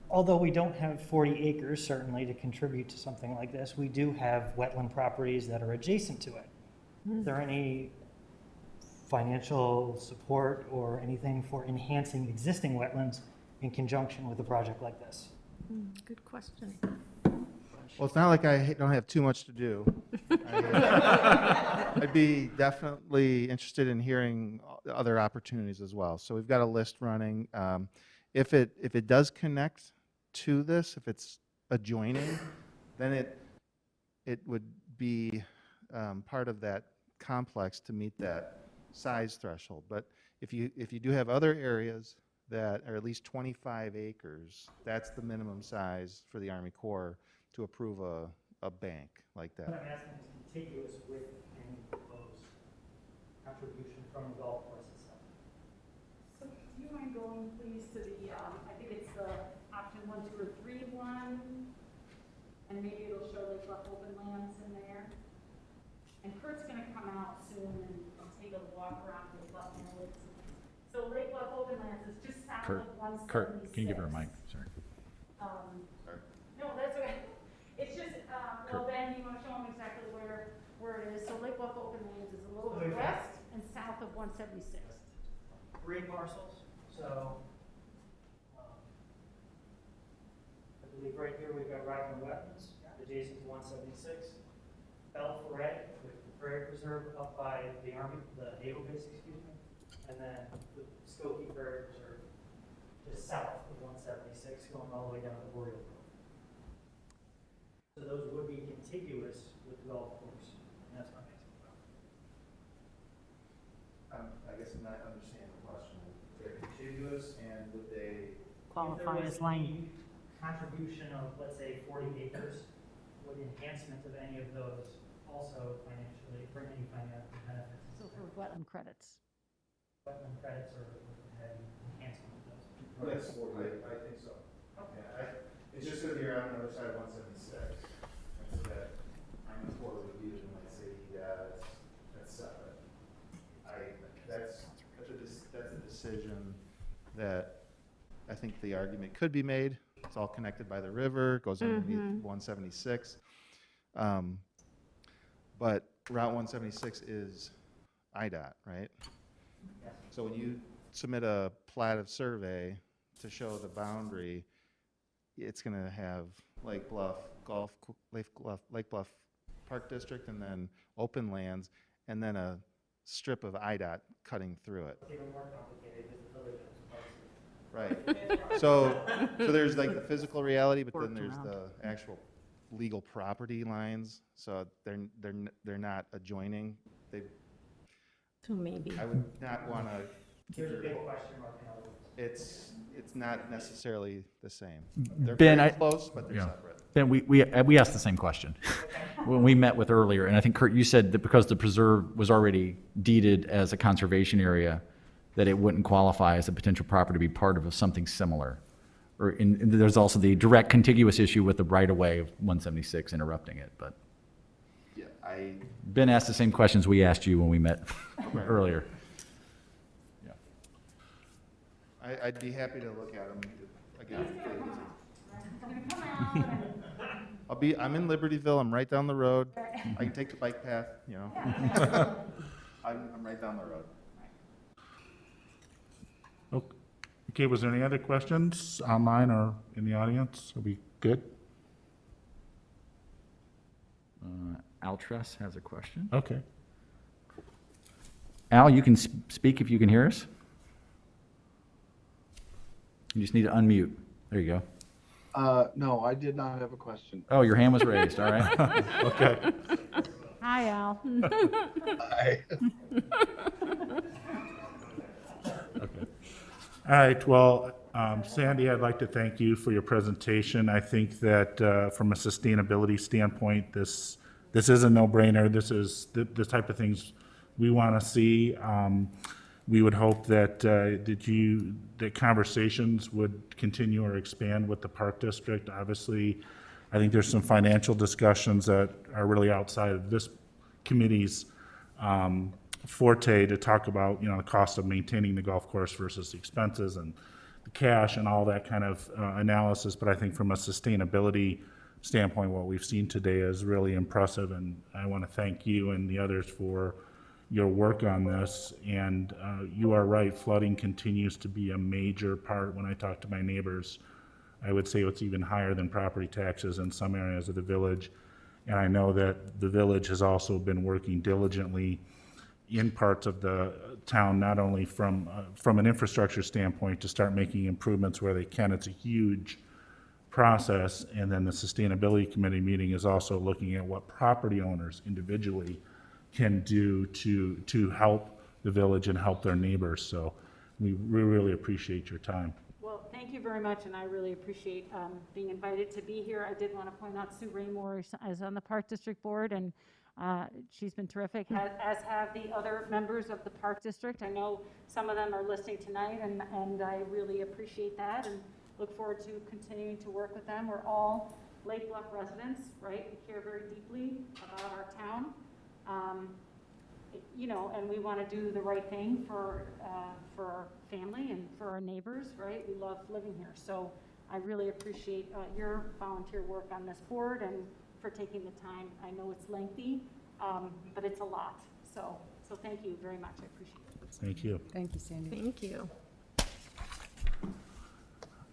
Although we don't have 40 acres, certainly, to contribute to something like this, we do have wetland properties that are adjacent to it. Is there any financial support or anything for enhancing existing wetlands in conjunction with a project like this? Good question. Well, it's not like I don't have too much to do. I'd be definitely interested in hearing other opportunities as well. So we've got a list running. If it does connect to this, if it's adjoining, then it would be part of that complex to meet that size threshold. But if you do have other areas that are at least 25 acres, that's the minimum size for the Army Corps to approve a bank like that. What I'm asking is, contiguous with any proposed contribution from the golf course itself. So do you mind going, please, to the, I think it's the option 1, 2, or 3 one, and maybe it'll show like Bluff open lands in there. And Kurt's gonna come out soon and take a walk around the Bluff Village. So Lake Bluff open lands is just south of 176. Kurt, can you give her a mic? Sorry. No, that's okay. It's just, well, Ben, you want to show them exactly where it is? So Lake Bluff open lands is a little bit west and south of 176. 3 parcels, so, I believe right here we've got Rockland Wetlands, adjacent to 176. Belforet, with the Prairie Preserve up by the Army, the naval base, excuse me, and then the Skokie Prairie Preserve just south of 176, going all the way down to Boreal Grove. So those would be contiguous with the golf course, and that's what makes it about. I guess I'm not understanding the question. They're contiguous, and would they? Qualify as lane. Contribution of, let's say, 40 acres, would enhancement of any of those also financially bring any financial benefits? So for wetland credits. Wetland credits or have enhancement of those? Yes, I think so. Okay. It's just because you're on the other side of 176. And so that I'm in Fort Review, and I say, yeah, that's separate. That's a decision that I think the argument could be made. It's all connected by the river, goes underneath 176. But Route 176 is IDOT, right? So when you submit a plat of survey to show the boundary, it's going to have Lake Bluff Lake Bluff Park District, and then open lands, and then a strip of IDOT cutting through it. Even more complicated because the village owns parts of it. Right. So there's like the physical reality, but then there's the actual legal property lines. So they're not adjoining. So maybe. I would not want to. There's a big question mark in other words. It's not necessarily the same. They're Ben, very close, but they're yeah. separate. Ben, we asked the same question when we met with earlier, and I think, Kurt, you said that because the preserve was already deeded as a conservation area, that it wouldn't qualify as a potential property to be part of something similar. And there's also the direct contiguous issue with the right-of-way of 176 interrupting it, but. Yeah, Ben asked the same questions we asked you when we met earlier. Yeah. I'd be happy to look at them again. I'm in Libertyville. I'm right down the road. I can take the bike path, you know. I'm right down the road. Okay, was there any other questions online or in the audience? Are we good? Altress has a question. Okay. Al, you can speak if you can hear us. You just need to unmute. There you go. No, I did not have a question. Oh, your hand was raised, all right. Okay. Hi, Al. Hi. Okay. All right, well, Sandy, I'd like to thank you for your presentation. I think that from a sustainability standpoint, this is a no-brainer. This is the type of things we want to see. We would hope that that conversations would continue or expand with the Park District. Obviously, I think there's some financial discussions that are really outside of this committee's forte to talk about, the cost of maintaining the golf course versus the expenses and the cash and all that kind of analysis. But I think from a sustainability standpoint, what we've seen today is really impressive, and I want to thank you and the others for your work on this. And you are right, flooding continues to be a major part. When I talk to my neighbors, I would say it's even higher than property taxes in some areas of the village. And I know that the village has also been working diligently in parts of the town, not only from an infrastructure standpoint to start making improvements where they can. It's a huge process. And then the Sustainability Committee meeting is also looking at what property owners individually can do to help the village and help their neighbors. So we really appreciate your time. Well, thank you very much, and I really appreciate being invited to be here. I did want to point out Sue Raymore is on the Park District Board, and She's been terrific, as have the other members of the Park District. I know some of them are listening tonight, and I really appreciate that and look forward to continuing to work with them. We're all Lake Bluff residents, right? We care very deeply about our town. You know, and we want to do the right thing for our family and for our neighbors, right? We love living here. So I really appreciate your volunteer work on this board and for taking the time. I know it's lengthy, but it's a lot. So thank you very much. I appreciate it. Thank you. Thank you, Sandy. Thank you.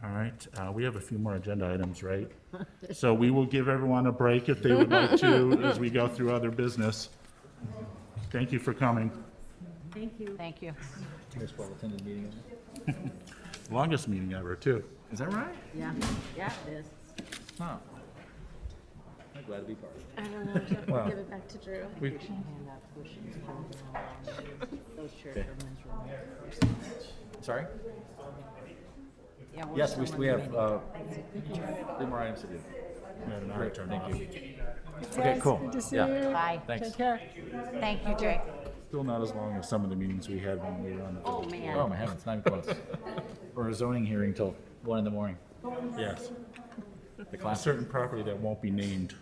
All right, we have a few more agenda items, right? So we will give everyone a break if they would like to as we go through other business. Thank you for coming. Thank you. Thank you. Most well-attended meeting. Longest meeting ever, too. Is that right? Yeah, yeah, it is. Oh. I'm glad to be part of it. I don't know, Jeff, Well, we'll give it back to Drew. We- Those shared governments. Sorry? Yeah, we're Yes, still we in have, committee. 3 more items to do. We have an Great, turn thank off. you. Okay, cool. Good to see Yeah. you. Bye. Thanks. Take care. Thank you, Jake. Still not as long as some of the meetings we had when we were on the. Oh, man. Oh, my heavens, not even close. Or a zoning hearing till 1 in the morning. Yes. The A class. certain property that won't be named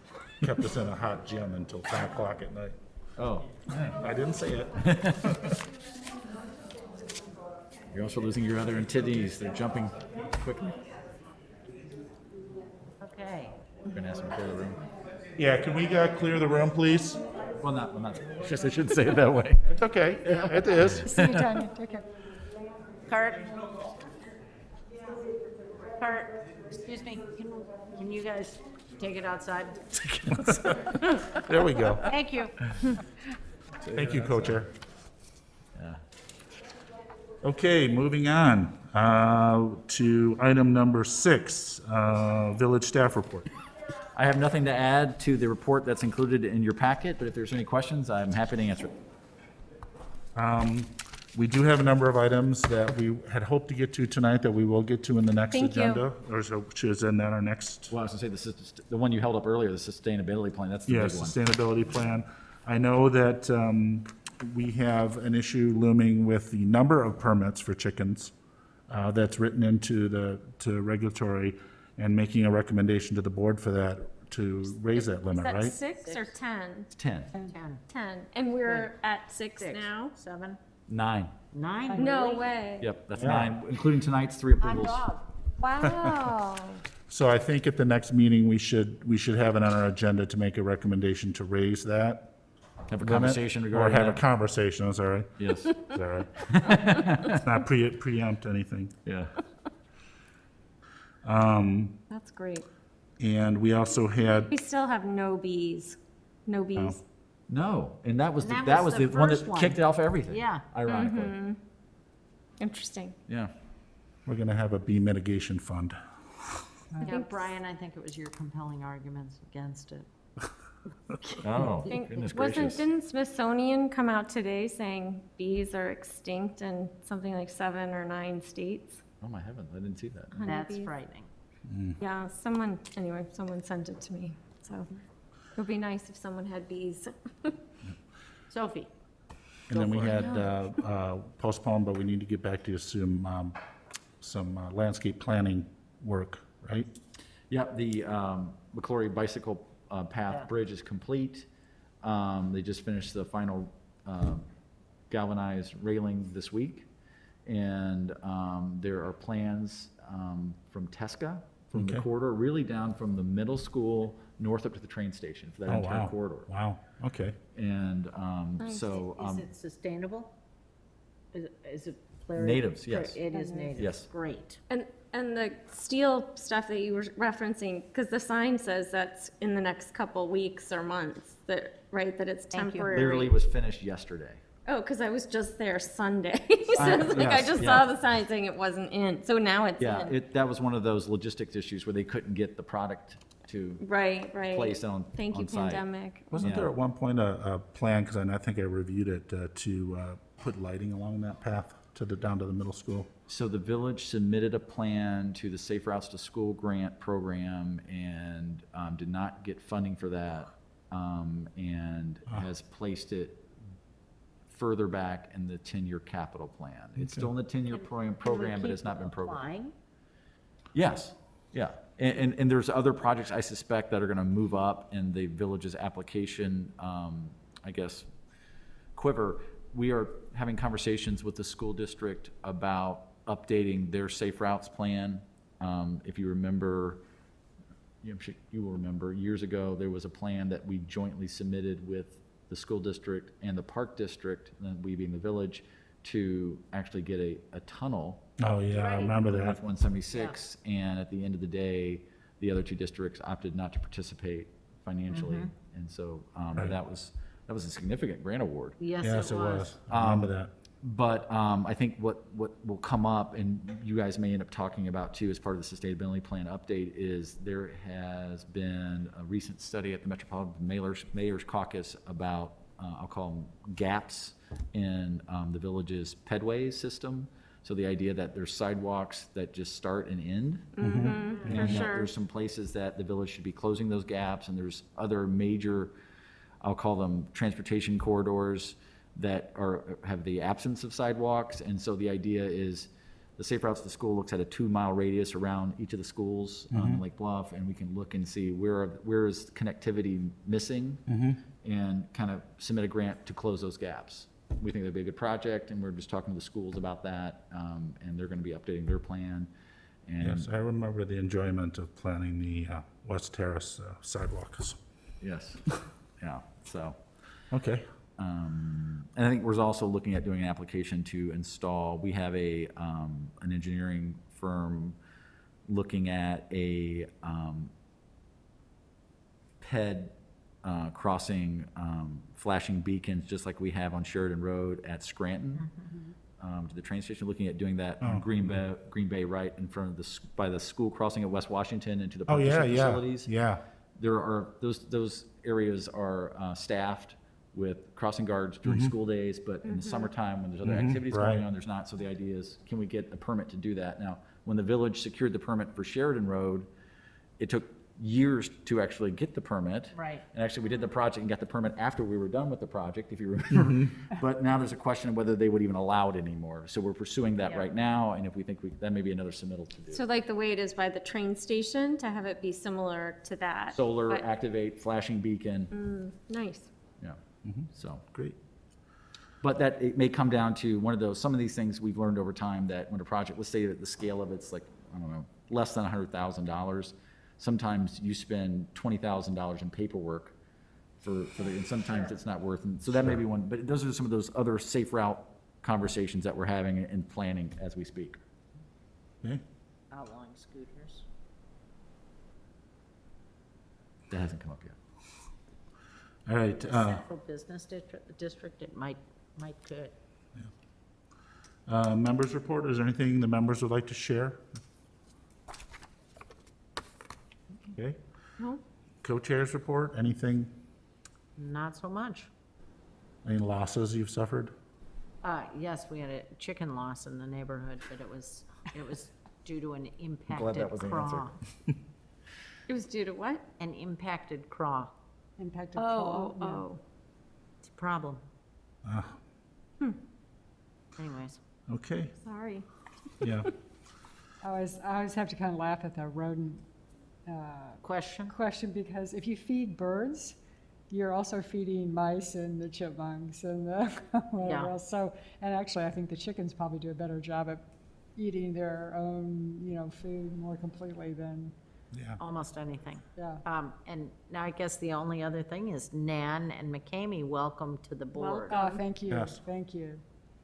kept us in a hot gym until 10 o'clock at night. Oh. I didn't say it. You're also losing your other entities. They're jumping quickly. Okay. We're gonna ask them to clear the room. Yeah, can we clear the room, please? Well, not, just I shouldn't say it that way. It's okay, it is. See you, Tanya. Take care. Kurt? Kurt, excuse me, can you guys take it outside? There we go. Thank you. Thank you, Co-Chair. Yeah. Okay, moving on to item number 6, Village Staff Report. I have nothing to add to the report that's included in your packet, but if there's any questions, I'm happy to answer it. We do have a number of items that we had hoped to get to tonight that we will get to in the next Thank you. agenda. Or so, which is in our next, Well, I was gonna say, the one you held up earlier, the sustainability plan, that's the big one. sustainability plan. I know that we have an issue looming with the number of permits for chickens that's written into to regulatory, and making a recommendation to the board for that, to raise that Is limit, that right? 6 or 10? 10, 10. And we're at 6 now? 7, 9. 9? No really? way. Yep, that's Yeah. 9, including tonight's 3 Hot approvals. dog. Wow. So I think at the next meeting, we should have it on our agenda to make a recommendation to raise that. Have a limit, conversation regarding Or have a that. conversation, is that right? Yes, Is that right? Let's not preempt anything. yeah. That's great. And we also had, We still have no bees. No bees. No, and that was, And that that was was the the one first that one. kicked off everything. Yeah. Ironically, Interesting. yeah. we're going to have a bee mitigation fund. Yeah, Brian, I think it was your compelling arguments against it. Oh, I think- goodness wasn't, gracious. didn't Smithsonian come out today saying bees are extinct in something like 7 or 9 states? Oh, my heavens, I didn't see that. That's Honeybees. frightening. Yeah, someone sent it to me, so it would be nice if someone had bees. Sophie? And then we had postponed, but we need to get back to some landscape planning work, right? Yep, the McClory Bicycle Path Bridge is complete. They just finished the final galvanized railing this week. And there are plans from Tesca, from the Okay. corridor, really down from the middle school north up to the train station for that Oh, entire wow. corridor. Wow, okay. And Nice. so, Is it sustainable? Is it? Clary? Natives, yes. It is native. Yes. Great. And the steel stuff that you were referencing, because the sign says that's in the next couple weeks or months, that, right, that it's Thank you. temporary. literally was finished yesterday. Oh, because I was just there Sunday. So it's like I yes, just yeah. saw the sign saying it wasn't in, so now it's Yeah, in. that was one of those logistics issues where they couldn't get the product to Right. place on Thank you, on site. pandemic. Wasn't Yeah. there at one point a plan, because I think I reviewed it, to put lighting along that path down to the middle school? So the village submitted a plan to the Safe Routes to School grant program and did not get funding for that. and has placed it further back in the 10-year capital plan. It's still in the 10-year program, but it's not been programmed. Yes, yeah. And there's other projects I suspect that are going to move up in the village's application, I guess, quiver. We are having conversations with the school district about updating their safe routes plan. If you remember, I'm sure you will remember, years ago, there was a plan that we jointly submitted with the school district and the park district, and then we being the village, to actually get a tunnel. Oh, yeah, I remember that. With 176, and at the end of the day, the other two districts opted not to participate financially, and so that was a significant grant award. Yes, it was. I remember that. But I think what will come up, and you guys may end up talking about too as part of the sustainability plan update, is there has been a recent study at the Metropolitan Mayor's Caucus about, I'll call them gaps in the village's pedway system. So the idea that there's sidewalks that just start and end. And that there's some places that the village should be closing those gaps, and there's other major, I'll call them transportation corridors that have the absence of sidewalks. And so the idea is the Safe Routes to School looks at a 2-mile radius around each of the schools on Lake Bluff, and we can look and see where is connectivity missing and kind of submit a grant to close those gaps. We think that'd be a good project, and we're just talking to the schools about that, and they're going to be updating their plan. And Yes, I remember the enjoyment of planning the West Terrace sidewalks. yes, yeah, so. Okay. And I think we're also looking at doing an application to install, we have an engineering firm looking at a PED crossing flashing beacons, just like we have on Sheridan Road at Scranton, to the train station, looking at doing that on Green Bay right in front of by the school crossing at West Washington into the park district facilities. Yeah. There are, those areas are staffed with crossing guards during school days, but in the summertime, when there's other activities going on, there's not. So the idea is, can we get a permit to do that? Now, when the village secured the permit for Sheridan Road, it took years to actually get the permit. Right. And actually, we did the project and got the permit after we were done with the project, if you remember. But now there's a question of whether they would even allow it anymore. So we're pursuing that right now, and if we think that may be another submittal to do. So like the way it is by the train station, to have it be similar to that. Solar, but- activate, flashing beacon. Nice. Yeah, so. Great. But that, it may come down to one of those, some of these things we've learned over time, that when a project, let's say that the scale of it's like, I don't know, less than $100,000, sometimes you spend $20,000 in paperwork and sometimes it's not worth, and so that may be one, but those are some of those other safe route conversations that we're having and planning as we speak. Okay. Outlawing scooters. That hasn't come up yet. All right. The Central Business District, it might could. Members report, is there anything the members would like to share? Okay. No. Co-chairs report, anything, Not so much. any losses you've suffered? Yes, we had a chicken loss in the neighborhood, but it was due to an glad impacted that was the answer. craw. It was due to what? An impacted craw. Impacted Oh. It's a problem. Ah, Anyways. okay, Sorry. yeah. I always have to kind of laugh at the rodent Question? because if you feed birds, you're also feeding mice and the chipmunks and the whatever else. So, and actually, I think the chickens probably do a better job at eating their own, food more completely than, Yeah. Almost anything. yeah. And now I guess the only other thing is Nan and McCamey, welcome to the board. Oh, thank you, Yes. thank you.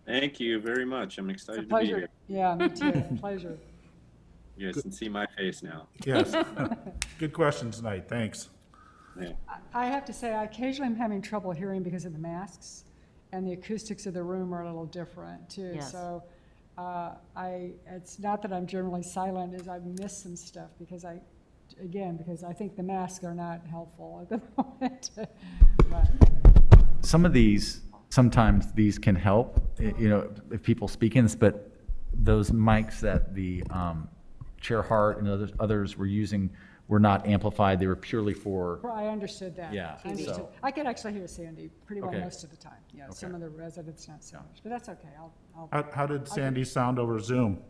Thank you very much. I'm It's a excited to be pleasure. here. Yeah, me too, pleasure. You guys can see my face now. Yes. Good question tonight, thanks. Yeah. I have to say, I occasionally am having trouble hearing because of the masks, and the acoustics of the room are a little different too. Yes. So it's not that I'm generally silent, is I've missed some stuff because I think the masks are not helpful at the moment. But Sometimes these can help, if people speak in this, but those mics that the Chair Hart and others were using were not amplified, they were purely for, Well, I understood that. Yeah, I understood. so- I could actually hear Sandy pretty well Okay. most of the time. Yeah, some of the residents not so much, but that's okay. I'll. How did Sandy sound over Zoom?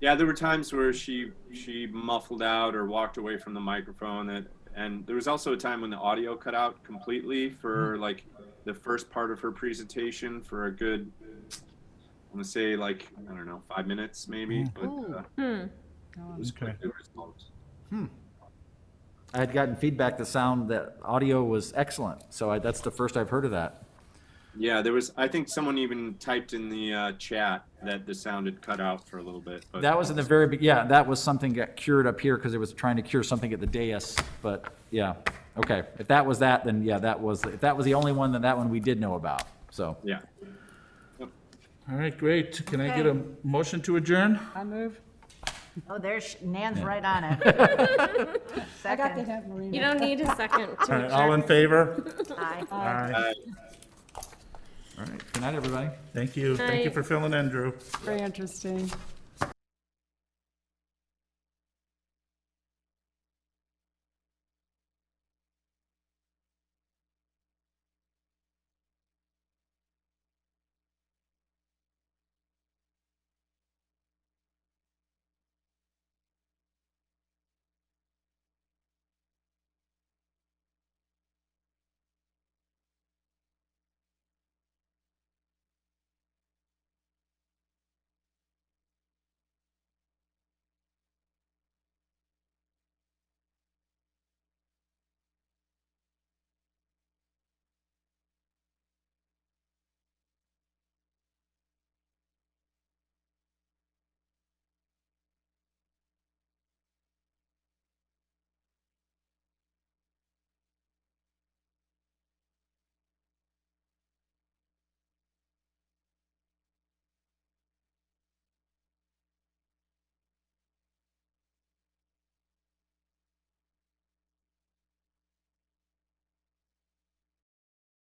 Yeah, there were times where she muffled out or walked away from the microphone, and there was also a time when the audio cut out completely for like the first part of her presentation for a good, I'm gonna say like, I don't know, 5 minutes maybe. But, it was Okay. quick response. I had gotten feedback, that audio was excellent, so that's the first I've heard of that. Yeah, there was, I think someone even typed in the chat that the sound had cut out for a little bit. But That was in the very, yeah, that was something got cured up here because it was trying to cure something at the dais, but yeah, okay. If that was that, then yeah, if that was the only one, then that one we did know about, so. Yeah. All right, great. Can I get a motion to adjourn? I move. Oh, there's, Nan's right on it. I got Second. that, Marina. You don't need a second All to right, all in adjourn. favor? Aye. Aye. All right, good night, everybody. Thank you. Thank you Night. for filling in, Drew. Very interesting.